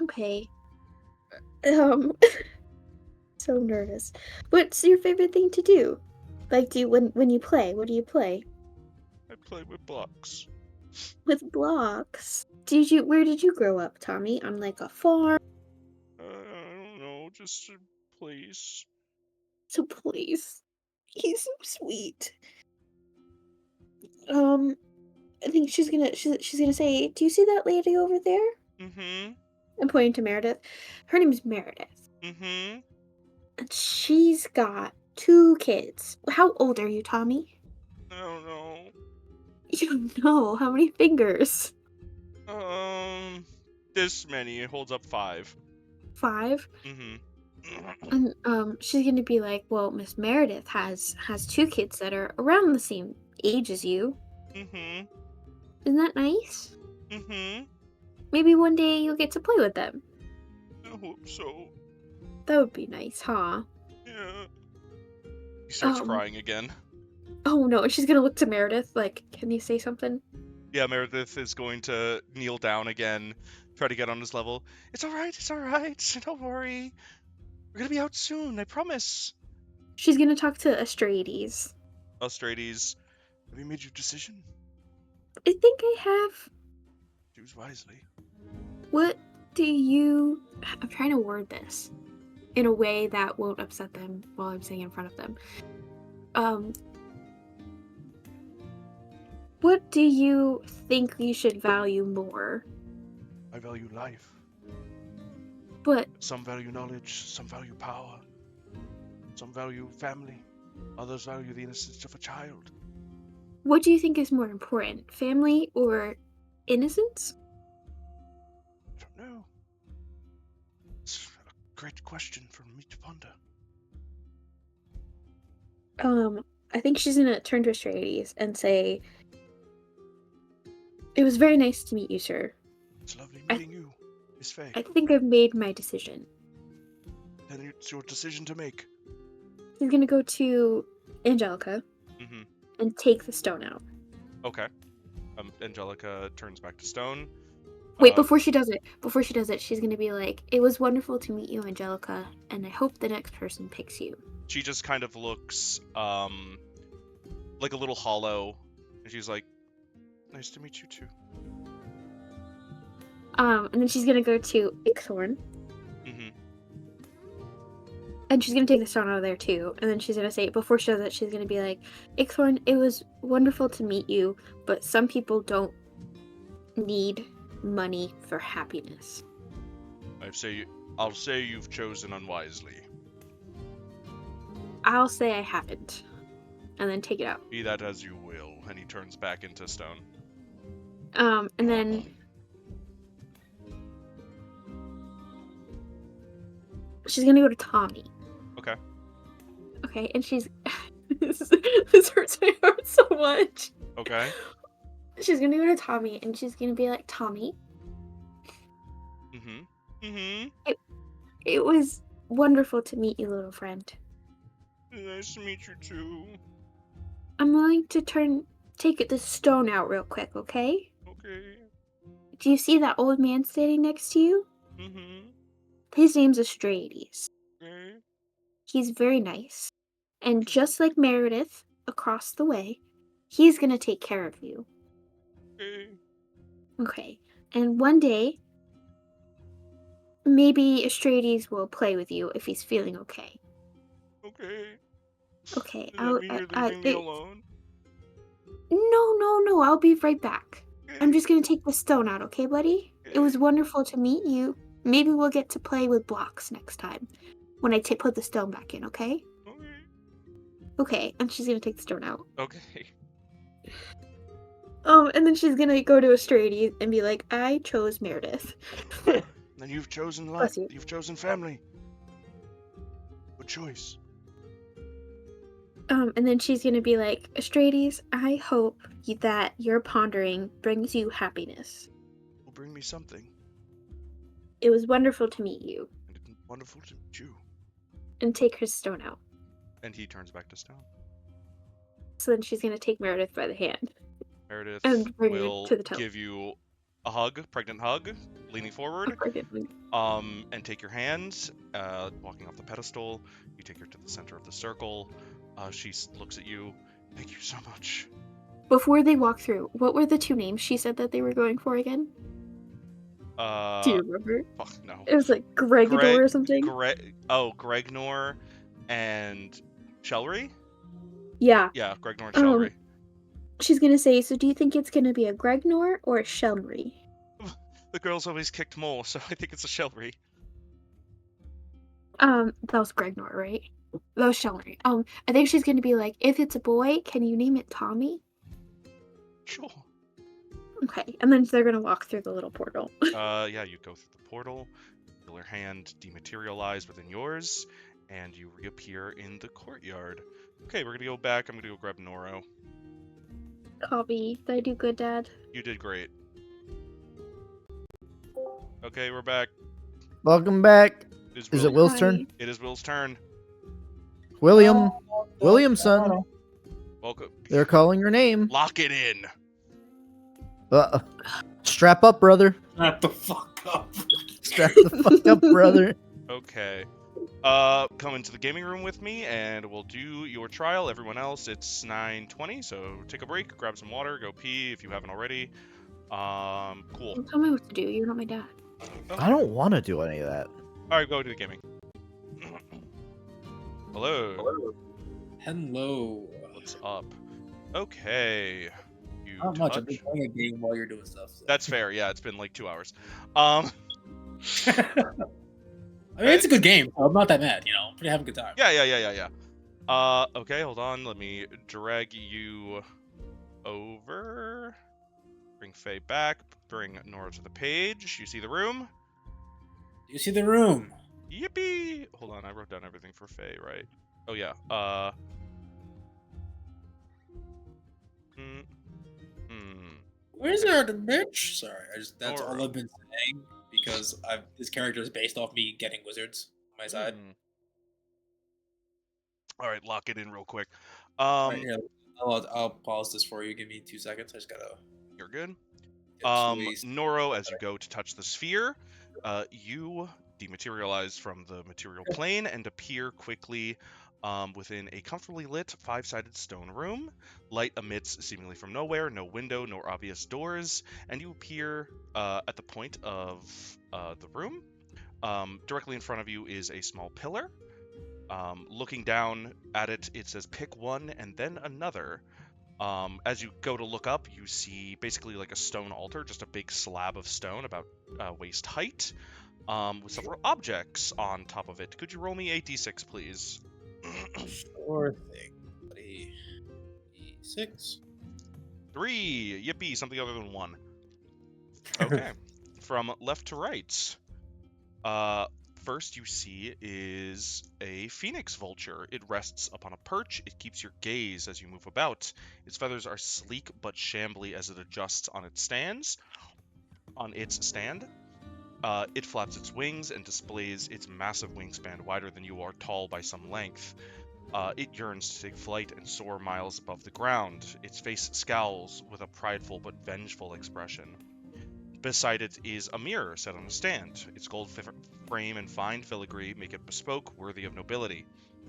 Okay. So nervous. What's your favorite thing to do? Like, do you, when you play, what do you play? I play with blocks. With blocks. Where did you grow up, Tommy? On like a farm? I don't know, just a place. So please. He's so sweet. I think she's gonna say, do you see that lady over there? Mm-hmm. I'm pointing to Meredith. Her name's Meredith. Mm-hmm. And she's got 2 kids. How old are you, Tommy? I don't know. You don't know. How many fingers? This many. It holds up 5. 5? Mm-hmm. And she's gonna be like, well, Miss Meredith has 2 kids that are around the same age as you. Mm-hmm. Isn't that nice? Mm-hmm. Maybe one day you'll get to play with them. I hope so. That would be nice, huh? Yeah. He starts Um, crying again. Oh no, and she's gonna look to Meredith like, can you say something? Yeah, Meredith is going to kneel down again, try to get on his level. It's alright, don't worry. We're gonna be out soon, I promise. She's gonna talk to Astrades. Austrades, have you made your decision? I think I have. Choose wisely. What do you... I'm trying to word this in a way that won't upset them while I'm sitting in front of them. What do you think you should value more? I value life. But Some value knowledge, some value power. Some value family. Others value the innocence of a child. what do you think is more important? Family or innocence? I don't know. It's a great question for me to ponder. I think she's gonna turn to Astrades and say, it was very nice to meet you, sir. It's lovely meeting you, Miss Faye. I think I've made my decision. Then it's your decision to make. She's gonna go to Angelica Mm-hmm. and take the stone out. Okay. Angelica turns back to stone. Wait, before she does it, she's gonna be like, it was wonderful to meet you, Angelica, and I hope the next person picks you. She just kind of looks, like a little hollow, and she's like, nice to meet you too. And then she's gonna go to Ickthorn, Mm-hmm. and she's gonna take the stone out of there too. And then she's gonna say, before she does it, she's gonna be like, Ickthorn, it was wonderful to meet you, but some people don't need money for happiness. I'll say you've chosen unwisely. I'll say I haven't. And then take it out. Be that as you will. And he turns back into stone. And then she's gonna go to Tommy. Okay. Okay, and she's this hurts my heart so much. Okay. She's gonna go to Tommy and she's gonna be like, Tommy, Mm-hmm. Mm-hmm. it was wonderful to meet you, little friend. Nice to meet you too. I'm willing to take the stone out real quick, okay? Okay. Do you see that old man standing next to you? Mm-hmm. His name's Astrades. Okay. He's very nice. And just like Meredith, across the way, he's gonna take care of you. Okay. Okay. And one day, maybe Astrades will play with you if he's feeling okay. Okay. Okay, Does that mean you're leaving me alone? No, I'll be right back. I'm Okay. just gonna take the stone out, okay, buddy? It was wonderful to meet you. Maybe we'll get to play with blocks next time when I put the stone back in, okay? Okay. Okay, and she's gonna take the stone out. Okay. And then she's gonna go to Astrades and be like, I chose Meredith. Then you've chosen life. Bless you. You've chosen family. Good choice. And then she's gonna be like, Astrades, I hope that your pondering brings you happiness. Will bring me something. It was wonderful to meet you. And it's wonderful to meet you. And take her stone out. And he turns back to stone. So then she's gonna take Meredith by the hand. Meredith And bring her will to the toe. give you a hug, pregnant hug, leaning forward, and take your hands, walking off the pedestal. You take her to the center of the circle. She looks at you. Thank you so much. Before they walk through, what were the two names she said that they were going for again? Do you remember? Fuck, no. It was like Gregador or something? Gregnor and Shelry? Yeah. Yeah, Gregnor and Shelry. She's gonna say, so do you think it's gonna be a Gregnor or a Shelry? The girl's always kicked more, so I think it's a Shelry. That was Gregnor, right? That was Shelry. I think she's gonna be like, if it's a boy, can you name it Tommy? Sure. Okay, and then they're gonna walk through the little portal. Yeah, you go through the portal, feel her hand dematerialize within yours, and you reappear in the courtyard. Okay, we're gonna go back. I'm gonna go grab Noro. Copy. Did I do good, Dad? You did great. Okay, we're back. Welcome back. Is it Will's Hi. turn? It is Will's turn. Williamson. Welcome. They're calling your name. Lock it in. Strap up, brother. Shut the fuck up. Strap the fuck up, brother. Okay. Come into the gaming room with me, and we'll do your trial. Everyone else, it's 9:20, so take a break, grab some water, go pee if you haven't already. Cool. Don't tell me what to do. You're not my dad. I don't want to do any of that. All right, go to the gaming. Hello. Hello. What's up? Okay. You Not much. I've touch. been playing a game while you're doing stuff. So. That's fair. Yeah, it's been like 2 hours. I mean, it's a good game. So I'm not that mad. Pretty having a good time. Yeah. Okay, hold on. Let me drag you over. Bring Faye back. Bring Nora to the page. You see the room? You see the room. Yippee! Hold on, I wrote down everything for Faye, right? Oh yeah. Wizard, bitch. Sorry, that's Nora. all I've been saying because this character is based off me getting wizards on my side. All right, lock it in real quick. Right here, I'll pause this for you. Give me 2 seconds. I just gotta. You're good. get squeezed. Noro, as you go to touch the sphere, you dematerialize from the material plane and appear quickly within a comfortably lit 5-sided stone room. Light emits seemingly from nowhere, no window, nor obvious doors, and you appear at the point of the room. Directly in front of you is a small pillar. Looking down at it, it says pick one and then another. As you go to look up, you see basically like a stone altar, just a big slab of stone about waist height, with several objects on top of it. Could you roll me a d6, please? Sure thing, buddy. 6. 3. Yippee, something other than 1. Okay. From left to right. First you see is a phoenix vulture. It rests upon a perch. It keeps your gaze as you move about. Its feathers are sleek but shambly as it adjusts on its stand. It flaps its wings and displays its massive wingspan, wider than you are tall by some length. It yearns to take flight and soar miles above the ground. Its face scowls with a prideful but vengeful expression. Beside it is a mirror set on a stand. Its gold frame and fine filigree make it bespoke, worthy of nobility.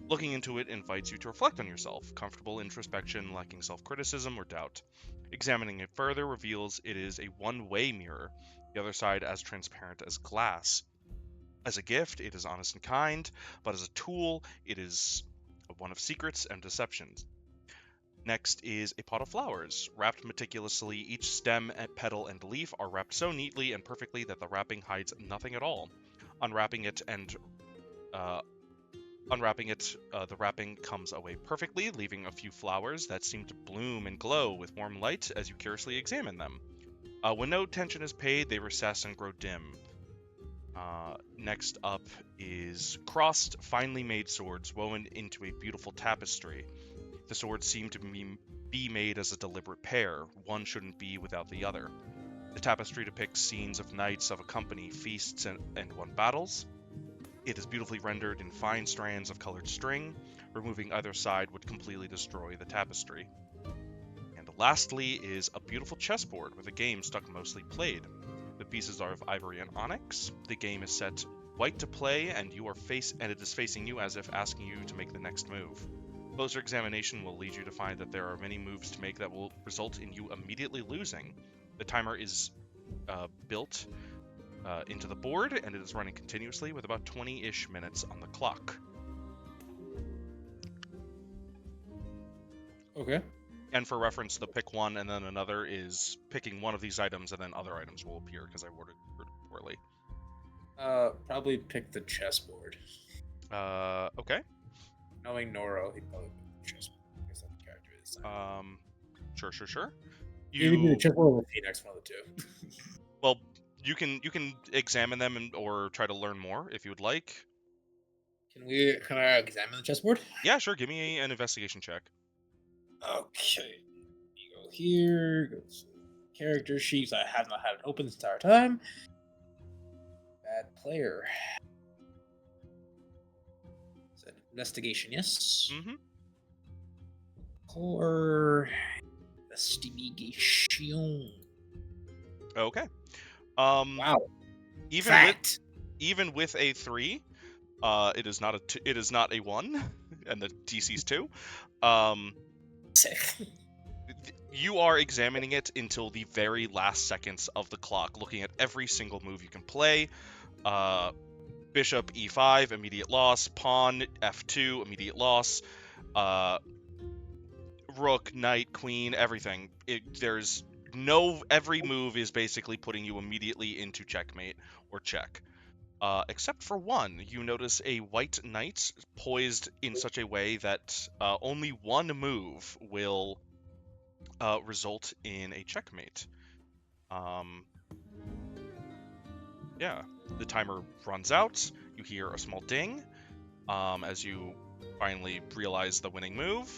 Looking into it invites you to reflect on yourself, comfortable introspection, lacking self-criticism or doubt. Examining it further reveals it is a one-way mirror, the other side as transparent as glass. As a gift, it is honest and kind, but as a tool, it is one of secrets and deceptions. Next is a pot of flowers, wrapped meticulously. Each stem, petal, and leaf are wrapped so neatly and perfectly that the wrapping hides nothing at all. Unwrapping it, the wrapping comes away perfectly, leaving a few flowers that seem to bloom and glow with warm light as you curiously examine them. When no attention is paid, they recess and grow dim. Next up is crossed, finely made swords woven into a beautiful tapestry. The swords seem to be made as a deliberate pair. One shouldn't be without the other. The tapestry depicts scenes of knights of a company, feasts, and won battles. It is beautifully rendered in fine strands of colored string. Removing either side would completely destroy the tapestry. And lastly is a beautiful chessboard with a game stuck mostly played. The pieces are of ivory and onyx. The game is set white to play, and it is facing you as if asking you to make the next move. Closer examination will lead you to find that there are many moves to make that will result in you immediately losing. The timer is built into the board, and it is running continuously with about 20-ish minutes on the clock. Okay. And for reference, the pick one and then another is picking one of these items, and then other items will appear because I worded it poorly. Probably pick the chessboard. Okay. Knowing Noro, he'd probably pick the chessboard. I guess that character is. Sure. Either be the chessboard or the Phoenix, one of the two. Well, you can examine them or try to learn more if you would like. Can I examine the chessboard? Yeah, sure. Give me an investigation check. Okay. You go here. Go to character sheets. I have not had it open this entire time. Bad player. Is that investigation? Yes. Mm-hmm. Or investigation. Okay. Wow. Even Fact. with a 3, it is not a 1, and the DC's 2. You are examining it until the very last seconds of the clock, looking at every single move you can play. Bishop e5, immediate loss. Pawn f2, immediate loss. Rook, knight, queen, everything. Every move is basically putting you immediately into checkmate or check. Except for one, you notice a white knight poised in such a way that only one move will result in a checkmate. Yeah, the timer runs out. You hear a small ding as you finally realize the winning move.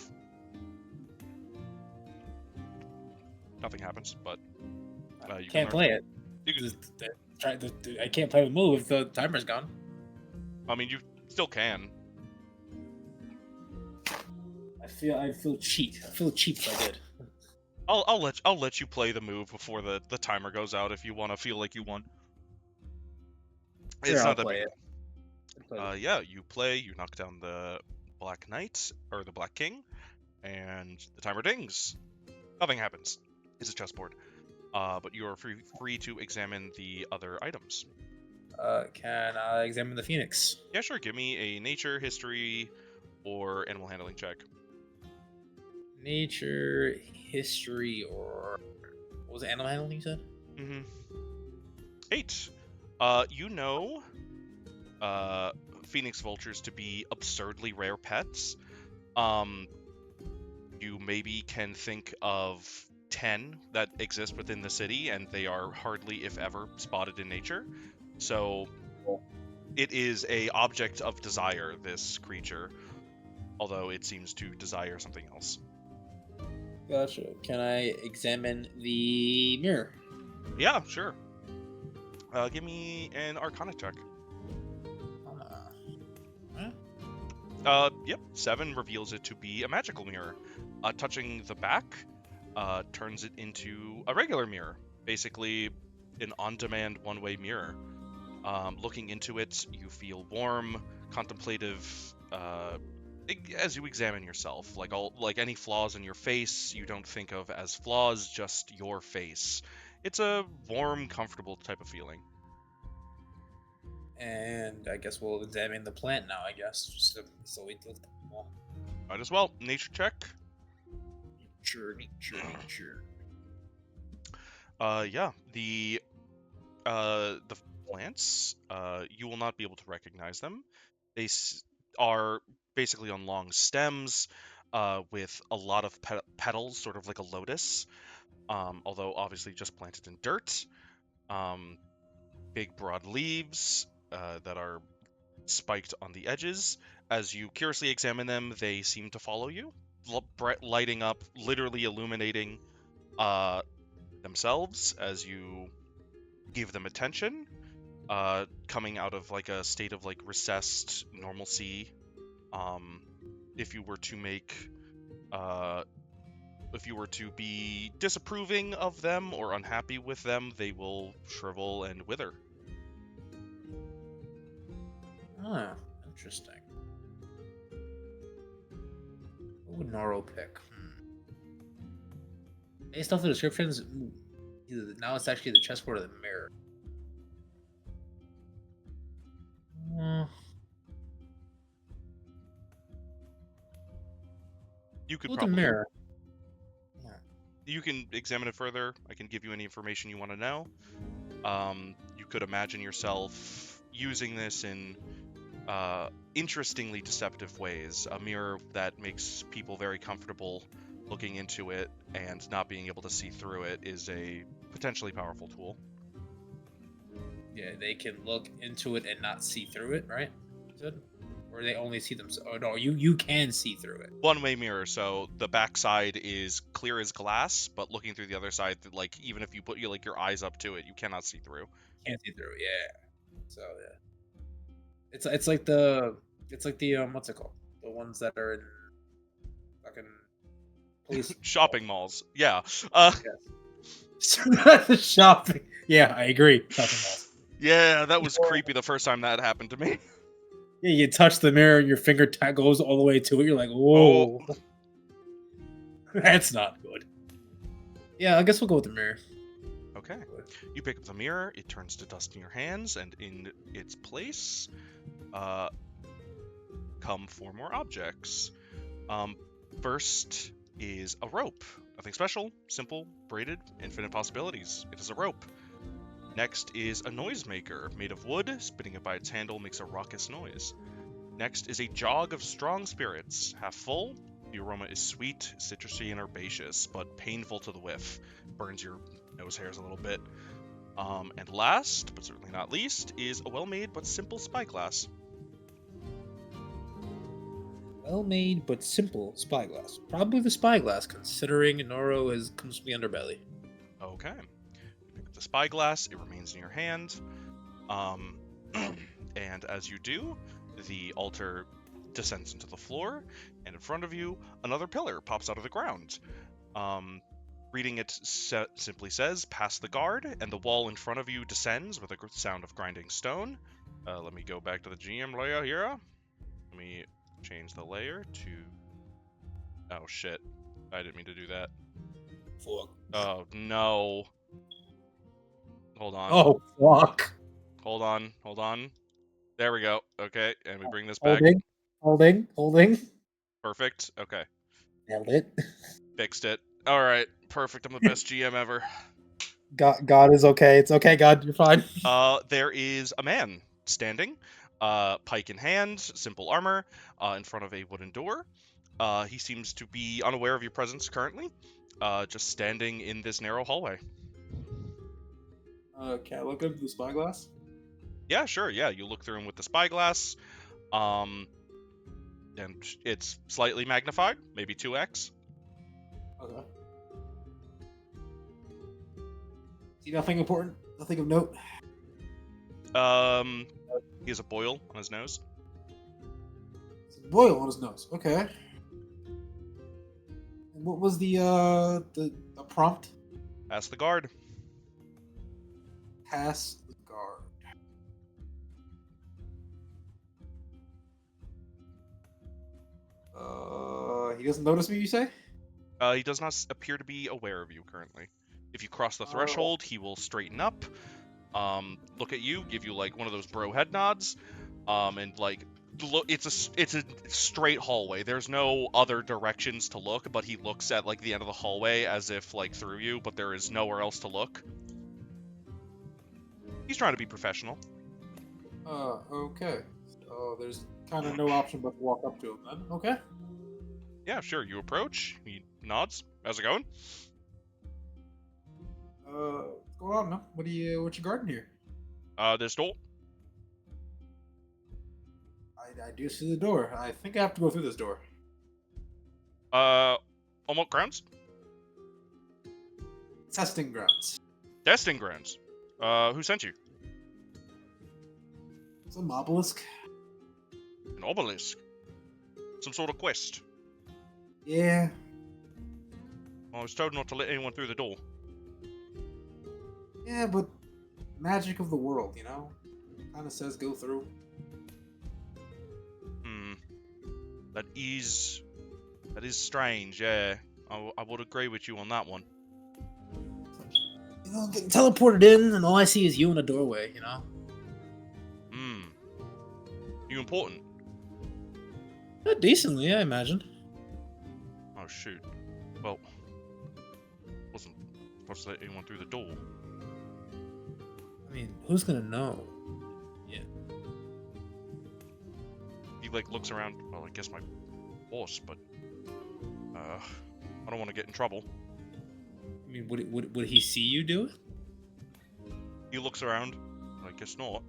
Nothing happens, but you Can't play it. I can't play the move if the timer's gone. I mean, you still can. I feel cheat. I feel cheap if I did. I'll let you play the move before the timer goes out if you want to feel like you won. Sure, It's I'll not that play big. it. Yeah, you play. You knock down the black knight or the black king, and the timer dings. Nothing happens. It's a chessboard. But you are free to examine the other items. Can I examine the Phoenix? Yeah, sure. Give me a nature, history, or animal handling check. Nature, history, or what was it? Animal handling? You said. 8. You know, phoenix vultures to be absurdly rare pets. You maybe can think of 10 that exist within the city, and they are hardly, if ever, spotted in nature. So it is a object of desire, this creature, although it seems to desire something else. Gotcha. Can I examine the mirror? Yeah, sure. Give me an Arcana check. Yep. 7 reveals it to be a magical mirror. Touching the back turns it into a regular mirror, basically an on-demand one-way mirror. Looking into it, you feel warm, contemplative, as you examine yourself. Like any flaws in your face, you don't think of as flaws, just your face. It's a warm, comfortable type of feeling. And I guess we'll examine the plant now. I guess just so we look at them all. Might as well. Nature check. Nature. Yeah. The plants. You will not be able to recognize them. They are basically on long stems, with a lot of petals, sort of like a lotus. Although obviously just planted in dirt. Big broad leaves that are spiked on the edges. As you curiously examine them, they seem to follow you, lighting up, literally illuminating themselves as you give them attention, coming out of like a state of like recessed normalcy. If you were to make if you were to be disapproving of them or unhappy with them, they will shrivel and wither. Ah, interesting. What would Noro pick? Based off the descriptions, now it's actually the chessboard or the mirror. You could With the probably mirror. you can examine it further. I can give you any information you want to know. You could imagine yourself using this in interestingly deceptive ways. A mirror that makes people very comfortable looking into it and not being able to see through it is a potentially powerful tool. Yeah, they can look into it and not see through it, right? Or they only see themselves. Oh no, you can see through it. One-way mirror, so the back side is clear as glass, but looking through the other side, like even if you put your eyes up to it, you cannot see through. Can't see through it, yeah. So yeah. It's like the what's it called? The ones that are in fucking police Shopping malls, yeah. the shopping. Yeah, I agree. Shopping malls. Yeah, that was creepy the first time that happened to me. Yeah, you touch the mirror and your finger goes all the way to it. You're like, whoa. Oh. That's not good. Yeah, I guess we'll go with the mirror. Okay. You pick up the mirror, it turns to dust in your hands, and in its place come 4 more objects. First is a rope. Nothing special, simple, braided, infinite possibilities. It is a rope. Next is a noisemaker, made of wood. Spinning it by its handle makes a raucous noise. Next is a jog of strong spirits, half full. The aroma is sweet, citrusy, and herbaceous, but painful to the whiff. Burns your nose hairs a little bit. And last, but certainly not least, is a well-made but simple spyglass. Well-made but simple spyglass. Probably the spyglass, considering Noro comes from the underbelly. Okay. You pick up the spyglass, it remains in your hand. And as you do, the altar descends into the floor, and in front of you, another pillar pops out of the ground. Reading it simply says, "Pass the guard," and the wall in front of you descends with a sound of grinding stone. Let me go back to the GM layer here. Let me change the layer to... Oh, shit. I didn't mean to do that. Fuck. Oh, no. Hold on. Oh, fuck. Hold on. There we go. Okay, and we bring this back. Holding. Perfect. Okay. Nailed it. Fixed it. All right. Perfect. I'm the best GM ever. God is okay. It's okay, God. You're fine. There is a man standing, pike in hand, simple armor, in front of a wooden door. He seems to be unaware of your presence currently, just standing in this narrow hallway. Can I look up the spyglass? Yeah, sure. Yeah, you look through him with the spyglass, and it's slightly magnified, maybe 2x. Okay. See nothing important? Nothing of note? He has a boil on his nose. It's a boil on his nose. Okay. And what was the prompt? Ask the guard. Pass the guard. He doesn't notice me, you say? He does not appear to be aware of you currently. If you cross the threshold, he will straighten up. look at you, give you like one of those bro head nods, and like look. It's a straight hallway. There's no other directions to look, but he looks at like the end of the hallway as if like through you, but there is nowhere else to look. He's trying to be professional. Okay. So there's kind of no option but to walk up to him then. Okay. Yeah, sure. You approach. He nods. How's it going? What's going on, man? What you guarding here? This door. I do see the door. I think I have to go through this door. On what grounds? Testing grounds. Testing grounds. Who sent you? It's a obelisk. An obelisk. Some sort of quest. Yeah. I was told not to let anyone through the door. Yeah, but magic of the world, you know? Kind of says go through. That is strange, yeah. I would agree with you on that one. You know, getting teleported in, and all I see is you in a doorway, you know? You important? Decently, I imagine. Oh, shoot. Well, wasn't supposed to let anyone through the door. I mean, who's gonna know? Yeah. He, like, looks around. Well, I guess my boss, but... I don't want to get in trouble. I mean, would he see you do it? He looks around. I guess not.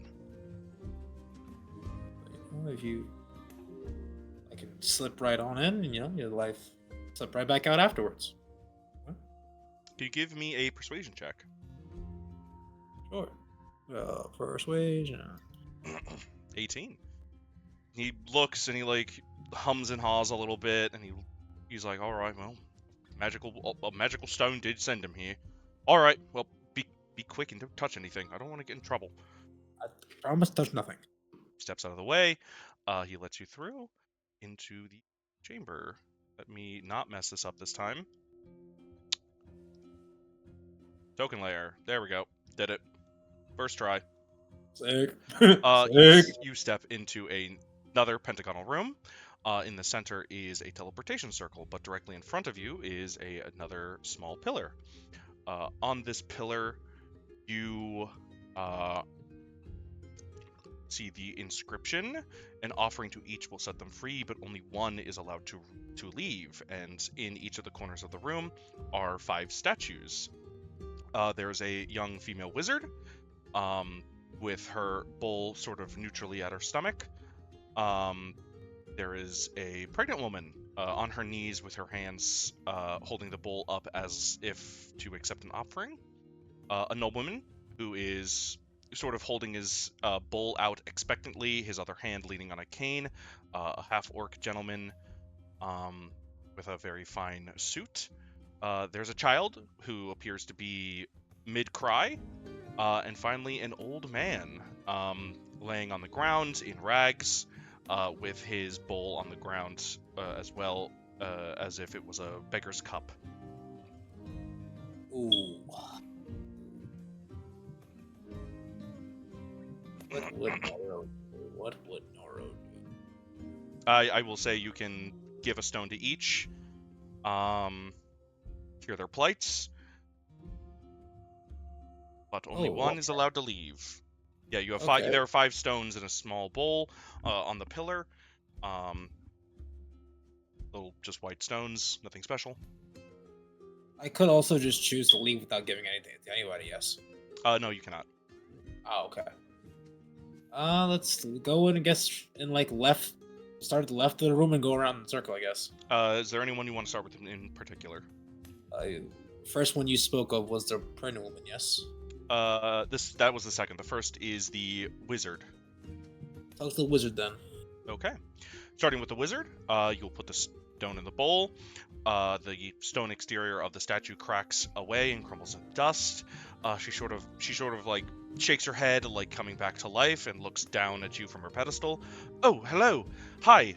Well, if you... I can slip right on in, and, you know, your life slip right back out afterwards. Huh? Can you give me a persuasion check? Sure. Persuasion. 18. He looks and he like hums and haws a little bit, and he's like, "All right, well, a magical stone did send him here. All right, well, be quick and don't touch anything. I don't want to get in trouble." I promise touch nothing. Steps out of the way. He lets you through into the chamber. Let me not mess this up this time. Token layer. There we go. Did it. First try. Sick. You step into another pentagonal room. In the center is a teleportation circle, but directly in front of you is another small pillar. On this pillar, you see the inscription. An offering to each will set them free, but only one is allowed to leave. And in each of the corners of the room are 5 statues. There's a young female wizard, with her bowl sort of neutrally at her stomach. There is a pregnant woman on her knees with her hands holding the bowl up as if to accept an offering. A nobleman who is sort of holding his bowl out expectantly, his other hand leaning on a cane. A half-orc gentleman with a very fine suit. There's a child who appears to be mid-cry. And finally, an old man laying on the ground in rags with his bowl on the ground as well, as if it was a beggar's cup. Ooh. What would Noro do? What would Noro do? I will say you can give a stone to each. Hear their plights. But only one is allowed to leave. Yeah, you have 5. Okay. There are 5 stones in a small bowl on the pillar. Little just white stones, nothing special. I could also just choose to leave without giving anything to anybody, yes. No, you cannot. Oh, okay. Let's go in, I guess, in like left. Start at the left of the room and go around in the circle, I guess. Is there anyone you want to start with in particular? First one you spoke of was the pregnant woman, yes? That was the second. The first is the wizard. Talk to the wizard then. Okay. Starting with the wizard, you'll put the stone in the bowl. The stone exterior of the statue cracks away and crumbles into dust. She sort of like shakes her head, like coming back to life, and looks down at you from her pedestal. "Oh, hello. Hi.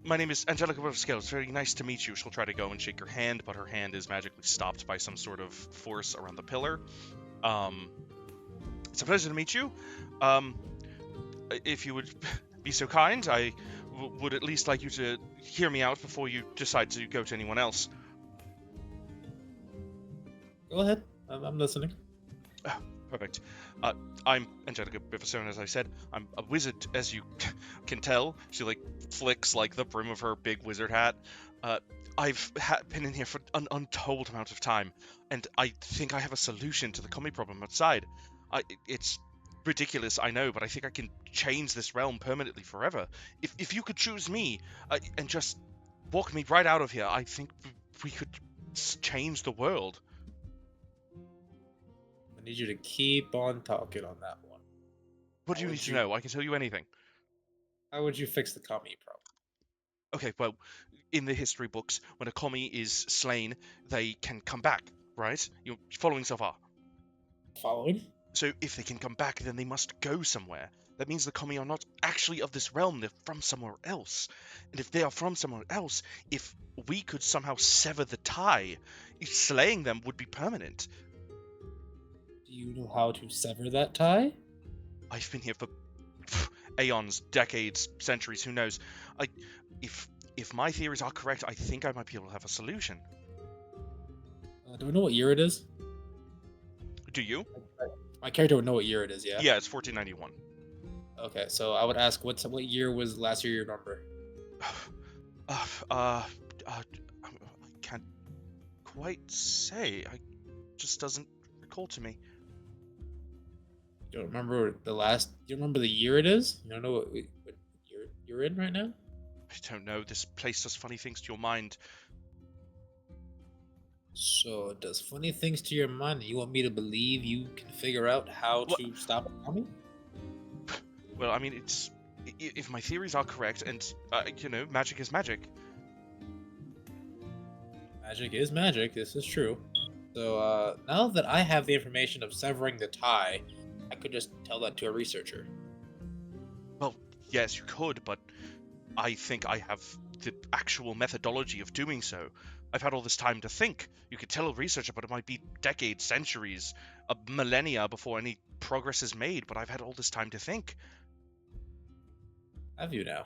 My name is Angelica Wilfscale. It's very nice to meet you." She'll try to go and shake your hand, but her hand is magically stopped by some sort of force around the pillar. It's a pleasure to meet you. If you would be so kind, I would at least like you to hear me out before you decide to go to anyone else. Go ahead. I'm listening. Perfect. I'm Angelica Bifferstone, as I said. I'm a wizard, as you can tell. She, like, flicks, like, the brim of her big wizard hat. I've been in here for an untold amount of time, and I think I have a solution to the commie problem outside. It's ridiculous, I know, but I think I can change this realm permanently forever. If you could choose me, and just walk me right out of here, I think we could change the world. I need you to keep on talking on that one. What do you How need would to you- know? I can tell you anything. How would you fix the commie problem? Okay, well, in the history books, when a commie is slain, they can come back, right? You're following so far. Following? So if they can come back, then they must go somewhere. That means the commie are not actually of this realm, they're from somewhere else. And if they are from somewhere else, if we could somehow sever the tie, slaying them would be permanent. Do you know how to sever that tie? I've been here for aeons, decades, centuries, who knows. If my theories are correct, I think I might be able to have a solution. Do we know what year it is? Do you? My character would know what year it is, yeah? Yeah, it's 1491. Okay, so I would ask, what year was last year you remember? I can't quite say. I just doesn't recall to me. You don't remember you remember the year it is? You don't know what year you're in right now? I don't know. This place does funny things to your mind. So it does funny things to your mind, and you want me to believe you can figure out how What? to stop it coming? Well, I mean, it's if my theories are correct, and magic is magic. Magic is magic, this is true. So now that I have the information of severing the tie, I could just tell that to a researcher. Well, yes, you could, but I think I have the actual methodology of doing so. I've had all this time to think. You could tell a researcher, but it might be decades, centuries, a millennia before any progress is made, but I've had all this time to think. Have you now?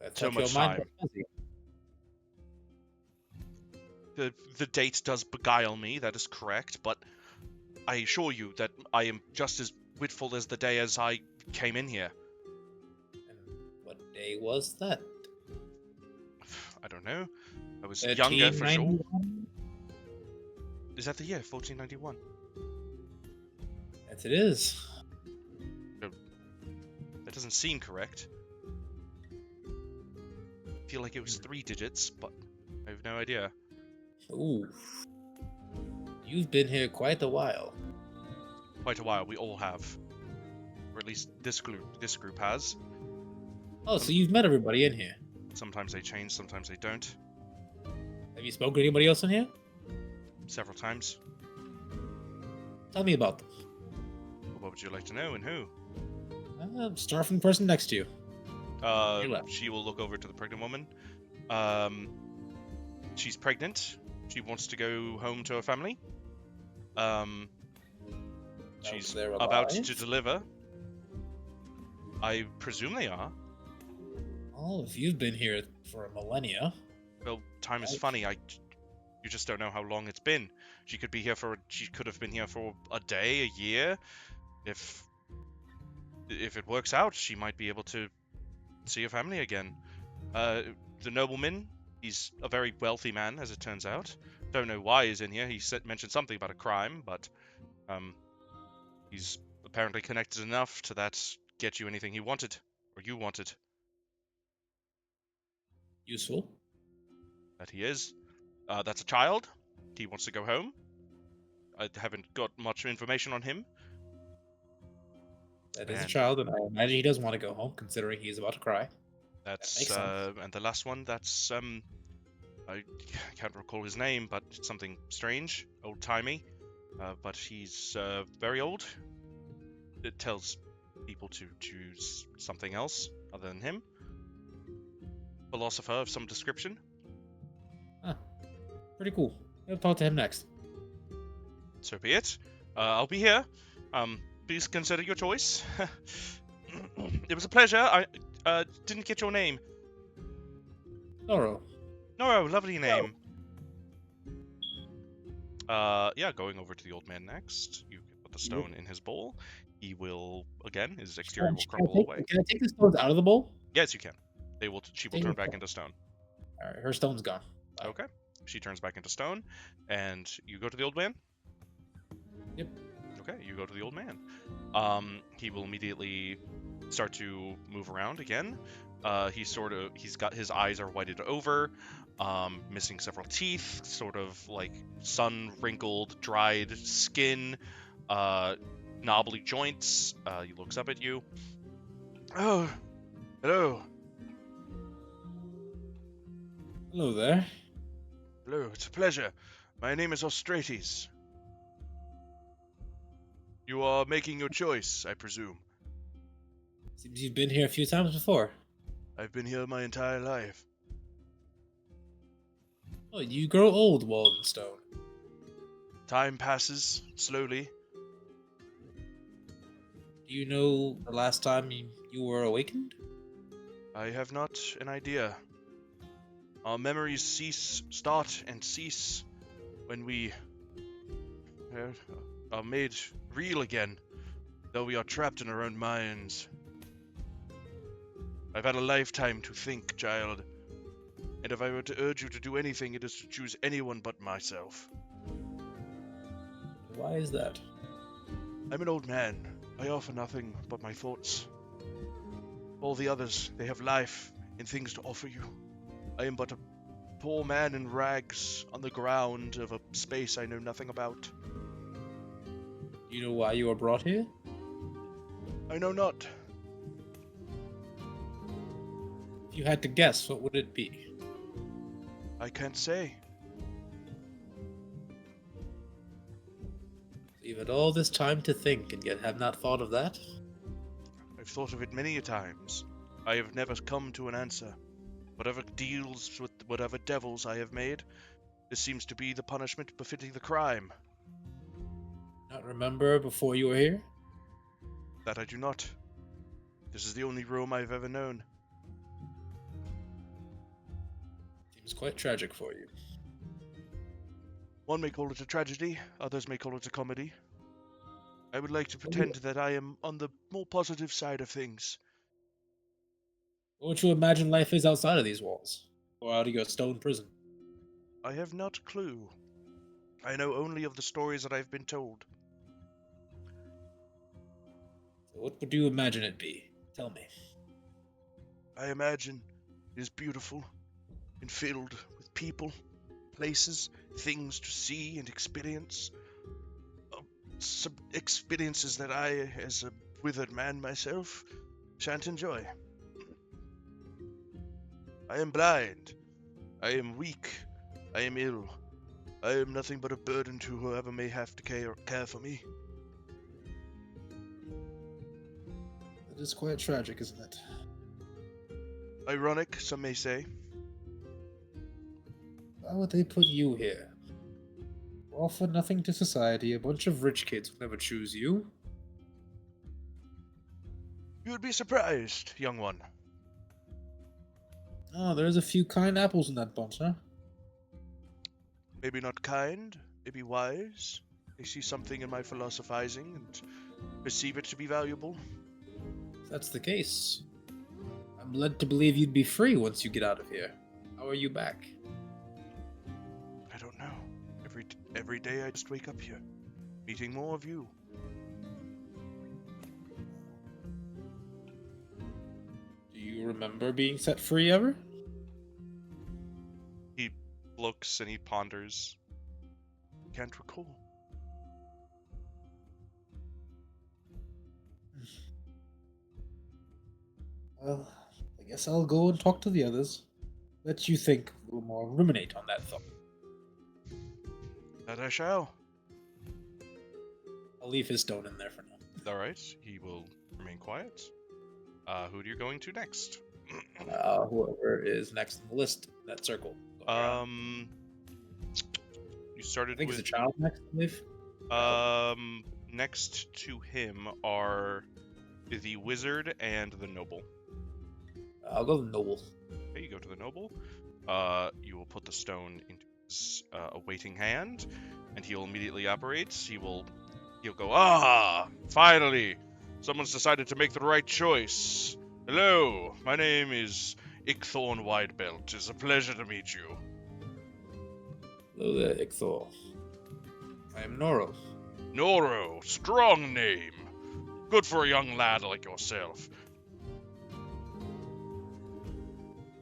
I So thought your much mind time. was busy. The date does beguile me, that is correct, but I assure you that I am just as witful as the day as I came in here. And what day was that? I don't know. I was younger for sure. 1391? Is that the year, 1491? Yes, it is. That doesn't seem correct. I feel like it was 3 digits, but I have no idea. Ooh. You've been here quite a while. Quite a while, we all have. Or at least this group has. Oh, so you've met everybody in here. Sometimes they change, sometimes they don't. Have you spoken to anybody else in here? Several times. Tell me about them. What would you like to know, and who? Start from the person next to you. Your left. She will look over to the pregnant woman. She's pregnant. She wants to go home to her family. She's they're about alive? to deliver. I presume they are. Oh, if you've been here for a millennia. Well, time is funny. You just don't know how long it's been. She could have been here for a day, a year. If it works out, she might be able to see her family again. The nobleman, he's a very wealthy man, as it turns out. Don't know why he's in here. He mentioned something about a crime, but he's apparently connected enough to get you anything he wanted, or you wanted. Useful. That he is. That's a child. He wants to go home. I haven't got much information on him. That is a And- child, and I imagine he does want to go home, considering he's about to cry. That's makes sense. and the last one, that's I can't recall his name, but it's something strange, old-timey. But he's very old. It tells people to choose something else other than him. Philosopher of some description. Pretty cool. I'll talk to him next. So be it. I'll be here. please consider your choice. It was a pleasure. I didn't get your name. Noro. No, lovely name. Yeah, going over to the old man next. You put the stone in his bowl. He will, again, his exterior will crumble away. Can I take the stones out of the bowl? Yes, you can. She will Take turn it back out. into stone. All right, her stone's gone. Bye. Okay. She turns back into stone, and you go to the old man? Yep. Okay, you go to the old man. He will immediately start to move around again. He's got his eyes are whited over, missing several teeth, sort of like sun wrinkled, dried skin, knobbly joints. He looks up at you. Oh, hello. Hello there. Hello, it's a pleasure. My name is Austrates. You are making your choice, I presume. Seems you've been here a few times before. I've been here my entire life. Oh, you grow old, Waldenstone. Time passes slowly. Do you know the last time you were awakened? I have not an idea. Our memories start and cease when we are made real again, though we are trapped in our own minds. I've had a lifetime to think, child, and if I were to urge you to do anything, it is to choose anyone but myself. Why is that? I'm an old man. I offer nothing but my thoughts. All the others, they have life and things to offer you. I am but a poor man in rags on the ground of a space I know nothing about. Do you know why you were brought here? I know not. If you had to guess, what would it be? I can't say. You've had all this time to think and yet have not thought of that? I've thought of it many a times. I have never come to an answer. Whatever deals with whatever devils I have made, this seems to be the punishment befitting the crime. Not remember before you were here? That I do not. This is the only room I've ever known. Seems quite tragic for you. One may call it a tragedy, others may call it a comedy. I would like to pretend that I am on the more positive side of things. What would you imagine life is outside of these walls? Or out of your stone prison? I have not a clue. I know only of the stories that I've been told. So what would you imagine it be? Tell me. I imagine it is beautiful and filled with people, places, things to see and experience. Some experiences that I, as a withered man myself, shan't enjoy. I am blind. I am weak. I am ill. I am nothing but a burden to whoever may have to care for me. That is quite tragic, isn't it? Ironic, some may say. Why would they put you here? Offer nothing to society, a bunch of rich kids will never choose you. You would be surprised, young one. Oh, there's a few kind apples in that bunch, huh? Maybe not kind, maybe wise. They see something in my philosophizing and perceive it to be valuable. If that's the case, I'm led to believe you'd be free once you get out of here. How are you back? I don't know. Every day I just wake up here, meeting more of you. Do you remember being set free ever? He looks and he ponders. Can't recall. Well, I guess I'll go and talk to the others. Let you think a little more, ruminate on that thought. That I shall. I'll leave his stone in there for now. Alright, he will remain quiet. Who are you going to next? Whoever is next on the list, that circle. Go around. You I started think with... it's a child next, I believe. Next to him are the wizard and the noble. I'll go noble. Okay, you go to the noble. You will put the stone into his awaiting hand, and he'll immediately operate. He'll go, ah, finally, someone's decided to make the right choice. Hello, my name is Ickthorn Widebelt. It's a pleasure to meet you. Hello there, Ixthor. I am Noro. Noro, strong name. Good for a young lad like yourself.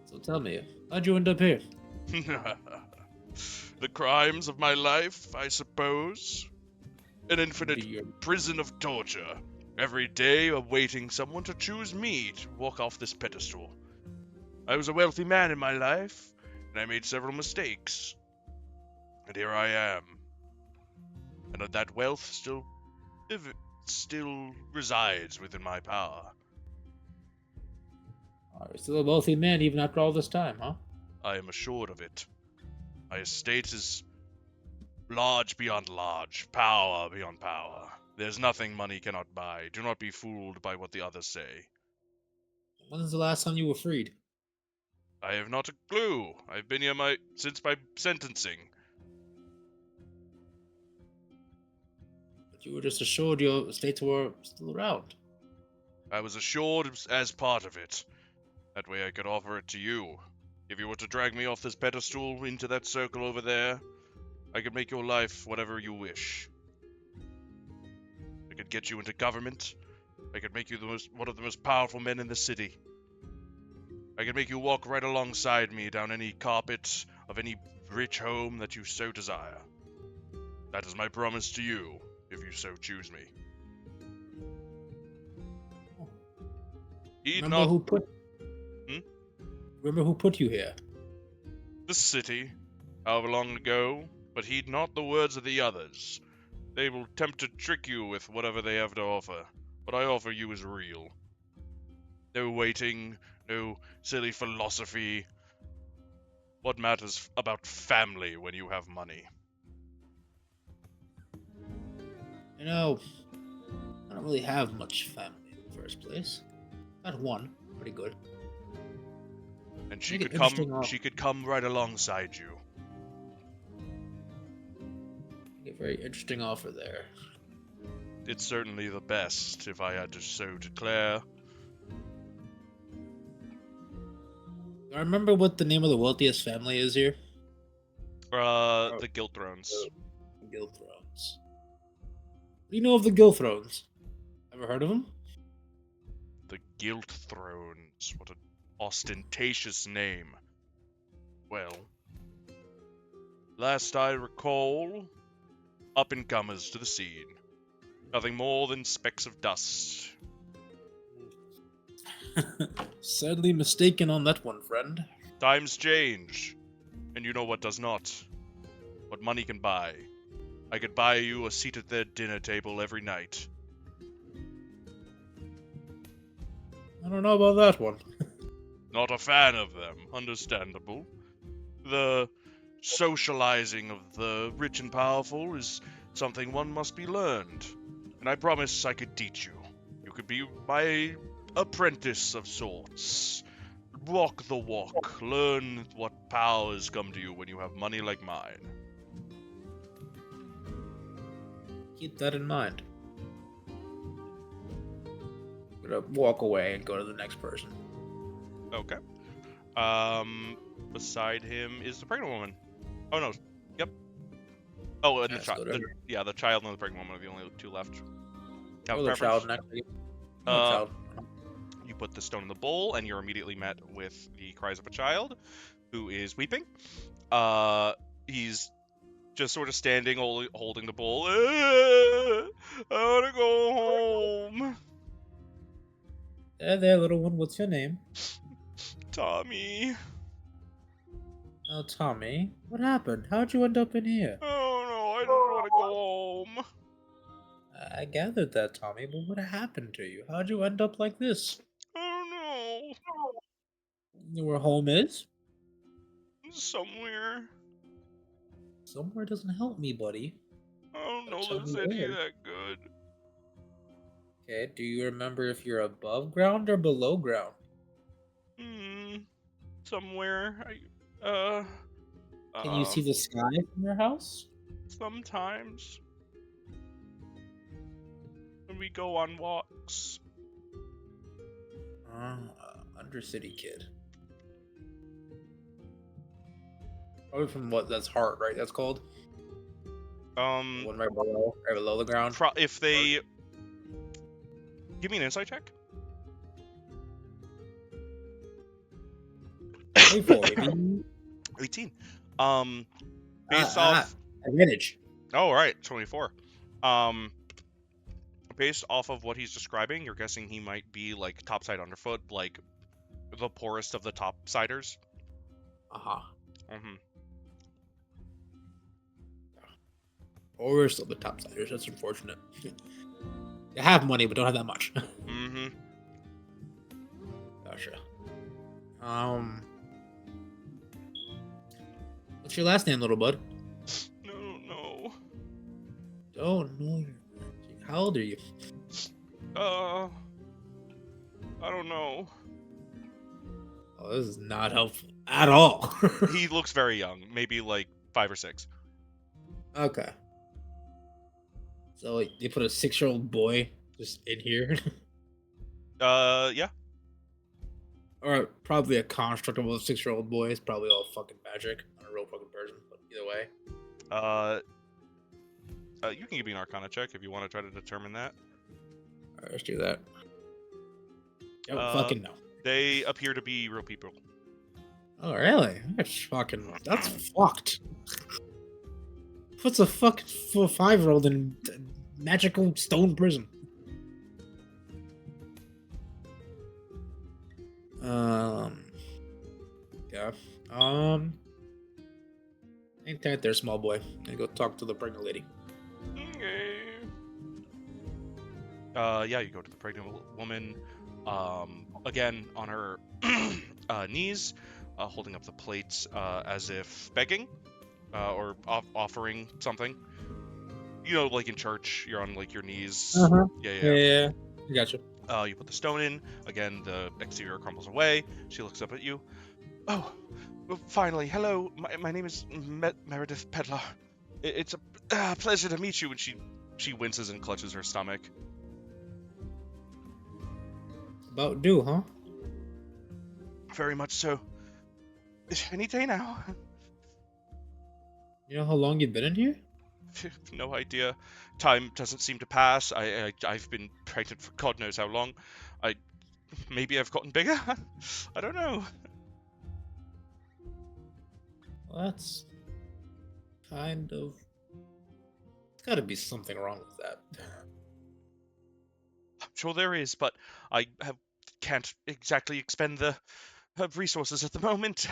So tell me, how'd you end up here? The crimes of my life, I suppose. An infinite prison of torture. Every day awaiting someone to choose me to walk off this pedestal. I was a wealthy man in my life, and I made several mistakes. And here I am. And that wealth still resides within my power. You're still a wealthy man even after all this time, huh? I am assured of it. My estate is large beyond large, power beyond power. There's nothing money cannot buy. Do not be fooled by what the others say. When's the last time you were freed? I have not a clue. I've been here since my sentencing. But you were just assured your estates were still around. I was assured as part of it. That way I could offer it to you. If you were to drag me off this pedestal into that circle over there, I could make your life whatever you wish. I could get you into government. I could make you one of the most powerful men in the city. I could make you walk right alongside me down any carpet of any rich home that you so desire. That is my promise to you, if you so choose me. Remember who put you here? The city, however long ago, but heed not the words of the others. They will attempt to trick you with whatever they have to offer. What I offer you is real. No waiting, no silly philosophy. What matters about family when you have money? You know, I don't really have much family in the first place. Got one, pretty good. And she Make it could come. interesting She could come right alongside you. A very interesting offer there. It's certainly the best, if I had to so declare. I remember what the name of the wealthiest family is here. The Guild Thrones. Guild Thrones. What do you know of the Guild Thrones? Ever heard of them? The Guild Thrones. What an ostentatious name. Well, last I recall, up-and-comers to the scene. Nothing more than specks of dust. Sadly mistaken on that one, friend. Times change, and you know what does not. What money can buy. I could buy you a seat at their dinner table every night. I don't know about that one. Not a fan of them, understandable. The socializing of the rich and powerful is something one must be learned, and I promise I could teach you. You could be my apprentice of sorts. Walk the walk, learn what powers come to you when you have money like mine. Keep that in mind. I'm gonna walk away and go to the next person. Okay. Beside him is the pregnant woman. Oh no. Yep. Oh, and the child. The child and the pregnant woman are the only two left. Have a the preference? child next to you. Child. You put the stone in the bowl, and you're immediately met with the cries of a child, who is weeping. He's just sort of standing, holding the bowl. I want to go home. There, little one. What's your name? Tommy. Oh, Tommy. What happened? How'd you end up in here? Oh no, I don't want to go home. I gathered that, Tommy, but what happened to you? How'd you end up like this? I don't You know where home is? know. Somewhere. Somewhere doesn't help me, buddy. I don't know Tell there's me any where. that good. Okay, do you remember if you're above ground or below ground? Somewhere. Can you see the sky from your house? Sometimes when we go on walks. Undercity kid. Probably from what? That's heart, right? That's called. Um, One right below the ground. if they give me an insight check. 24, baby. 18. Based off. Advantage. Oh, right, 24. Based off of what he's describing, you're guessing he might be like topside underfoot, like the poorest of the topsiders. Mm-hmm. Or still the topsiders. That's unfortunate. They have money, but don't have that much. Mm-hmm. Gotcha. What's your last name, little bud? No. Oh no. How old are you? I don't know. Oh, this is not helpful at all. He looks very young, maybe like 5 or 6. Okay. So they put a 6-year-old boy just in here, Yeah. or probably a construct of a 6-year-old boy. It's probably all fucking magic, not a real fucking person. But either way, You can give me an Arcana check if you want to try to determine that. all right, let's do that. Oh, fucking no. They appear to be real people. Oh really? That's fucked. Puts a fucking 5-year-old in magical stone prison. Yeah. Ain't that there, small boy? And go talk to the pregnant lady. Okay. Yeah, you go to the pregnant woman. Again on her knees, holding up the plates as if begging, or offering something. You know, like in church, you're on like your knees. Uh-huh. Yeah. I gotcha. You put the stone in. Again, the exterior crumbles away. She looks up at you. Oh, well, finally. Hello. My name is Meredith Pedlar. It's a pleasure to meet you. And she winces and clutches her stomach. About due, huh? Very much so. Any day now. You know how long you've been in here? No idea. Time doesn't seem to pass. I've been pregnant for God knows how long. Maybe I've gotten bigger. I don't know. Well, that's kind of. There's got to be something wrong with that. I'm sure there is, but I can't exactly expend the resources at the moment.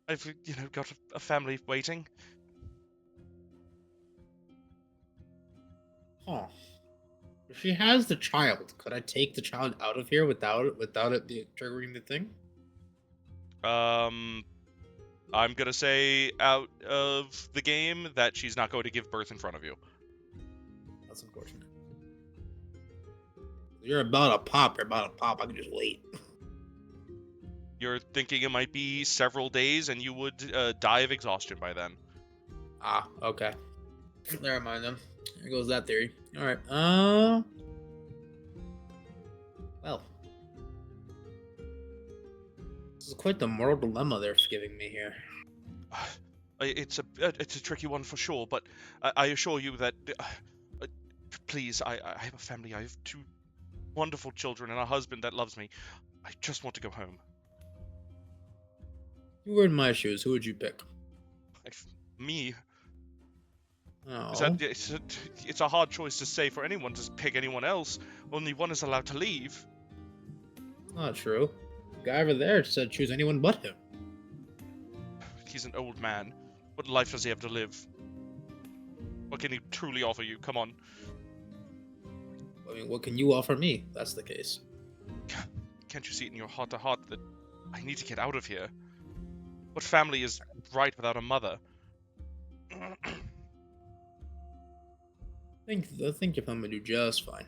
I've got a family waiting. Huh. If she has the child, could I take the child out of here without it triggering the thing? I'm gonna say out of the game that she's not going to give birth in front of you. That's unfortunate. You're about a pop. I can just wait. You're thinking it might be several days, and you would die of exhaustion by then. Ah, okay. Never mind then. There goes that theory. All right. Well, this is quite the moral dilemma they're giving me here. It's a tricky one for sure, but I assure you that please, I have a family. I have 2 wonderful children and a husband that loves me. I just want to go home. If you were in my shoes, who would you pick? Me. Oh. It's a hard choice to say for anyone to pick anyone else. Only one is allowed to leave. Not true. The guy over there said choose anyone but him. He's an old man. What life does he have to live? What can he truly offer you? Come on. I mean, what can you offer me? If that's the case. Can't you see it in your heart to heart that I need to get out of here? What family is right without a mother? I think your family would do just fine.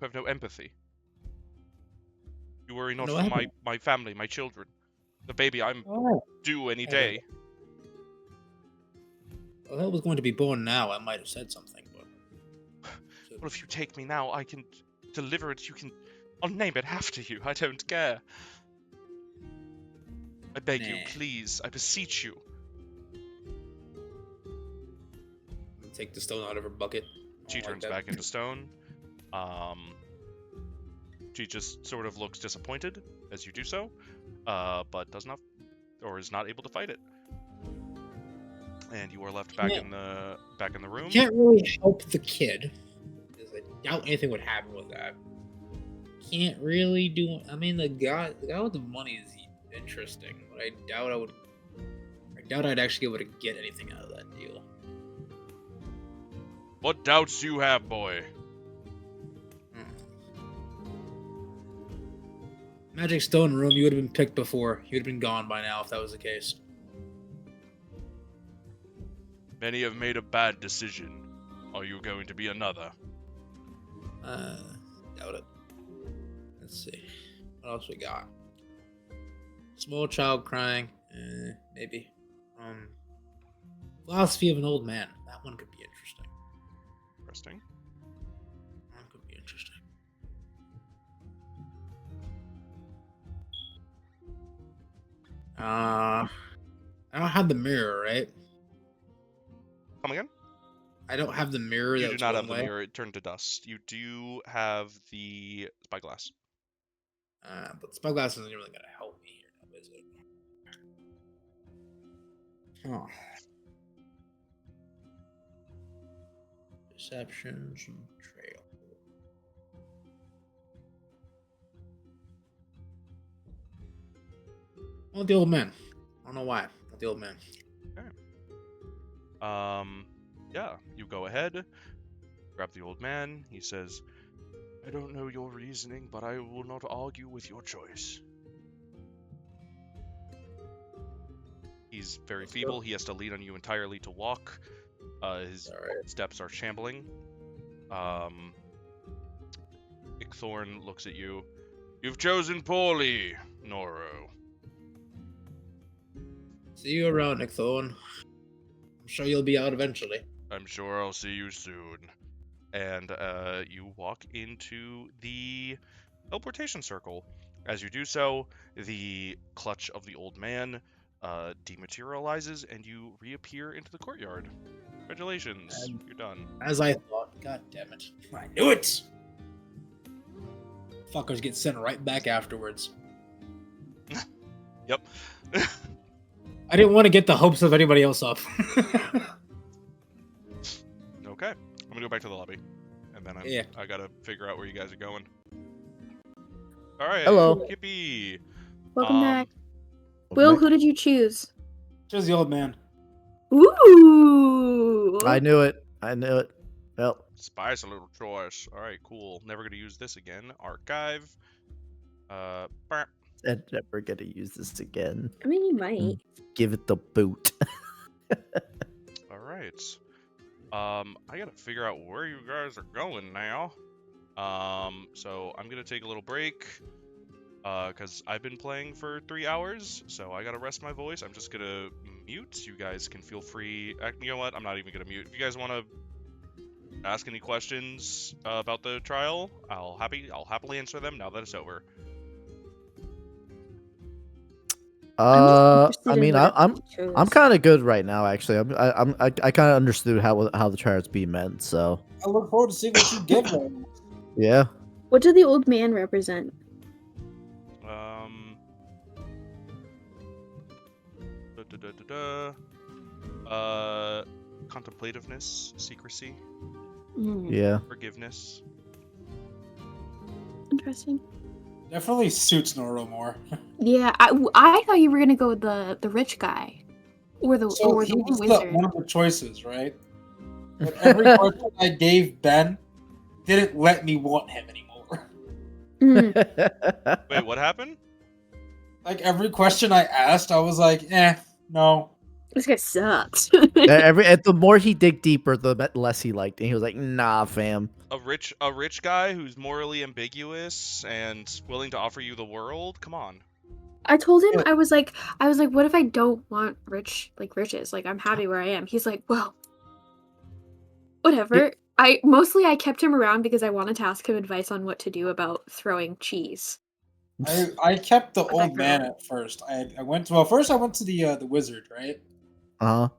have no empathy. You worry not No for empathy. my family, my children. The baby I'm Oh, due any I day. well, that was going to be born now. I might have said something, but Well, if you take me now, I can deliver it. I'll name it after you. I don't care. I beg you, Nah. please. I beseech you. take the stone out of her bucket. She turns back into stone. She just sort of looks disappointed as you do so, but does not, or is not able to fight it. And you are left back in the room. Can't really help the kid, because I doubt anything would happen with that. Can't really do. I mean, the guy with the money is interesting, but I doubt I'd actually be able to get anything out of that deal. What doubts do you have, boy? Magic Stone Room, you would have been picked before. You would have been gone by now if that was the case. Many have made a bad decision. Are you going to be another? Doubt it. Let's see. What else we got? Small child crying. Maybe. Philosophy of an old man. That one could be interesting. Interesting. That could be interesting. I don't have the mirror, right? Come again? I don't have the mirror. You that do was not one have the way. mirror. It turned to dust. You do have the spyglass. But spyglass isn't really gonna help me here, now, is it? Oh. Deceptions and trail. I want the old man. I don't know why. I want the old man. Yeah, you go ahead, grab the old man. He says, I don't know your reasoning, but I will not argue with your choice. He's very feeble. He has to lean on you entirely to walk. His steps are shambling. Ickthorn looks at you. You've chosen poorly, Noro. See you around, Ickthorn. I'm sure you'll be out eventually. I'm sure I'll see you soon. And you walk into the teleportation circle. As you do so, the clutch of the old man dematerializes and you reappear into the courtyard. Congratulations, you're done. As I thought. God damn it. I knew it! Fuckers get sent right back afterwards. Yep. I didn't want to get the hopes of anybody else up. Okay, I'm gonna go back to the lobby, and then I gotta figure out where you guys are going. All right. Hello. Kippy. Welcome back. Welcome Will, back. who did you choose? Choose the old man. Ooh. I knew it. Well, Spice a little choice. All right, cool. Never gonna use this again. Archive. Burp. I'm never gonna use this again. I mean, you might. Give it the boot. All right. I gotta figure out where you guys are going now. So I'm gonna take a little break. Cause I've been playing for 3 hours, so I gotta rest my voice. I'm just gonna mute. You guys can feel free. You know what? I'm not even gonna mute. If you guys wanna ask any questions about the trial, I'll happily answer them now that it's over. I mean, I'm kind of good right now. Actually, I kind of understood how the trial's being meant. So I look forward to seeing what you give them. yeah. What did the old man represent? Contemplativeness, secrecy, Yeah. forgiveness. Interesting. Definitely suits Noro more. Yeah, I thought you were gonna go with the rich guy, or the So or he the was wizard. one of the choices, right? But every question I gave Ben didn't let me want him anymore. Mm. Wait, what happened? Like every question I asked, I was like, no. This guy sucks. The more he dig deeper, the less he liked it. And he was like, nah, fam. A rich guy who's morally ambiguous and willing to offer you the world. Come on. I told him Yeah. I was like, what if I don't want riches? Like I'm happy where I am. He's like, well, whatever. I kept him around because I wanted to ask him advice on what to do about throwing cheese. I kept the What'd that old man go? at first. First I went to the wizard, right? Uh-huh.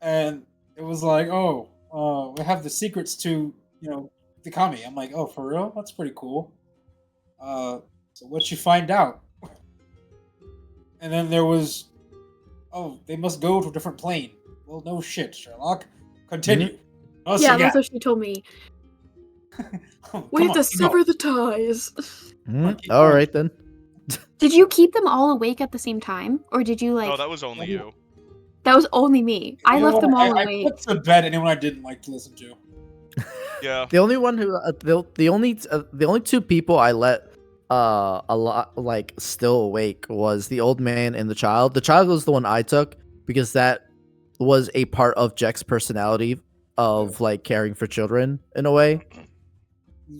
And it was like, we have the secrets to the kami. I'm like, oh, for real? That's pretty cool. So what'd you find out? And then there was, oh, they must go to a different plane. Well, no shit, Sherlock. Continue. Us Yeah, again. that's what she told me. Come We have on, to keep going. sever the ties. Keep All going. right, then. Did you keep them all awake at the same time, or did you No, that was only you. That was only me. I You know left them what? all I awake. put to bed anyone I didn't like to listen to. Yeah. The only one who the only two people I let a lot like still awake was the old man and the child. The child was the one I took because that was a part of Jack's personality of like caring for children in a way.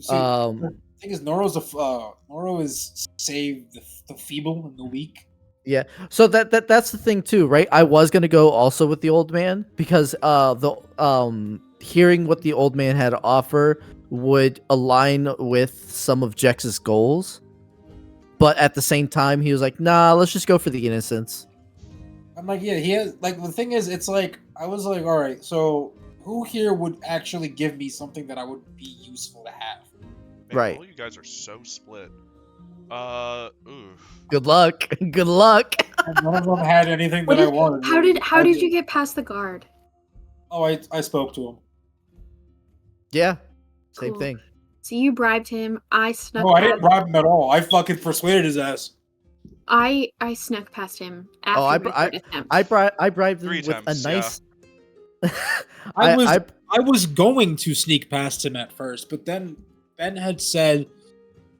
See, the thing is, Noro is save the feeble and the weak. Yeah. So that's the thing too, right? I was gonna go also with the old man because the hearing what the old man had to offer would align with some of Jex's goals. But at the same time, he was like, nah, let's just go for the innocents. I'm like, yeah, he has like the thing is, it's like I was like, all right, so who here would actually give me something that I would be useful to have? Man, Right. all you guys are so split. Oof. Good luck. Good luck. And none of them had anything What that I did- wanted. How did you get past the guard? Oh, I spoke to him. Yeah. Same Cool. thing. So you bribed him. I snuck. No, I didn't past- bribe him at all. I fucking persuaded his ass. I snuck past him after I my br- third attempt. I bribed him 3 with attempts, a nice. I was going to sneak past him at first, but then Ben had said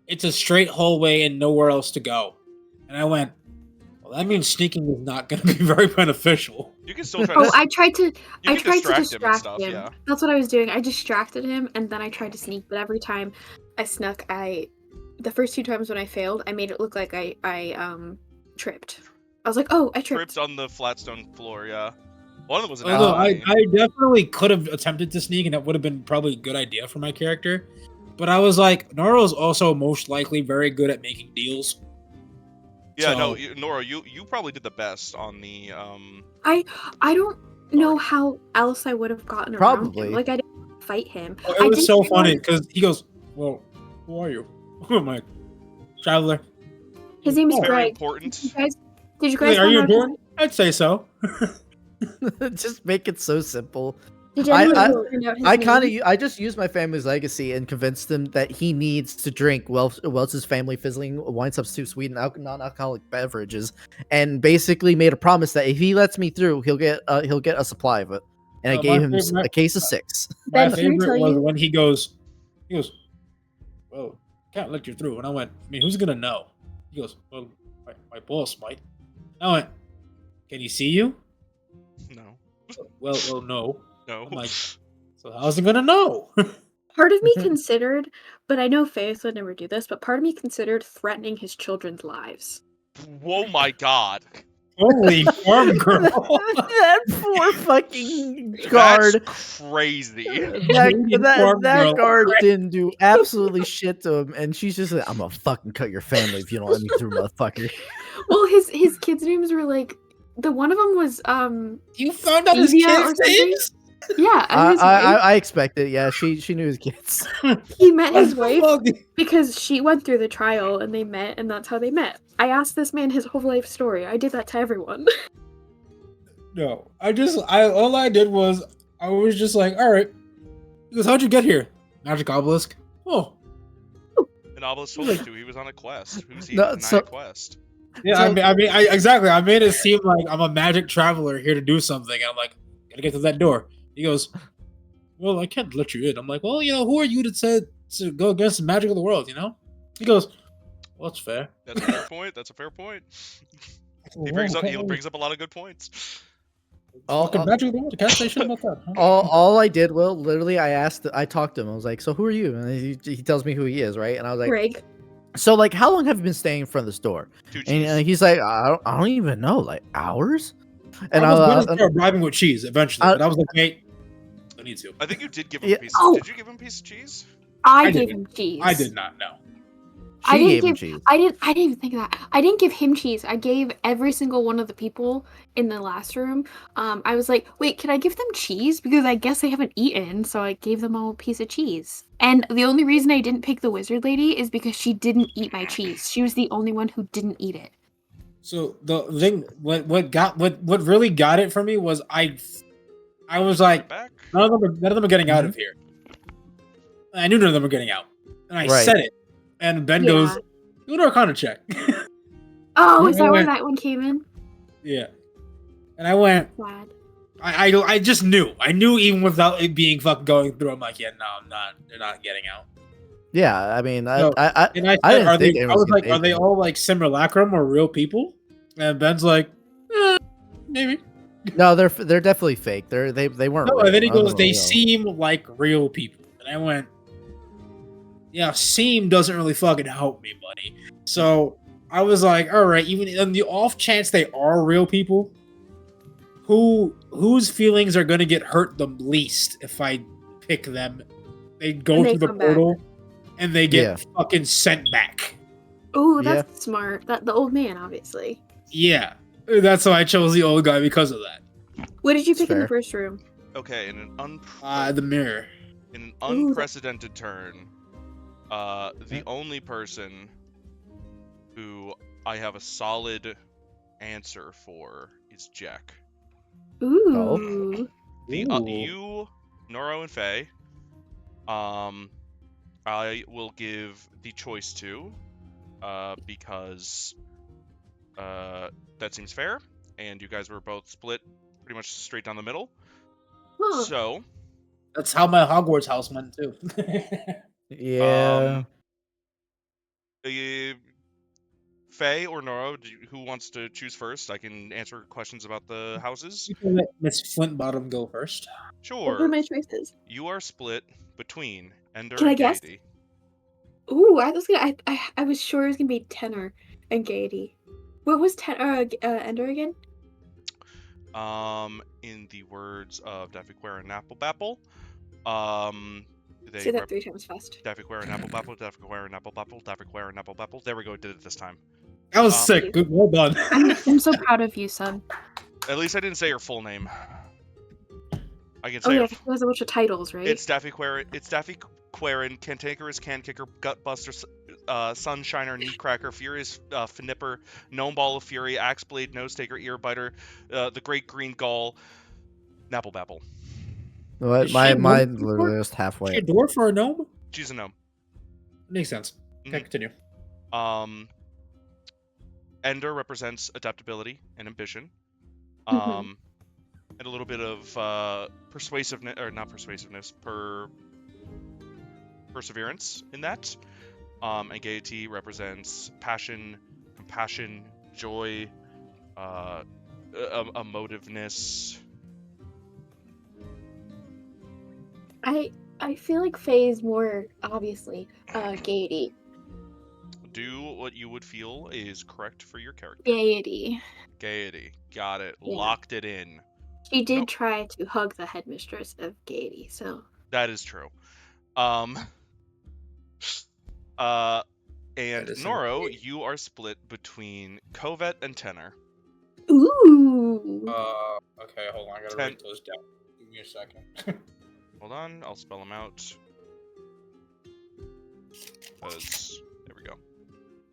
it's a straight hallway and nowhere else to go. And I went, well, that means sneaking is not going to be very beneficial. You can still try Oh, to. I tried to. You I can tried to distract him and distract stuff. him. Yeah. That's what I was doing. I distracted him, and then I tried to sneak. But every time I snuck, the first 2 times when I failed, I made it look like I tripped. I was like, oh, I tripped. Tripped on the flat stone floor. Yeah. One of them was an Although alley. I definitely could have attempted to sneak, and that would have been probably a good idea for my character. But I was like, Noro is also most likely very good at making deals. Yeah, So- no, Nora, you probably did the best on the I don't know how else I would have gotten around Probably. him. Like I didn't fight him. It I was did so realize- funny because he goes, well, who are you? I'm like, traveler. His name is Oh. very Greg. important. Did you guys Are you find out his- important? I'd say so. Just make it so simple. Did I- anyone I- find out his I kind name? of I just used my family's legacy and convinced him that he needs to drink whilst his family fizzling wine substitute sweet and non-alcoholic beverages, and basically made a promise that if he lets me through, he'll get a supply of it. And I My gave him favorite- a case of 6. My Ben, can I favorite tell was you- when he goes, well, can't let you through. And I went, I mean, who's gonna know? He goes, well, my boss might. I went, can he see you? No. Well, no. No. I'm like, so how's he gonna know? Part of me considered, but I know Faith would never do this, but part of me considered threatening his children's lives. Whoa, my God. Holy farm girl. That poor fucking guard. That's crazy. Canadian farm That girl. guard didn't do absolutely shit to him, and she's just like, I'm gonna fucking cut your family if you don't let me through, motherfucker. Well, his kids' names were like the one of them was You found out his Stevia or kids' something? names? yeah, and his wife. I expected. Yeah, she knew his kids. He met his What the wife fuck? because she went through the trial and they met, and that's how they met. I asked this man his whole life story. I did that to everyone. No, all I did was I was just like, all right. He goes, how'd you get here? Magic obelisk. Oh, And Obelisk told me to. He was on a quest. Who's he No, to deny so- a quest? yeah. So- Exactly. I made it seem like I'm a magic traveler here to do something. And I'm like, gotta get to that door. He goes, well, I can't let you in. I'm like, well, who are you to go against the magic of the world? He goes, well, that's fair. That's a fair point. That's a fair point. He brings up a lot of good points. All, Magic of the World. Can't say shit about that. Huh? all I did, Will, literally, I talked to him. I was like, so who are you? And he tells me who he is, right? And I was like, Greg. so like, how long have you been staying in front of the store? 2 And cheese. he's like, I don't even know, like hours. And I was I, going to start bribing with cheese eventually, but I was like, wait, I need to. I think you did give him Yeah. a piece. Oh. Did you give him a piece of cheese? I I gave didn't. him cheese. I did not know. I she didn't gave him give- cheese. I didn't even think of that. I didn't give him cheese. I gave every single one of the people in the last room. I was like, wait, can I give them cheese? Because I guess they haven't eaten, so I gave them all a piece of cheese. And the only reason I didn't pick the wizard lady is because she didn't eat my cheese. She was the only one who didn't eat it. So the thing, what really got it for me was I was like, Back. none of them are getting out of here. I knew none of them were getting out, and I Right. said it, and Ben Yeah. goes, "Do an Arcana check." Oh, is I that where went- that one came in? Yeah, and I went. Glad. I just knew. I knew even without it being fucking going through. I'm like, yeah, no, I'm not. They're not getting out. Yeah, I mean, No. I And I said, didn't are they? think I anyone was was like, gonna are they take all like simulacrum or real people? And Ben's like, maybe. No, they're definitely fake. They weren't. No, real. and then he None of goes, them they were real. seem like real people. And I went, yeah, seem doesn't really fucking help me, buddy. So I was like, all right, even in the off chance they are real people, whose feelings are gonna get hurt the least if I pick them? They go And they through the come back. portal and they get Yeah. fucking sent back. Oh, Yeah. that's smart. That the old man, obviously. Yeah. That's why I chose the old guy because of that. What did you It's pick in the fair. first room? Okay, in The mirror. an that- unprecedented turn, the only person who I have a solid answer for is Jack. Ooh. Ooh. You, Noro, and Faye, I will give the choice to, because that seems fair, and you guys were both split pretty much straight down the middle. Huh. So, That's how my Hogwarts house went too. Yeah. Faye or Noro, who wants to choose first? I can answer questions about the houses. You can let Miss Flintbottom go first. What are Sure. my choices? You are split between Ender Can I and guess? Gaiety. Ooh, I was gonna. I was sure it was gonna be Tenor and Gaiety. What was Ender again? In the words of Daffy Quare and Applebapple, they Say that 3 times fast. Daffy Quare and Applebapple, Daffy Quare and Applebapple, Daffy Quare and Applebapple. There we go, did it this time. That was sick. Good, well done. I'm so proud of you, son. At least I didn't say your full name. I can Oh say yeah, her he has a bunch of titles, right? It's Daffy Quarren, Cantankerous, Cankicker, Gutbuster, Sunshiner, Kneecracker, Furious Finipper, Gnome Ball of Fury, Axeblade, Nosetaker, Earbiter, the Great Green Gull, Napplebapple. What? Is My she a mine dwarf? literally just A halfway. dwarf or a gnome? She's a gnome. Makes sense. Okay, Mhm. continue. Ender represents adaptability and ambition. Mhm. And a little bit of persuasiveness, or not persuasiveness, perseverance in that. And Gaiety represents passion, compassion, joy, emotiveness. I feel like Faye is more obviously Gaiety. Do what you would feel is correct for your character. Gaiety. Gaiety. Got it. Yeah. Locked it in. She did Nope. try to hug the headmistress of Gaiety, so That is true. And That is Noro, indeed. you are split between Covet and Tenor. ooh. Okay, hold on. I gotta Ten- write those down. Give me a second. Hold on, I'll spell them out. There we go.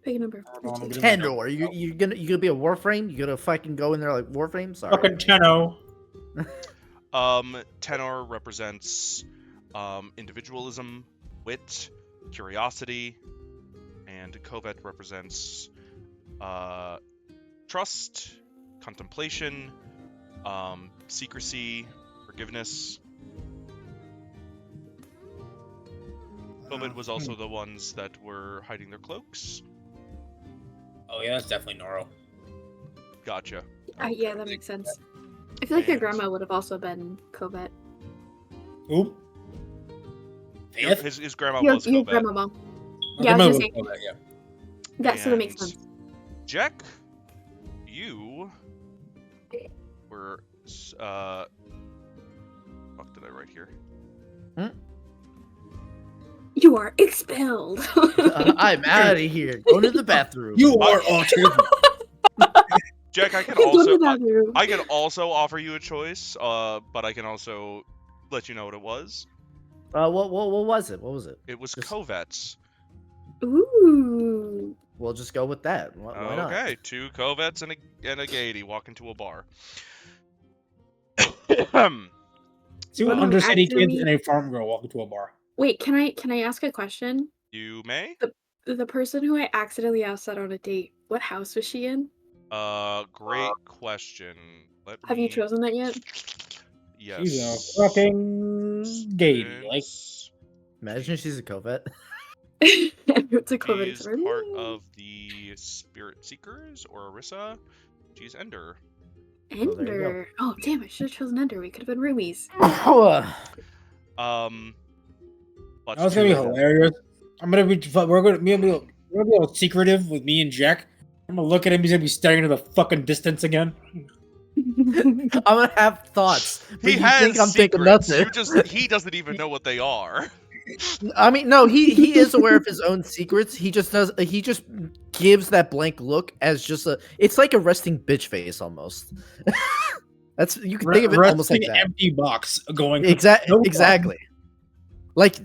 Pick a number. Hold on, I'm 14. gonna- Kendor, you gonna be a Warframe? You gonna fucking go in there like Warframe? Sorry. Fucking Tenno. Tenor represents individualism, wit, curiosity, and Covet represents trust, contemplation, secrecy, forgiveness. Covet was also the ones that were hiding their cloaks. Oh yeah, that's definitely Noro. Gotcha. Yeah, that makes sense. I feel like your And- grandma would have also been Covet. Who? Your- Faith? his grandma Your, was your Covet. grandma mom. My Yeah, I grandma was was gonna say, Covet, yeah. that so that makes And- sense. Jack, you were fuck did I write here? You are expelled. I'm out of here. Go to the bathroom. You are autism. Jack, I can Go to also that room. I can also offer you a choice, but I can also let you know what it was. What was it? What was it? It was Just- Covets. Ooh. We'll just go with that. Why not? Okay, 2 Covets and a Gaiety walk into a bar. 2 Well, undercity kids actually- and a farm girl walk into a bar. Wait, can I ask a question? You may. The person who I accidentally asked out on a date, what house was she in? Great question. Have you chosen that yet? Yes. She's a fucking gay. Like, It's- Imagine she's a Covet. It's a Covet. She's part of the Spirit Seekers or Orisa. She's Ender. there you go. Ender. Oh, damn! I should have chosen Ender. We could have been roomies. But that was gonna be two- hilarious. I'm gonna be. We're gonna be all secretive with me and Jack. I'm gonna look at him. He's gonna be staring into the fucking distance again. I'm gonna have thoughts. But He you has think I'm thinking secrets. nothing. He doesn't even know what they are. I mean, no, he is aware of his own secrets. He just gives that blank look as just a. It's like a resting bitch face almost. That's you can think of it almost like Resting that. empty box going. Exactly. No problem. Exactly. Like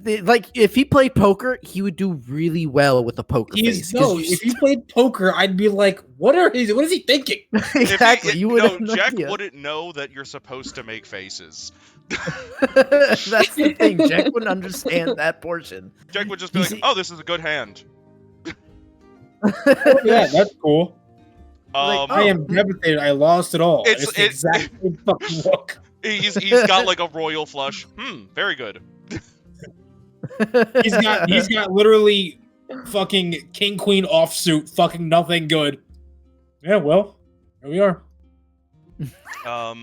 if he played poker, he would do really well with a poker face. 'cause If you played poker, I'd be like, what is he thinking? exactly, you would have no, no Jack idea. wouldn't know that you're supposed to make faces. That's the thing. Jack wouldn't understand that portion. Jack would just be like, He's- "Oh, this is a good hand." Yeah, that's cool. Like, I am devastated. I lost it all. It's- It's the it- exact same fucking look. He's got like a royal flush. Very good. He's got literally fucking king queen offsuit. Fucking nothing good. Yeah, well, here we are.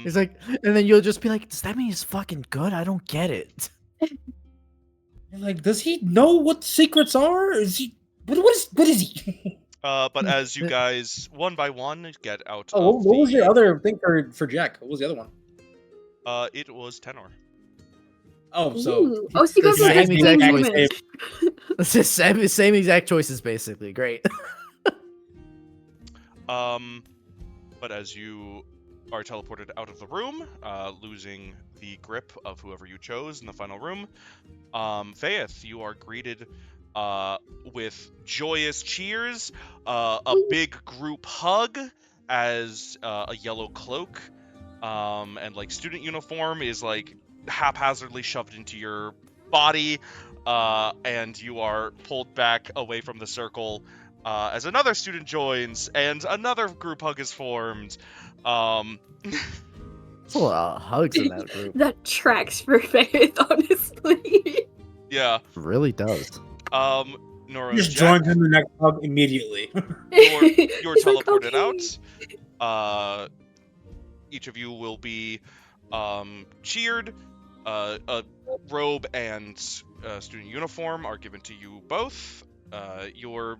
He's like, and then you'll just be like, does that mean he's fucking good? I don't get it. You're like, does he know what secrets are? Is he? What is he? But as you guys one by one get out Oh, of what was the- your other thing for Jack? What was the other one? It was Tenor. Oh, so Ooh. Oh, so you guys the are same the exact same choice. humans. It's just same exact choices, basically. Great. But as you are teleported out of the room, losing the grip of whoever you chose in the final room, Faith, you are greeted with joyous cheers, a big group hug as a yellow cloak and like student uniform is like haphazardly shoved into your body, and you are pulled back away from the circle as another student joins and another group hug is formed. There's a lot of hugs in that group. That tracks for Faith, honestly. Yeah. It really does. Nora and just Jack, joins in the next hug immediately. you're He's like, teleported "Okay." out. Each of you will be cheered. A robe and student uniform are given to you both. Your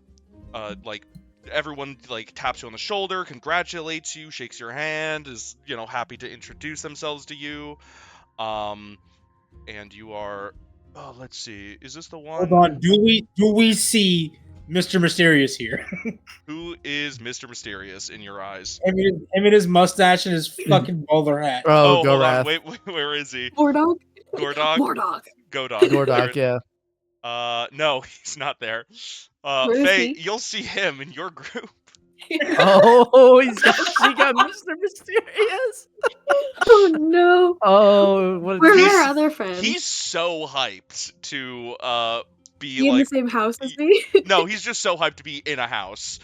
like everyone like taps you on the shoulder, congratulates you, shakes your hand, is happy to introduce themselves to you. And you are. Oh, let's see. Is this the one? Hold on. Do we see Mr. Mysterious here? Who is Mr. Mysterious in your eyes? Him and his mustache and his fucking bowler hat. Oh, hold on. Gorath. Wait, where is he? Mordog? Gordog? Mordog. Godog. Gordok, There- yeah. No, he's not there. Where is Faye, he? you'll see him in your group. Oh, she got Mr. Mysterious. Oh no. Oh, what Where are He's- our other friends? He's so hyped to be He in the like. same house as me? No, he's just so hyped to be in a house.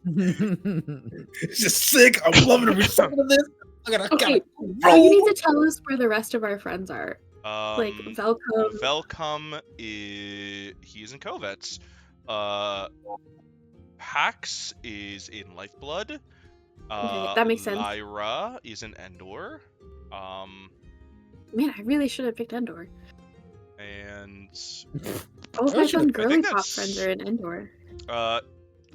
It's just sick. I'm loving every second of this. I gotta Okay, so you roll. need to tell us where the rest of our friends are. Like Velcom. Velcom is he is in Covets. Pax is in Lifeblood. Okay, that makes sense. Lyra is an Endor. Man, I really should have picked Endor. And All of I my should've- fun I girly think pop that's- friends are in Endor.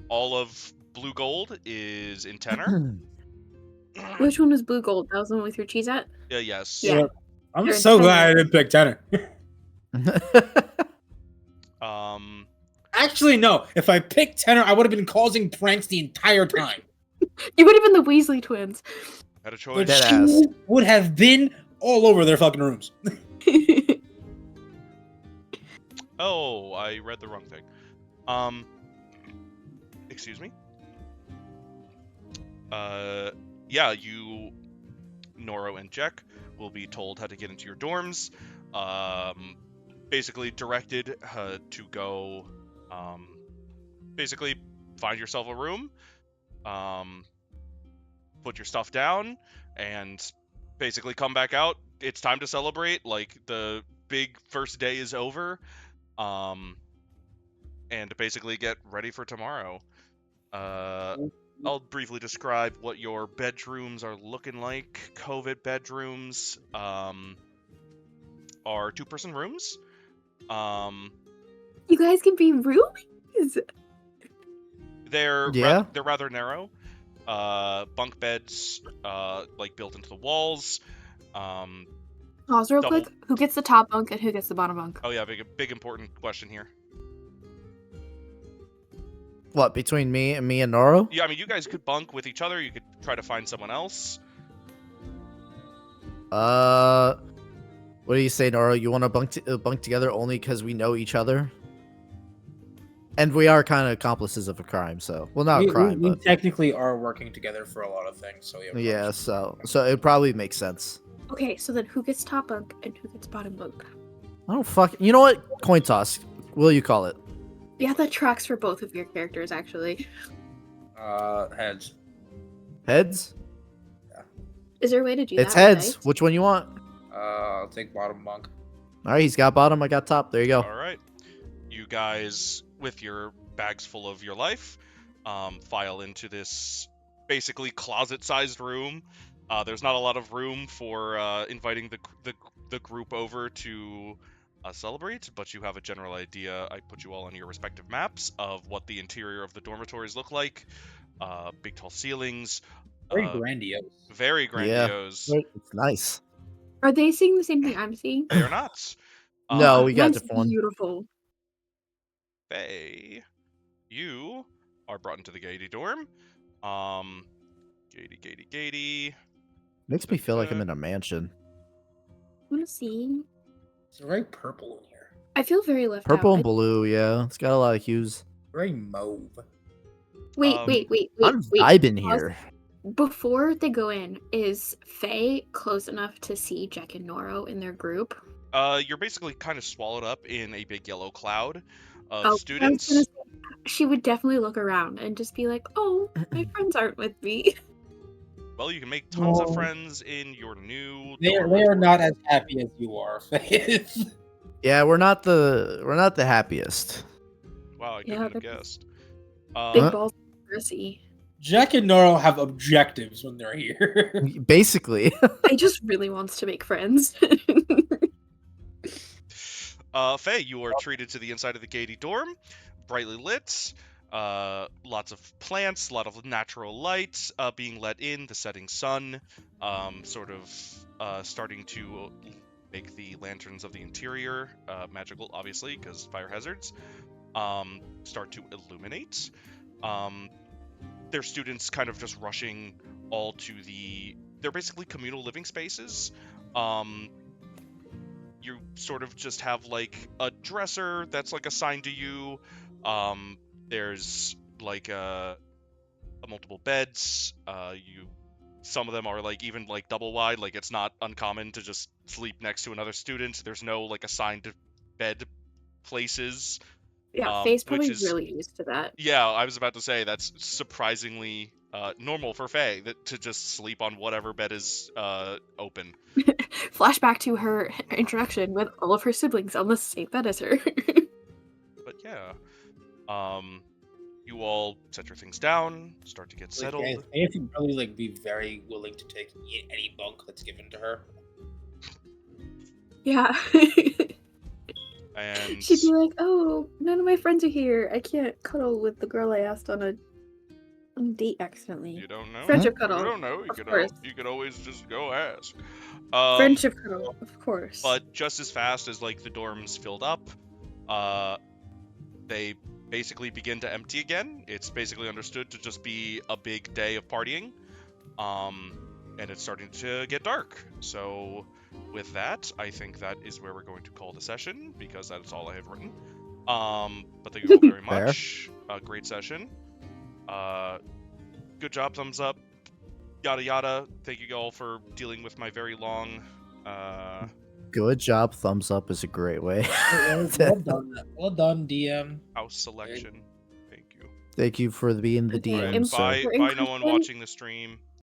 all of Blue Gold is in Tenor. Which one was Blue Gold? That was the one we threw cheese at? Yes. Yeah. I'm They're in so glad I tenor. didn't pick tenor. Um, Actually, no. If I picked tenor, I would have been causing pranks the entire time. You would have been the Weasley twins. had a But choice. Dead she ass. would have been all over their fucking rooms. Oh, I read the wrong thing. Excuse me. Yeah, you, Noro and Jek, will be told how to get into your dorms. Basically directed to go, basically find yourself a room, put your stuff down, and basically come back out. It's time to celebrate. Like, the big first day is over. And basically get ready for tomorrow. I'll briefly describe what your bedrooms are looking like. COVID bedrooms are 2-person rooms. You guys can be roomies. They're Yeah. they're rather narrow. Bunk beds like built into the walls. Pause real Double- quick. Who gets the top bunk and who gets the bottom bunk? Oh yeah, big important question here. What, between me and Noro? Yeah, I mean, you guys could bunk with each other. You could try to find someone else. What do you say, Noro? You want to bunk together only because we know each other? And we are kind of accomplices of a crime, so not a crime, we but technically are working together for a lot of things. So yeah. So it probably makes sense. Okay, so then who gets top bunk and who gets bottom bunk? I don't fuck. You know what? Coin toss. Will you call it? Yeah, that tracks for both of your characters, actually. Heads. Heads. Is there a way to do It's that? with heads. dice? Which one you want? I'll take bottom bunk. All right, he's got bottom. I got top. There you go. All right. You guys, with your bags full of your life, file into this basically closet-sized room. There's not a lot of room for inviting the group over to celebrate, but you have a general idea. I put you all on your respective maps of what the interior of the dormitories look like. Big tall ceilings. Very grandiose. Very Yeah. grandiose. It's nice. Are they seeing the same thing I'm seeing? They are not. No, we got Mine's different one. beautiful. Faye, you are brought into the Gaiety dorm. Gaiety. Makes me feel like I'm in a mansion. I want to see. It's very purple in here. I feel very left Purple out. and blue. Yeah, it's got a lot of hues. Very mauve. Wait. I'm vibing Pause. here. Before they go in, is Faye close enough to see Jack and Noro in their group? You're basically kind of swallowed up in a big yellow cloud of I was students. gonna say, she would definitely look around and just be like, "Oh, my friends aren't with me." Well, you can make tons of Oh. friends in your new. They are dorm. not as happy as you are, Faith. Yeah, we're not the happiest. Wow, I Yeah, couldn't have they're- guessed. Big balls of mercy. Jack and Noro have objectives when they're here. Basically. He just really wants to make friends. Faye, you are treated to the inside of the Gaiety dorm, brightly lit. Lots of plants, a lot of natural light being let in, the setting sun, sort of starting to make the lanterns of the interior magical, obviously, because fire hazards, start to illuminate. Their students kind of just rushing all to they're basically communal living spaces. You sort of just have like a dresser that's like assigned to you. There's like multiple beds. Some of them are like even like double wide. Like it's not uncommon to just sleep next to another student. There's no like assigned bed places. Yeah, Faye's probably which is- really used to that. Yeah, I was about to say that's surprisingly normal for Faye to just sleep on whatever bed is open. Flashback to her introduction with all of her siblings on the same bed as her. But yeah, You all set your things down, start to get Like, settled. if you really like be very willing to take any bunk that's given to her. Yeah. And She'd be like, "Oh, none of my friends are here. I can't cuddle with the girl I asked on a date accidentally." you don't know? Friendship You cuddle, don't know. of course. You could always just go ask. Friendship cuddle, of course. But just as fast as like the dorms filled up, they basically begin to empty again. It's basically understood to just be a big day of partying. And it's starting to get dark. So with that, I think that is where we're going to call the session because that's all I have written. But thank you all very Fair. much. Great session. Good job, thumbs up. Yada yada. Thank you all for dealing with my very long Good job. Thumbs up is a great way. Well done, DM. house selection. Thank you. Thank you for being the Okay, DM, im- sir. Bye, for bye, no one inclusion- watching the stream.